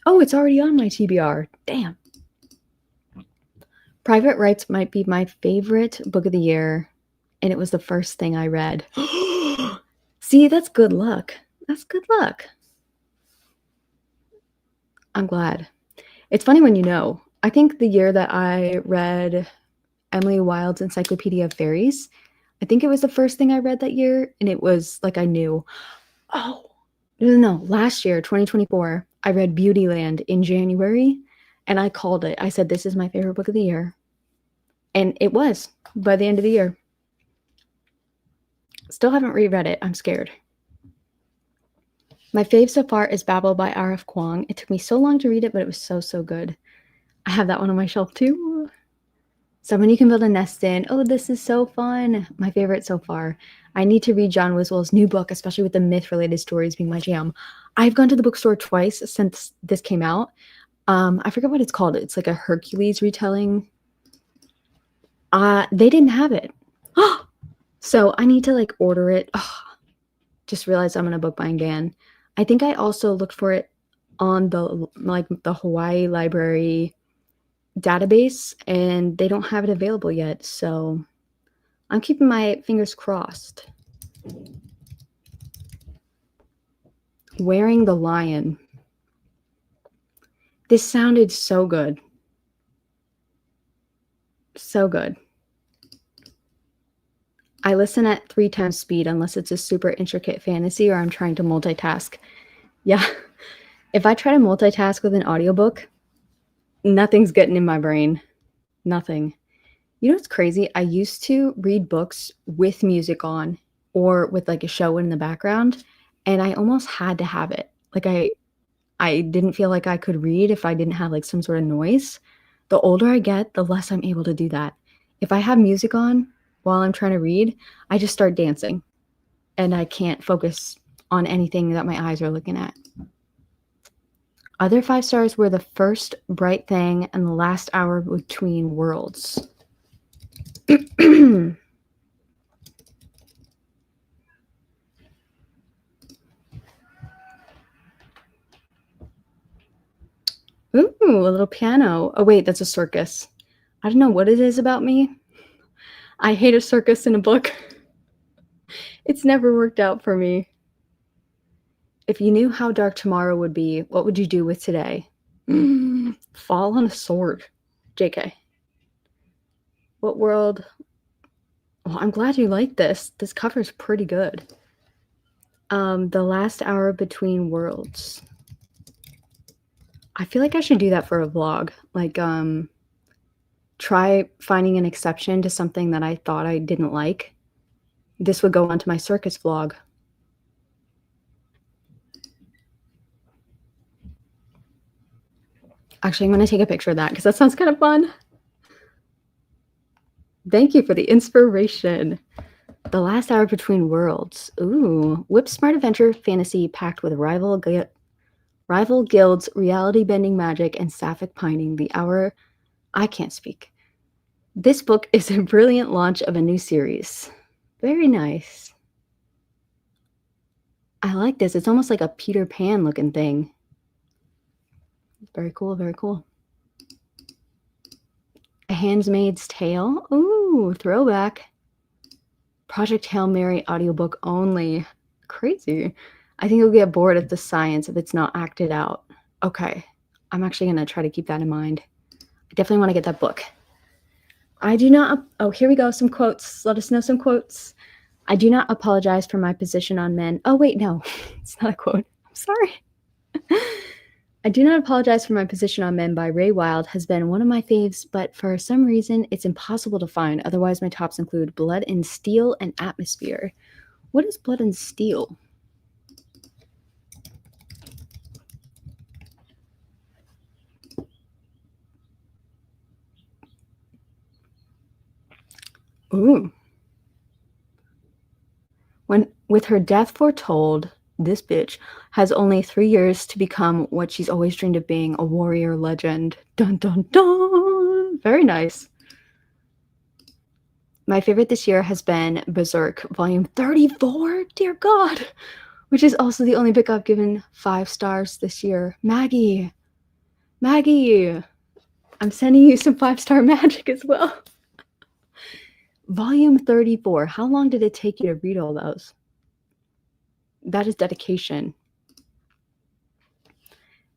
Oh, it's already on my TBR. Damn. Private Rights might be my favorite book of the year, and it was the first thing I read. See, that's good luck. That's good luck. I'm glad. It's funny when you know. I think the year that I read Emily Wilde's Encyclopedia of Fairies, I think it was the first thing I read that year, and it was like I knew. Oh, no. Last year, 2024, I read Beautyland in January, and I called it. I said, this is my favorite book of the year. And it was by the end of the year. Still haven't reread it. I'm scared. My fave so far is Babble by R.F. Kuang. It took me so long to read it, but it was so, so good. I have that one on my shelf too. Someone you can build a nest in. Oh, this is so fun. My favorite so far. I need to read John Wiswell's new book, especially with the myth-related stories being my jam. I've gone to the bookstore twice since this came out. I forget what it's called. It's like a Hercules retelling. They didn't have it. So I need to like order it. Just realized I'm in a book buying ban. I think I also looked for it on the Hawaii Library database, and they don't have it available yet. So I'm keeping my fingers crossed. Wearing the Lion. This sounded so good. So good. I listen at 3 times speed unless it's a super intricate fantasy or I'm trying to multitask. Yeah. If I try to multitask with an audiobook, nothing's getting in my brain. Nothing. You know what's crazy? I used to read books with music on or with like a show in the background, and I almost had to have it. Like I didn't feel like I could read if I didn't have like some sort of noise. The older I get, the less I'm able to do that. If I have music on while I'm trying to read, I just start dancing and I can't focus on anything that my eyes are looking at. Other 5 stars were the first bright thing and the last hour between worlds. Ooh, a little piano. Oh, wait, that's a circus. I don't know what it is about me. I hate a circus in a book. It's never worked out for me. If you knew how dark tomorrow would be, what would you do with today? Fall on a sword. JK. What world? Well, I'm glad you like this. This cover's pretty good. The last hour between worlds. I feel like I should do that for a vlog. Like, try finding an exception to something that I thought I didn't like. This would go onto my circus vlog. Actually, I'm going to take a picture of that because that sounds kind of fun. Thank you for the inspiration. The last hour between worlds. Ooh, whip smart adventure fantasy packed with rival guilds, reality-bending magic, and sapphic pining. The hour... I can't speak. This book is a brilliant launch of a new series. Very nice. I like this. It's almost like a Peter Pan looking thing. Very cool, very cool. A Handmaid's Tale. Ooh, throwback. Project Hail Mary audiobook only. Crazy. I think you'll get bored of the science if it's not acted out. Okay. I'm actually going to try to keep that in mind. I definitely want to get that book. I do not... Oh, here we go. Some quotes. Let us know some quotes. I do not apologize for my position on men. Oh, wait, no. It's not a quote. I'm sorry. I do not apologize for my position on men by Ray Wilde has been one of my faves, but for some reason it's impossible to find. Otherwise, my tops include Blood and Steel and Atmosphere. What is Blood and Steel? Ooh. With her death foretold, this bitch has only 3 years to become what she's always dreamed of being, a warrior legend. Dun, dun, dun. Very nice. My favorite this year has been Berserk, volume 34, dear God, which is also the only book I've given 5 stars this year. Maggie, I'm sending you some 5-star magic as well. Volume 34, how long did it take you to read all those? That is dedication.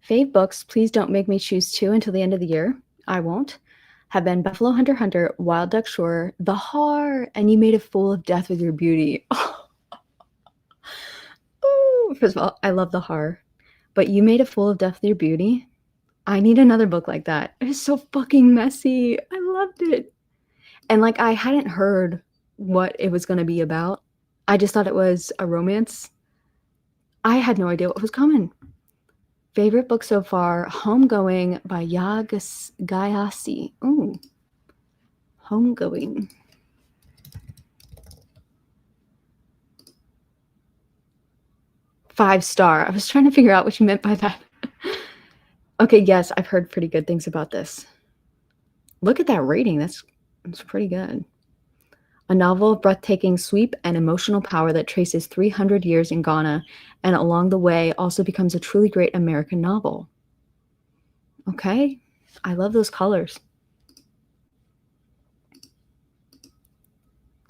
Fave books, please don't make me choose 2 until the end of the year. I won't. Have been Buffalo Hunter Hunter, Wild Duck Shore, The Har, and You Made a Fool of Death with Your Beauty. Ooh, first of all, I love The Har, but You Made a Fool of Death with Your Beauty? I need another book like that. It is so fucking messy. I loved it. And like, I hadn't heard what it was going to be about. I just thought it was a romance. I had no idea what was coming. Favorite book so far, Homegoing by Gayasi. Ooh. Homegoing. Five-star. I was trying to figure out what you meant by that. Okay, yes, I've heard pretty good things about this. Look at that rating. That's pretty good. A novel of breathtaking sweep and emotional power that traces 300 years in Ghana and along the way also becomes a truly great American novel. Okay, I love those colors.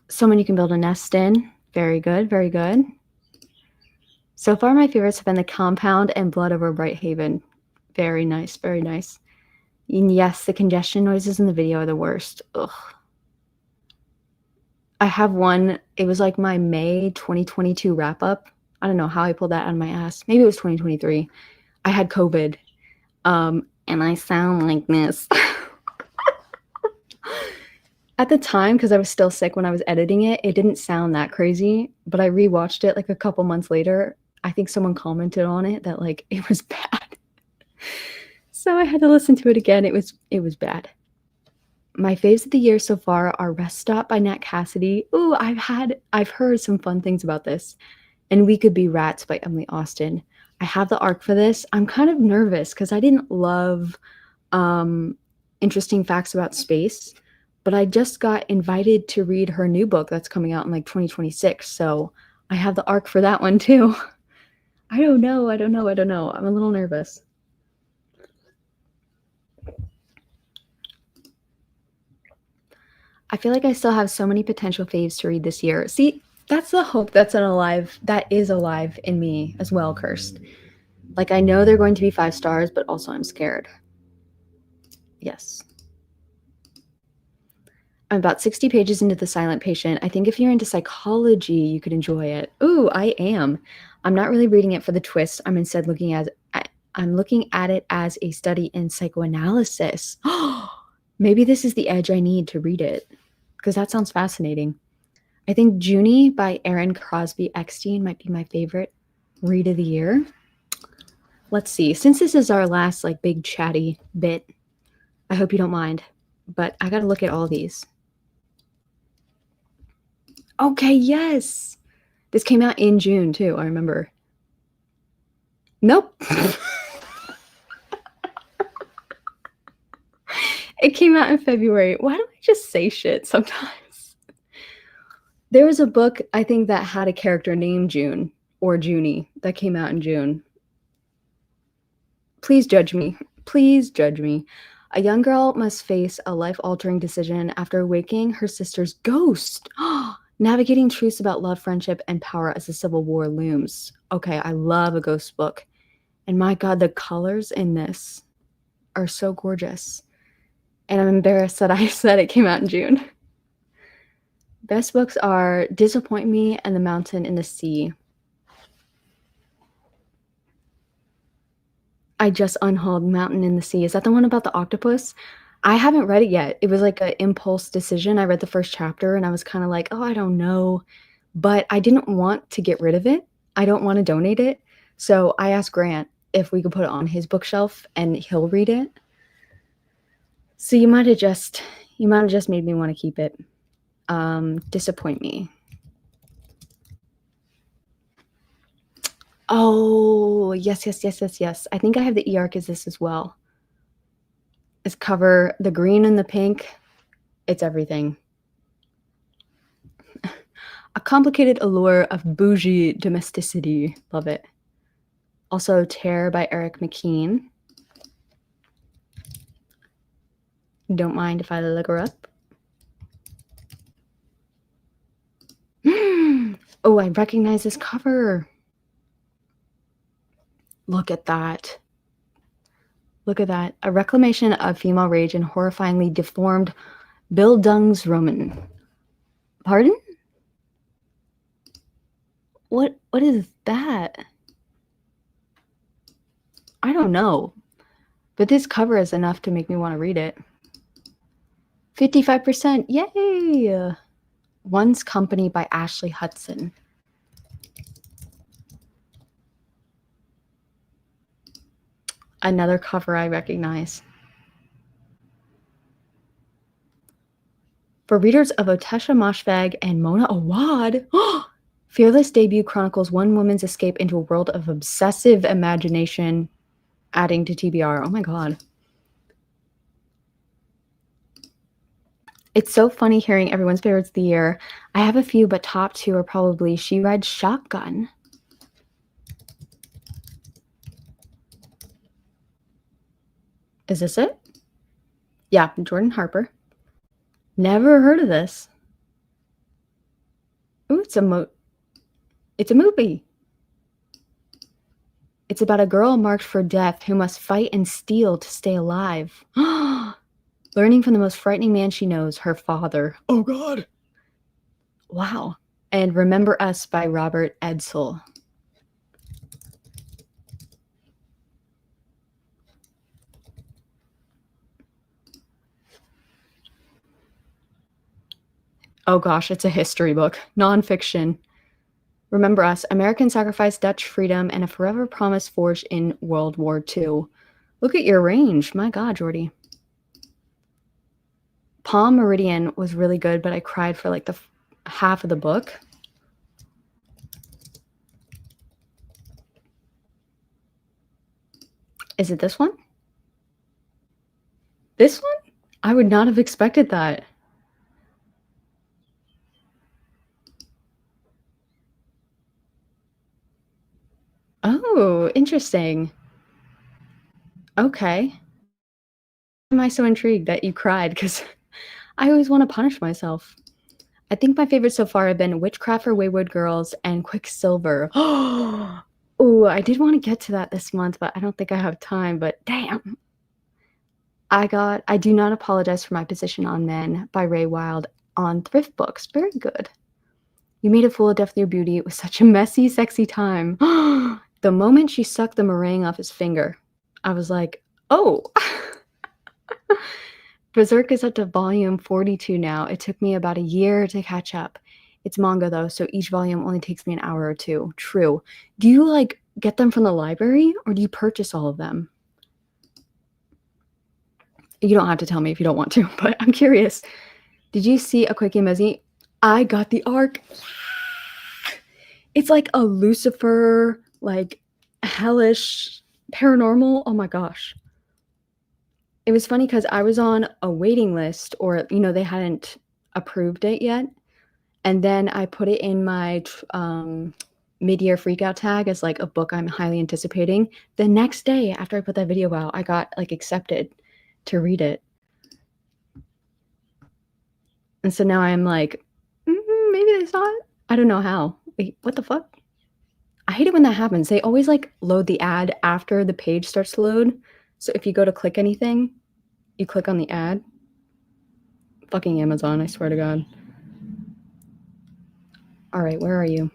Someone you can build a nest in. Very good, very good. So far, my favorites have been The Compound and Blood Over Bright Haven. Very nice, very nice. And yes, the congestion noises in the video are the worst. Ugh. I have one. It was like my May 2022 wrap up. I don't know how I pulled that out of my ass. Maybe it was 2023. I had COVID. And I sound like this. At the time, because I was still sick when I was editing it, it didn't sound that crazy. But I rewatched it like a couple months later. I think someone commented on it that like it was bad. So I had to listen to it again. It was bad. My faves of the year so far are Rest Stop by Nat Cassidy. Ooh, I've heard some fun things about this. And We Could Be Rats by Emily Austen. I have the arc for this. I'm kind of nervous because I didn't love interesting facts about space, but I just got invited to read her new book that's coming out in like 2026. So I have the arc for that one too. I don't know. I'm a little nervous. I feel like I still have so many potential faves to read this year. See, that's the hope that is alive in me as well, Cursed. Like, I know they're going to be 5 stars, but also I'm scared. Yes. I'm about 60 pages into The Silent Patient. I think if you're into psychology, you could enjoy it. Ooh, I am. I'm not really reading it for the twist. I'm instead looking at it as a study in psychoanalysis. Maybe this is the edge I need to read it, because that sounds fascinating. I think Junie by Erin Crosby Eckstein might be my favorite read of the year. Let's see. Since this is our last like big chatty bit, I hope you don't mind, but I got to look at all these. Okay, yes. This came out in June too, I remember. Nope. It came out in February. Why do I just say shit sometimes? There was a book, I think, that had a character named June or Junie that came out in June. Please judge me. Please judge me. A young girl must face a life-altering decision after awakening her sister's ghost. Navigating truths about love, friendship, and power as the Civil War looms. Okay, I love a ghost book. And my God, the colors in this are so gorgeous. And I'm embarrassed that I said it came out in June. Best books are Disappoint Me and The Mountain in the Sea. I just unhauled Mountain in the Sea. Is that the one about the octopus? I haven't read it yet. It was like an impulse decision. I read the first chapter and I was kind of like, oh, I don't know. But I didn't want to get rid of it. I don't want to donate it. So I asked Grant if we could put it on his bookshelf and he'll read it. So you might have just made me want to keep it. Disappoint Me. Oh, yes. I think I have the e-arc as this as well. This cover, the green and the pink, it's everything. A Complicated Allure of Bougie Domesticity. Love it. Also, Tear by Eric McKean. Don't mind if I look her up. Oh, I recognize this cover. Look at that. Look at that. A reclamation of female rage and horrifyingly deformed Bildungsroman. Pardon? What is that? I don't know. But this cover is enough to make me want to read it. 55%. Yay! One's Company by Ashley Hudson. Another cover I recognize. For readers of Otesha Moshfegh and Mona Awad, Fearless debut chronicles one woman's escape into a world of obsessive imagination, adding to TBR. Oh my God. It's so funny hearing everyone's favorites of the year. I have a few, but top 2 are probably She Rides Shotgun. Is this it? Yeah, Jordan Harper. Never heard of this. Ooh, it's a movie. It's about a girl marked for death who must fight and steal to stay alive. Learning from the most frightening man she knows, her father. Oh, God. Wow. And Remember Us by Robert Edsel. Oh, gosh, it's a history book. Nonfiction. Remember Us, American Sacrifice, Dutch Freedom, and a Forever Promise Forged in World War II. Look at your range. My God, Jordy. Palm Meridian was really good, but I cried for like the half of the book. Is it this one? This one? I would not have expected that. Oh, interesting. Okay. Why am I so intrigued that you cried? Because I always want to punish myself. I think my favorites so far have been Witchcraft for Wayward Girls and Quicksilver. Oh, I did want to get to that this month, but I don't think I have time. But damn. I Do Not Apologize for My Position on Men by Ray Wilde on Thrift Books. Very good. You Made a Fool of Death with Your Beauty. It was such a messy, sexy time. The moment she sucked the meringue off his finger, I was like, oh. Berserk is up to volume 42 now. It took me about a year to catch up. It's manga though, so each volume only takes me an hour or two. True. Do you like get them from the library or do you purchase all of them? You don't have to tell me if you don't want to, but I'm curious. Did you see A Quickie Mezzy? I got the arc. It's like a Lucifer, like hellish, paranormal. Oh my gosh. It was funny because I was on a waiting list, or, they hadn't approved it yet. And then I put it in my mid-year freakout tag as like a book I'm highly anticipating. The next day after I put that video out, I got like accepted to read it. And so now I'm like, maybe they saw it. I don't know how. Wait, what the fuck? I hate it when that happens. They always like load the ad after the page starts to load. So if you go to click anything, you click on the ad. Fucking Amazon, I swear to God. All right, where are you?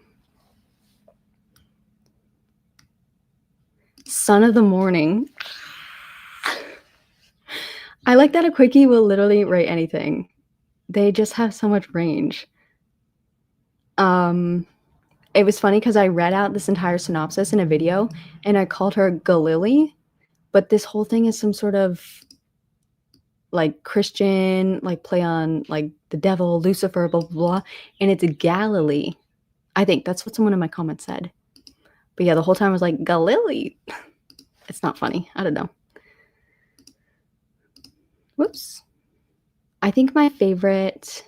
Son of the Morning. I like that a quickie will literally write anything. They just have so much range. It was funny because I read out this entire synopsis in a video and I called her Galili, but this whole thing is some sort of like Christian, like play on like the devil, Lucifer, blah, blah, blah. And it's Galilee. I think that's what someone in my comments said. But yeah, the whole time I was like, Galili. It's not funny. I don't know. Whoops. I think my favorite...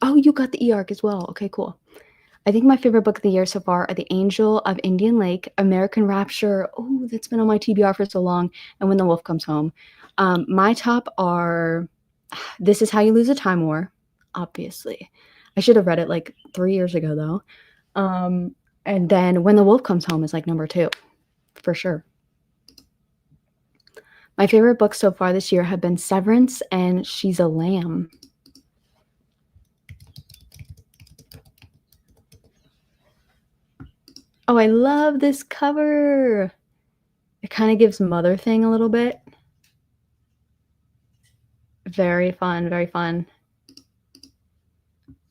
Oh, you got the E-arc as well. Okay, cool. I think my favorite book of the year so far are The Angel of Indian Lake, American Rapture. Oh, that's been on my TBR for so long. And When the Wolf Comes Home. My top are This Is How You Lose a Time War, obviously. I should have read it like 3 years ago, though. And then When the Wolf Comes Home is like number 2, for sure. My favorite books so far this year have been Severance and She's a Lamb. Oh, I love this cover. It kind of gives Mother Thing a little bit. Very fun, very fun.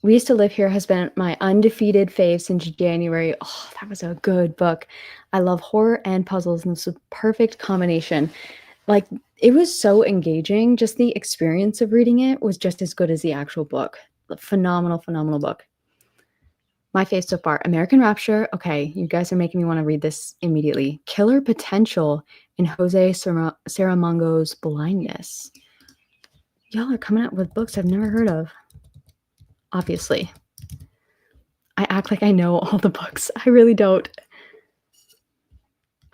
We Used to Live Here has been my undefeated fave since January. Oh, that was a good book. I love horror and puzzles, and it's a perfect combination. Like, it was so engaging. Just the experience of reading it was just as good as the actual book. Phenomenal, phenomenal book. My fave so far, American Rapture. Okay, you guys are making me want to read this immediately. Killer Potential in Jose Saramongo's Blindness. Y'all are coming out with books I've never heard of. Obviously. I act like I know all the books. I really don't.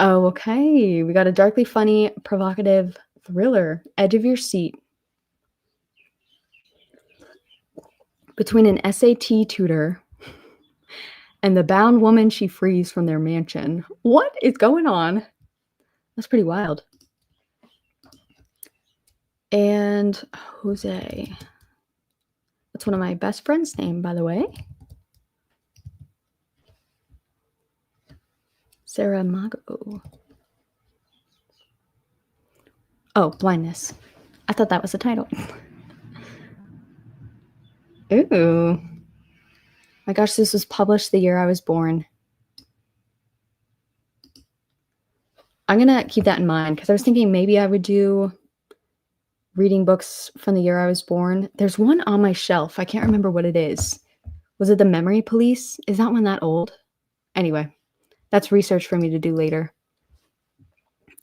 Oh, okay. We got a darkly funny, provocative thriller, Edge of Your Seat. Between an SAT tutor and the bound woman she frees from their mansion. What is going on? That's pretty wild. And Jose. That's one of my best friends' name, by the way. Saramago. Oh, Blindness. I thought that was the title. Ooh. My gosh, this was published the year I was born. I'm going to keep that in mind because I was thinking maybe I would do reading books from the year I was born. There's one on my shelf. I can't remember what it is. Was it The Memory Police? Is that one that old? Anyway, that's research for me to do later.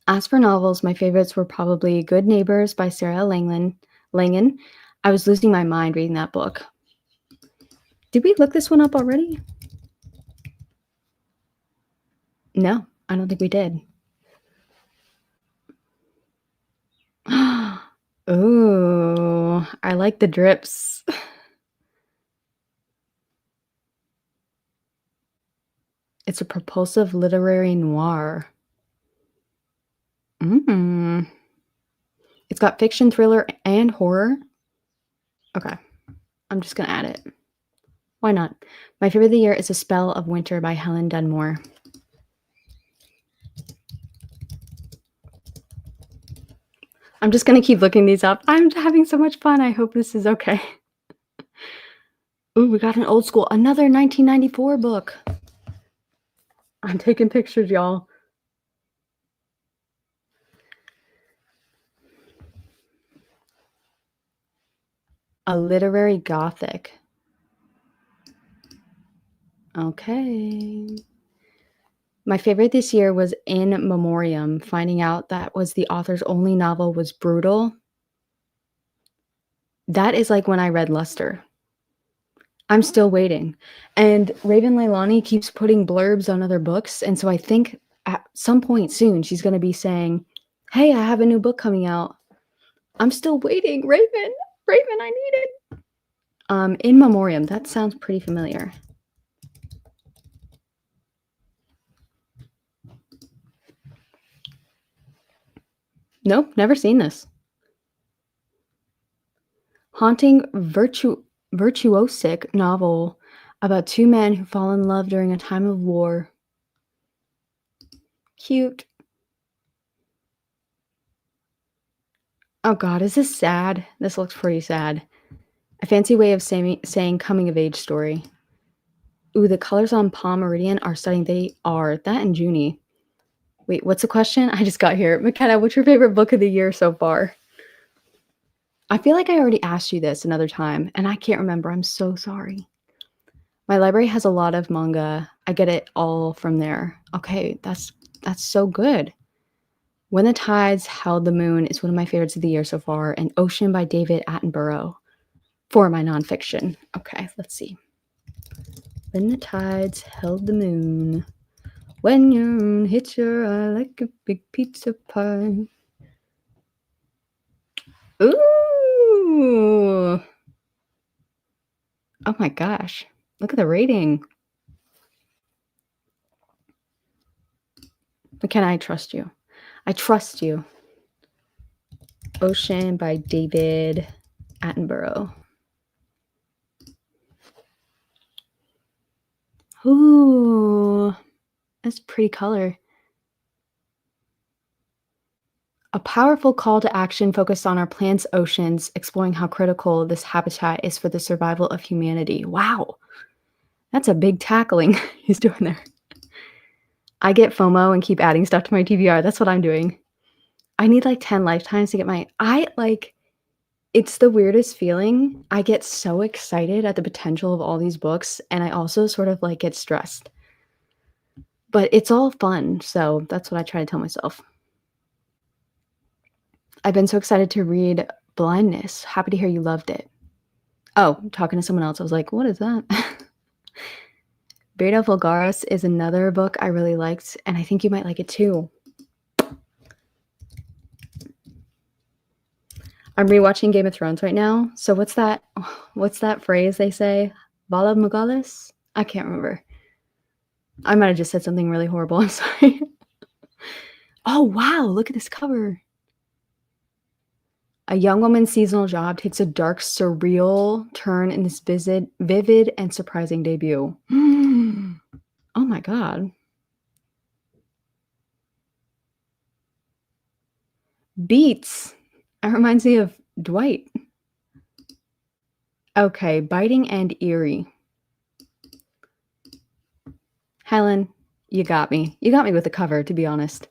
As for novels, my favorites were probably Good Neighbors by Sarah Langan. I was losing my mind reading that book. Did we look this one up already? No, I don't think we did. Ooh, I like the drips. It's a propulsive literary noir. It's got fiction, thriller, and horror. Okay, I'm just gonna add it. Why not? My favorite of the year is A Spell of Winter by Helen Dunmore. I'm just gonna keep looking these up. I'm having so much fun. I hope this is okay. Ooh, we got an old school, another 1994 book. I'm taking pictures, y'all. A literary gothic. Okay. My favorite this year was In Memoriam. Finding out that was the author's only novel was brutal. That is like when I read Luster. I'm still waiting. And Raven Leilani keeps putting blurbs on other books. And so I think at some point soon she's going to be saying, hey, I have a new book coming out. I'm still waiting. Raven, I need it. In Memoriam. That sounds pretty familiar. Nope, never seen this. Haunting virtuosic novel about two men who fall in love during a time of war. Cute. Oh God, is this sad? This looks pretty sad. A fancy way of saying coming of age story. Ooh, the colors on Palm Meridian are stunning. They are. That and Junie. Wait, what's the question? I just got here. McKenna, what's your favorite book of the year so far? I feel like I already asked you this another time, and I can't remember. I'm so sorry. My library has a lot of manga. I get it all from there. Okay, that's so good. When the Tides Held the Moon is one of my favorites of the year so far, and Ocean by David Attenborough for my nonfiction. Okay, let's see. When the Tides Held the Moon. When your moon hits your eye like a big pizza pie. Ooh. Oh my gosh. Look at the rating. McKenna, I trust you. I trust you. Ocean by David Attenborough. Ooh. That's a pretty color. A powerful call to action focused on our planet's oceans, exploring how critical this habitat is for the survival of humanity. Wow. That's a big tackling he's doing there. I get FOMO and keep adding stuff to my TBR. That's what I'm doing. I need like 10 lifetimes to get my... It's the weirdest feeling. I get so excited at the potential of all these books, and I also sort of like get stressed. But it's all fun, so that's what I try to tell myself. I've been so excited to read Blindness. Happy to hear you loved it. Oh, talking to someone else, I was like, what is that? Beta Vulgaris is another book I really liked, and I think you might like it too. I'm rewatching Game of Thrones right now. So what's that phrase they say? Vala Mugalis? I can't remember. I might have just said something really horrible. I'm sorry. Oh, wow. Look at this cover. A young woman's seasonal job takes a dark, surreal turn in this vivid and surprising debut. Oh my God. Beats. That reminds me of Dwight. Okay, biting and eerie. Helen, you got me. You got me with the cover, to be honest.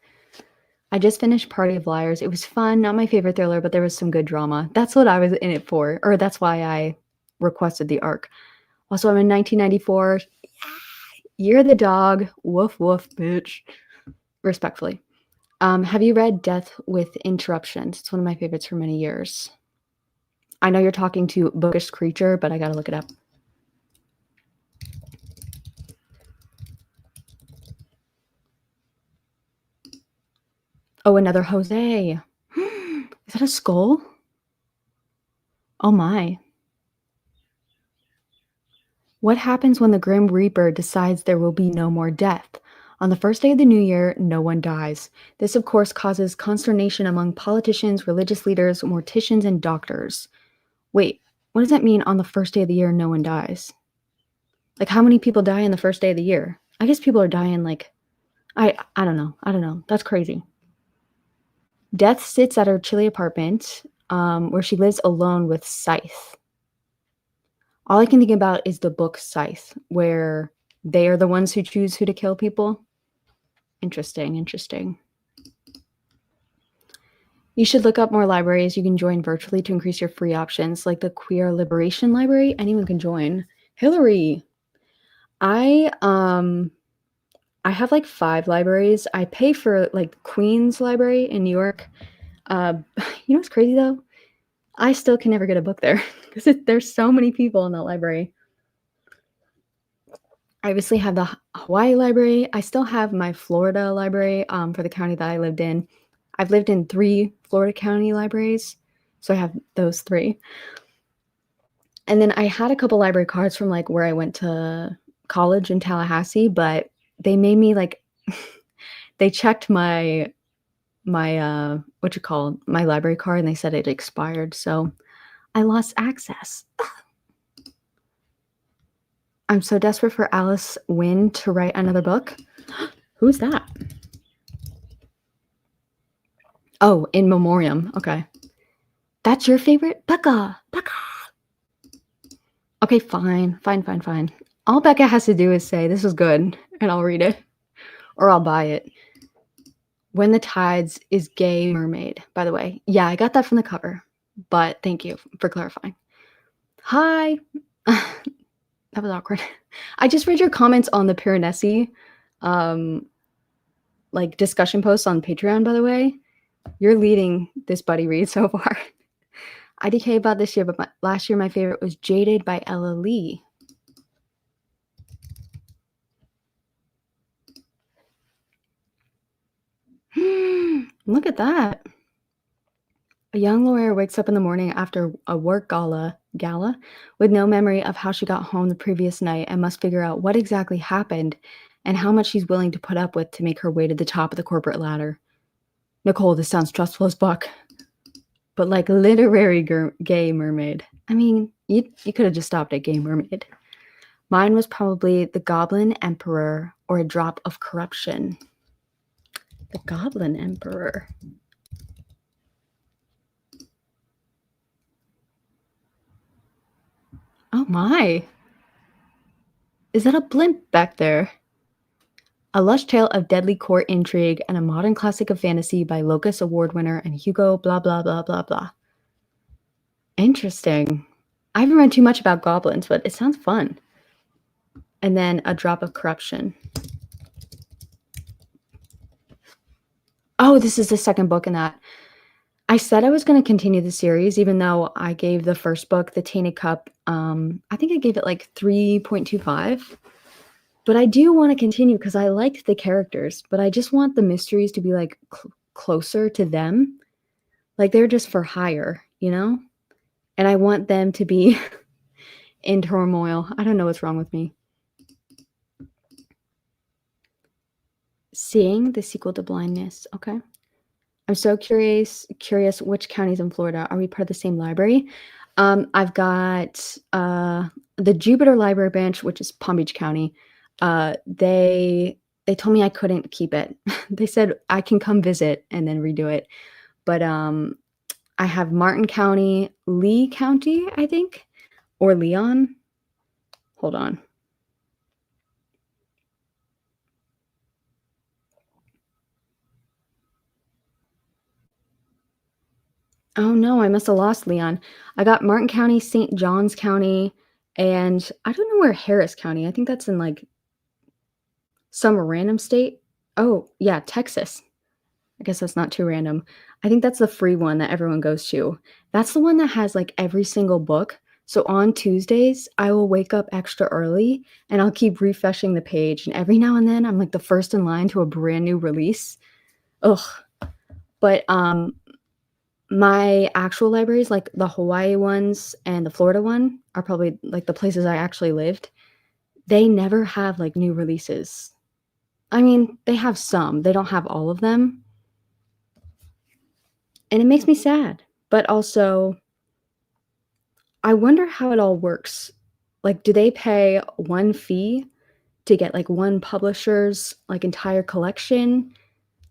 I just finished Party of Liars. It was fun, not my favorite thriller, but there was some good drama. That's what I was in it for, or that's why I requested the arc. Also, I'm in 1994. Year of the Dog. Woof, woof, bitch. Respectfully. Have you read Death with Interruptions? It's one of my favorites for many years. I know you're talking to Bookish Creature, but I gotta look it up. Oh, another Jose. Is that a skull? Oh my. What happens when the Grim Reaper decides there will be no more death? On the first day of the new year, no one dies. This, of course, causes consternation among politicians, religious leaders, morticians, and doctors. Wait, what does that mean on the first day of the year, no one dies? Like, how many people die on the first day of the year? I guess people are dying, like, I don't know. I don't know. That's crazy. Death sits at her chilly apartment, where she lives alone with Scythe. All I can think about is the book Scythe, where they are the ones who choose who to kill people. Interesting, interesting. You should look up more libraries you can join virtually to increase your free options, like the Queer Liberation Library. Anyone can join. Hillary, I have like 5 libraries. I pay for like Queen's Library in New York. You know what's crazy though? I still can never get a book there because there's so many people in that library. I obviously have the Hawaii library. I still have my Florida library for the county that I lived in. I've lived in 3 Florida county libraries, so I have those 3. And then I had a couple library cards from like where I went to college in Tallahassee, but they made me like they checked my my library card and they said it expired, so I lost access. I'm so desperate for Alice Wynne to write another book. Who's that? Oh, In Memoriam. Okay. That's your favorite? Becca. Becca. Okay, fine. Fine. All Becca has to do is say, this was good, and I'll read it. Or I'll buy it. When the Tides is Gay Mermaid, by the way. Yeah, I got that from the cover. But thank you for clarifying. Hi. That was awkward. I just read your comments on the Piranesi like discussion post on Patreon, by the way. You're leading this buddy read so far. IDK about this year, but last year my favorite was Jaded by Ella Lee. Look at that. A young lawyer wakes up in the morning after a work gala with no memory of how she got home the previous night and must figure out what exactly happened and how much she's willing to put up with to make her way to the top of the corporate ladder. Nicole, this sounds stressful as fuck. But like literary gay mermaid. I mean, you could have just stopped at gay mermaid. Mine was probably The Goblin Emperor or A Drop of Corruption. The Goblin Emperor. Oh my. Is that a blimp back there? A lush tale of deadly court intrigue and a modern classic of fantasy by Locus Award winner and Hugo blah blah blah blah blah. Interesting. I haven't read too much about goblins, but it sounds fun. And then A Drop of Corruption. Oh, this is the second book in that. I said I was going to continue the series, even though I gave the first book, The Tainted Cup, I think I gave it like 3.25. But I do want to continue because I liked the characters, but I just want the mysteries to be like closer to them. Like they're just for hire, you know? And I want them to be in turmoil. I don't know what's wrong with me. Seeing the sequel to Blindness. Okay. I'm so curious which counties in Florida. Are we part of the same library? I've got the Jupiter Library Branch, which is Palm Beach County. They told me I couldn't keep it. They said I can come visit and then redo it. But I have Martin County, Lee County, I think, or Leon. Hold on. Oh no, I must have lost Leon. I got Martin County, St. Johns County, and I don't know where Harris County. I think that's in like some random state. Oh, yeah, Texas. I guess that's not too random. I think that's the free one that everyone goes to. That's the one that has like every single book. So on Tuesdays, I will wake up extra early and I'll keep refreshing the page. And every now and then, I'm like the first in line to a brand new release. Ugh. But my actual libraries, like the Hawaii ones and the Florida one, are probably like the places I actually lived. They never have like new releases. I mean, they have some, they don't have all of them. And it makes me sad. But also, I wonder how it all works. Like, do they pay one fee to get like one publisher's like entire collection?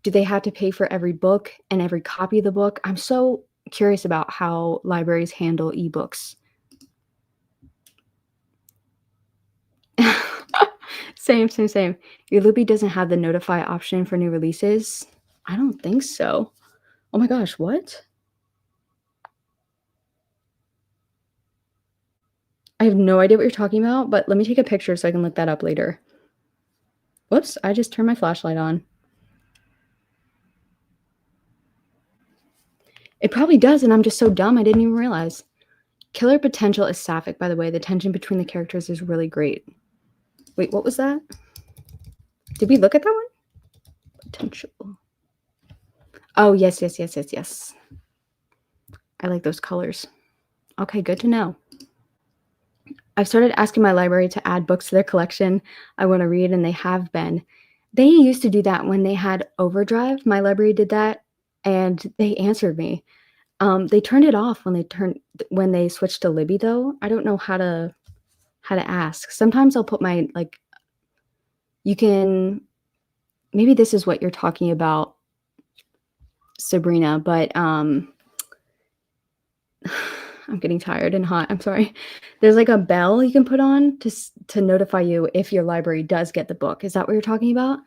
Do they have to pay for every book and every copy of the book? I'm so curious about how libraries handle ebooks. Same. Your Libby doesn't have the notify option for new releases? I don't think so. Oh my gosh, what? I have no idea what you're talking about, but let me take a picture so I can look that up later. Whoops, I just turned my flashlight on. It probably does, and I'm just so dumb I didn't even realize. Killer potential is sapphic, by the way. The tension between the characters is really great. Wait, what was that? Did we look at that one? Potential. Oh, yes. I like those colors. Okay, good to know. I've started asking my library to add books to their collection I want to read, and they have been. They used to do that when they had Overdrive. My library did that, and they answered me. They turned it off when they switched to Libby, though. I don't know how to ask. Sometimes I'll put my like. You can. Maybe this is what you're talking about, Sabrina, but I'm getting tired and hot. I'm sorry. There's like a bell you can put on to notify you if your library does get the book. Is that what you're talking about?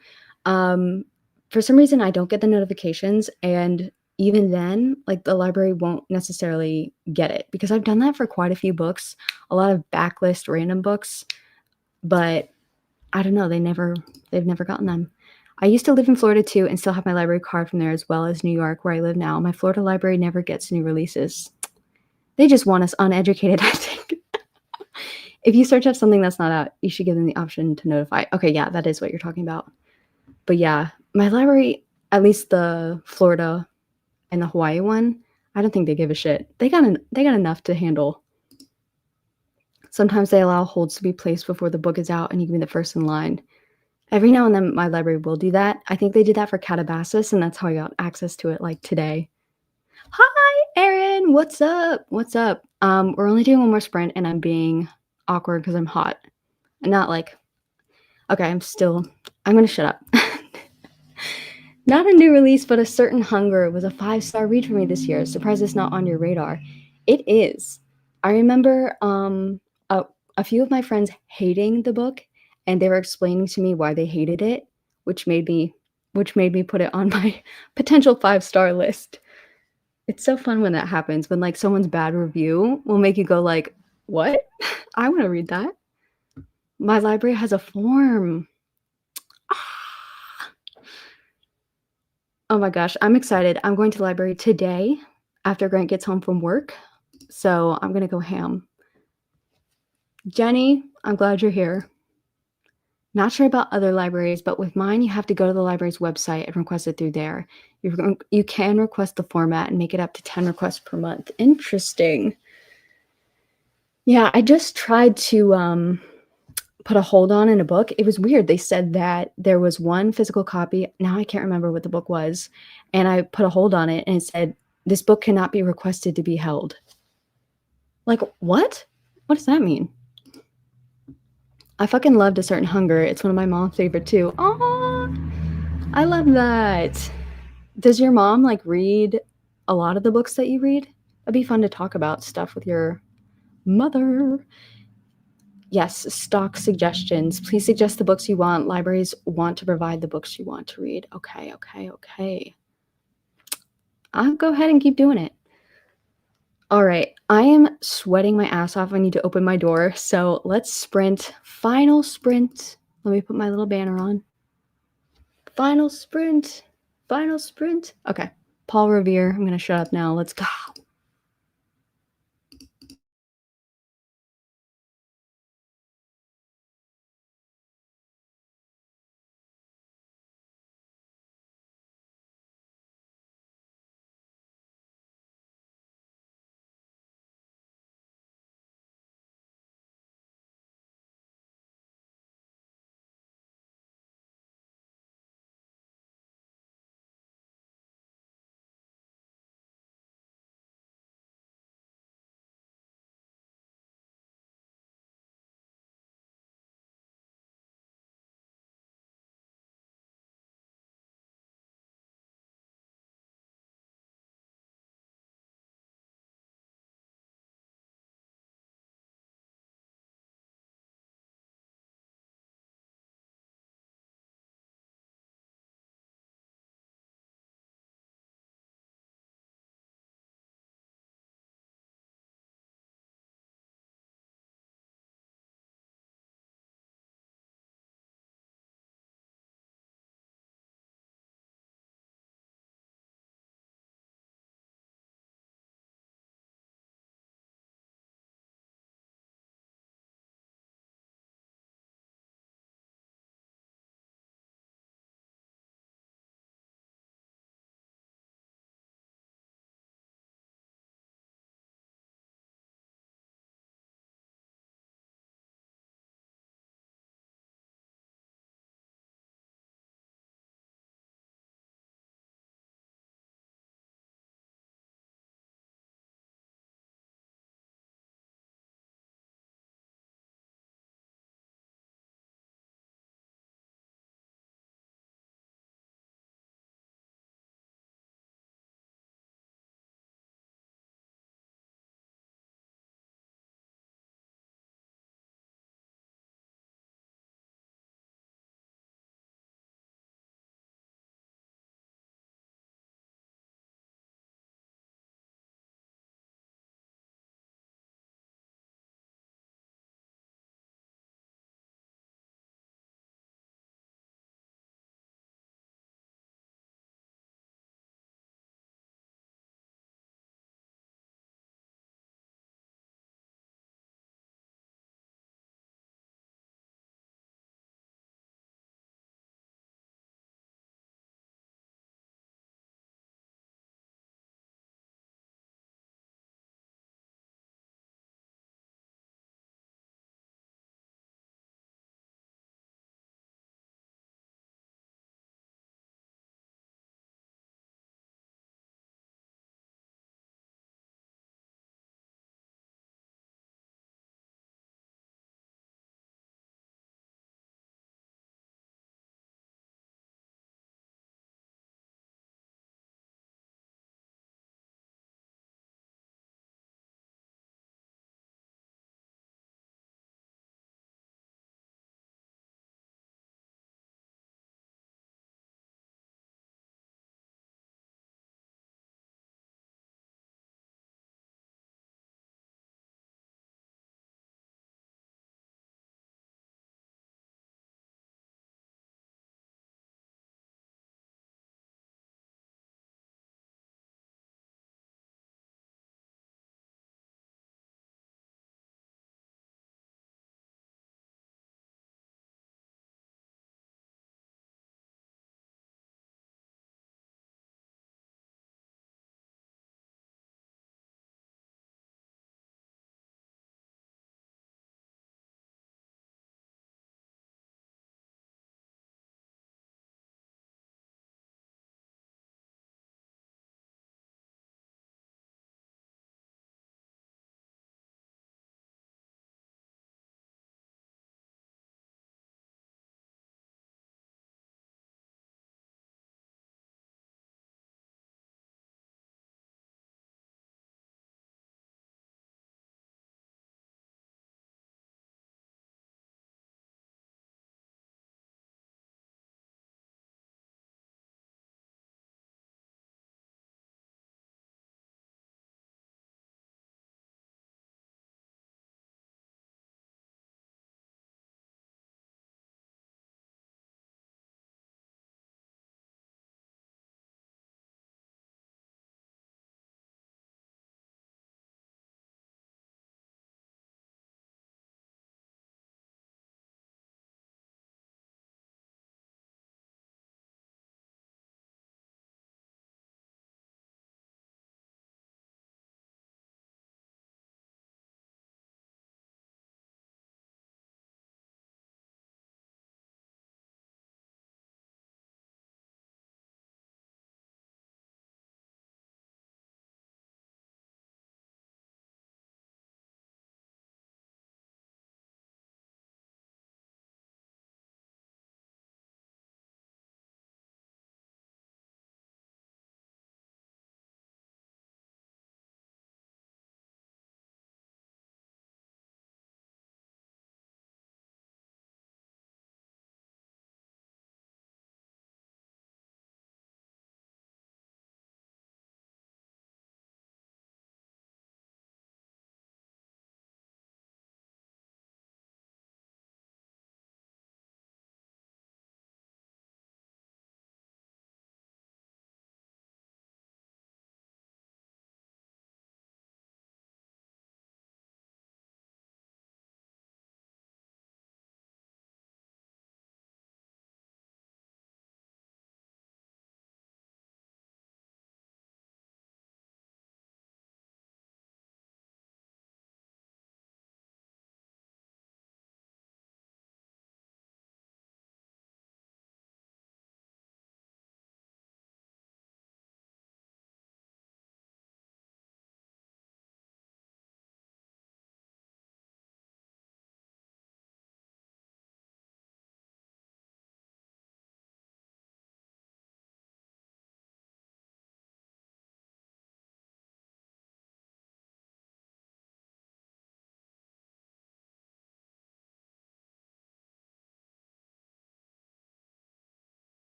For some reason, I don't get the notifications, and even then, like the library won't necessarily get it because I've done that for quite a few books, a lot of backlist random books, but I don't know. They've never gotten them. I used to live in Florida too and still have my library card from there as well as New York, where I live now. My Florida library never gets new releases. They just want us uneducated, I think. If you search up something that's not out, you should give them the option to notify. Okay, yeah, that is what you're talking about. But yeah, my library, at least the Florida and the Hawaii one, I don't think they give a shit. They got enough to handle. Sometimes they allow holds to be placed before the book is out and you can be the first in line. Every now and then my library will do that. I think they did that for Calabasas, and that's how I got access to it like today. Hi, Erin. What's up? We're only doing one more sprint, and I'm being awkward because I'm hot. Not like, okay, I'm going to shut up. Not a new release, but A Certain Hunger was a 5-star read for me this year. Surprised it's not on your radar. It is. I remember a few of my friends hating the book, and they were explaining to me why they hated it, which made me put it on my potential 5-star list. It's so fun when that happens, when like someone's bad review will make you go like, what? I want to read that. My library has a form. Oh my gosh, I'm excited. I'm going to the library today after Grant gets home from work. So I'm going to go ham. Jenny, I'm glad you're here. Not sure about other libraries, but with mine, you have to go to the library's website and request it through there. You can request the format and make it up to 10 requests per month. Interesting. Yeah, I just tried to put a hold on in a book. It was weird. They said that there was one physical copy. Now I can't remember what the book was. And I put a hold on it and it said, this book cannot be requested to be held. Like, what? What does that mean? I fucking loved A Certain Hunger. It's one of my mom's favorite too. Oh, I love that. Does your mom like read a lot of the books that you read? It'd be fun to talk about stuff with your mother. Yes, stock suggestions. Please suggest the books you want. Libraries want to provide the books you want to read. Okay. I'll go ahead and keep doing it. All right, I am sweating my ass off. I need to open my door. So let's sprint. Final sprint. Let me put my little banner on. Final sprint. Final sprint. Okay. Paul Revere. I'm going to shut up now. Let's go.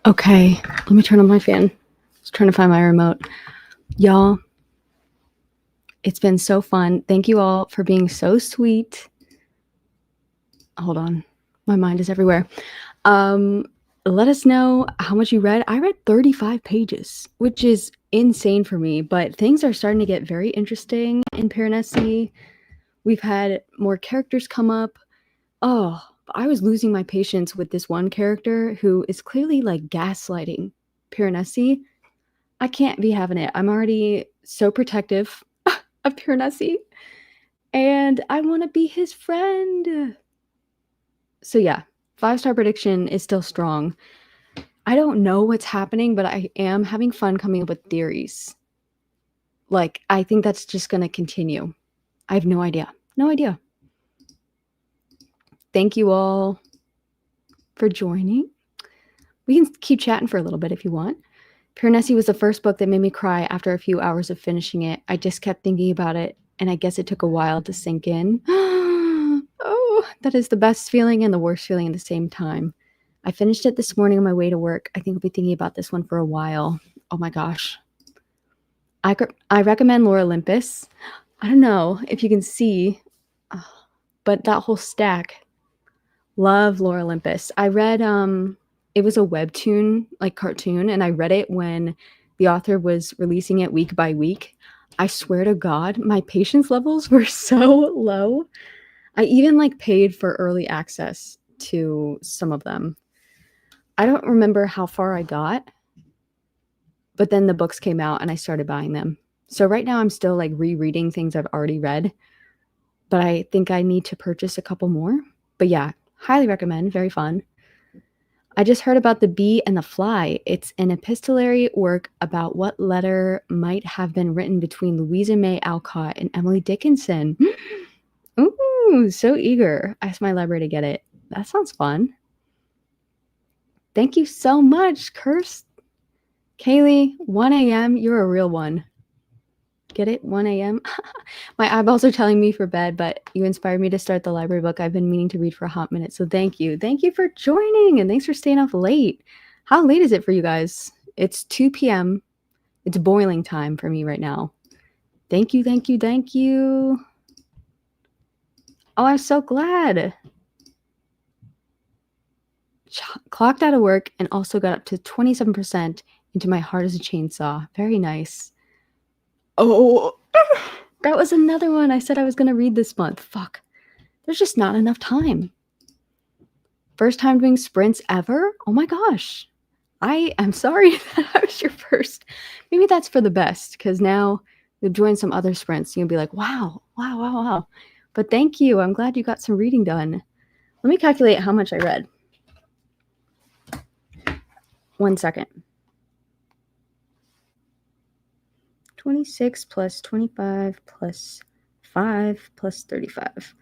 Okay, let me turn on my fan. I was trying to find my remote. Y'all, it's been so fun. Thank you all for being so sweet. Hold on. My mind is everywhere. Let us know how much you read. I read 35 pages, which is insane for me, but things are starting to get very interesting in Piranesi. We've had more characters come up. Oh, I was losing my patience with this one character who is clearly like gaslighting Piranesi. I can't be having it. I'm already so protective of Piranesi, and I want to be his friend. So yeah, 5-star prediction is still strong. I don't know what's happening, but I am having fun coming up with theories. Like, I think that's just going to continue. I have no idea. No idea. Thank you all for joining. We can keep chatting for a little bit if you want. Piranesi was the first book that made me cry after a few hours of finishing it. I just kept thinking about it, and I guess it took a while to sink in. Oh, that is the best feeling and the worst feeling at the same time. I finished it this morning on my way to work. I think I'll be thinking about this one for a while. Oh my gosh. I recommend Lore Olympus. I don't know if you can see, but that whole stack. Love Lore Olympus. I read it was a webtoon, like cartoon, and I read it when the author was releasing it week by week. I swear to God, my patience levels were so low. I even like paid for early access to some of them. I don't remember how far I got, but then the books came out and I started buying them. So right now I'm still like rereading things I've already read, but I think I need to purchase a couple more. But yeah, highly recommend. Very fun. I just heard about The Bee and the Fly. It's an epistolary work about what letter might have been written between Louisa May Alcott and Emily Dickinson. Ooh, so eager. I asked my library to get it. That sounds fun. Thank you so much, Kirst. Kaylee, 1 a.m., you're a real one. Get it? 1 a.m.? My eyeballs are telling me for bed, but you inspired me to start the library book I've been meaning to read for a hot minute. So thank you. Thank you for joining, and thanks for staying up late. How late is it for you guys? It's 2 p.m. It's boiling time for me right now. Thank you, thank you, thank you. Oh, I'm so glad. Clocked out of work and also got up to 27% into My Heart as a Chainsaw. Very nice. Oh, that was another one I said I was going to read this month. Fuck. There's just not enough time. First time doing sprints ever? Oh my gosh. I am sorry that I was your first. Maybe that's for the best, because now you'll join some other sprints. You'll be like, wow, wow, wow, wow. But thank you. I'm glad you got some reading done. Let me calculate how much I read. 1 second. 26 plus 25 plus 5 plus 35.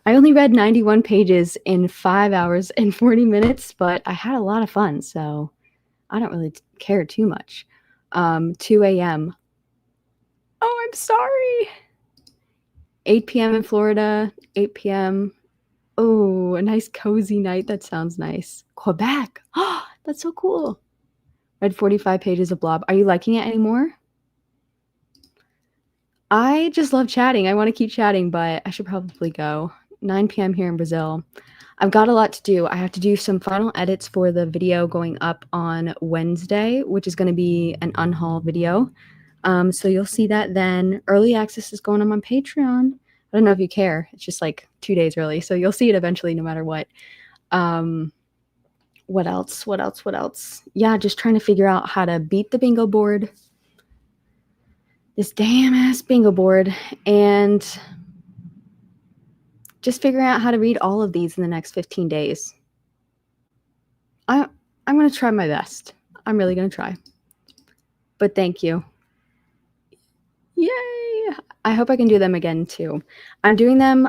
I only read 91 pages in 5 hours and 40 minutes, but I had a lot of fun, so I don't really care too much. 2 a.m. Oh, I'm sorry. 8 p.m. in Florida, 8 p.m. Oh, a nice cozy night. That sounds nice. Quebec. Oh, that's so cool. Read 45 pages of Blob. Are you liking it anymore? I just love chatting. I want to keep chatting, but I should probably go. 9 p.m. here in Brazil. I've got a lot to do. I have to do some final edits for the video going up on Wednesday, which is going to be an unhaul video. So you'll see that then. Early access is going on my Patreon. I don't know if you care. It's just like 2 days early. So you'll see it eventually no matter what. What else? What else? What else? Yeah, just trying to figure out how to beat the bingo board. This damn ass bingo board. And just figuring out how to read all of these in the next 15 days. I'm going to try my best. I'm really going to try. But thank you. Yay! I hope I can do them again too. I'm doing them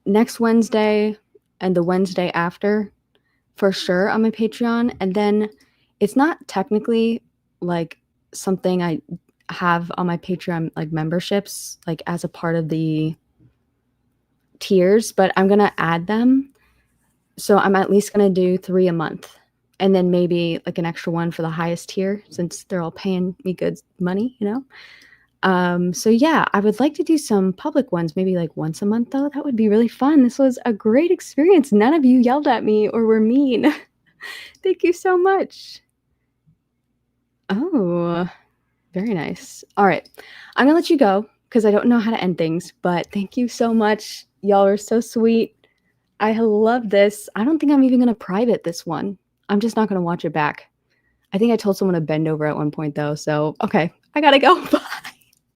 next Wednesday and the Wednesday after for sure on my Patreon. And then it's not technically like something I have on my Patreon, like memberships, like as a part of the tiers, but I'm going to add them. So I'm at least going to do 3 a month. and then maybe like an extra one for the highest tier since they're all paying me good money, you know? So yeah, I would like to do some public ones, maybe like once a month though. That would be really fun. This was a great experience. None of you yelled at me or were mean. Thank you so much. Oh, very nice. All right. I'm gonna let you go because I don't know how to end things, but thank you so much. Y'all are so sweet. I love this. I don't think I'm even gonna private this one. I'm just not gonna watch it back. I think I told someone to bend over at one point though, so okay, I gotta go. Bye.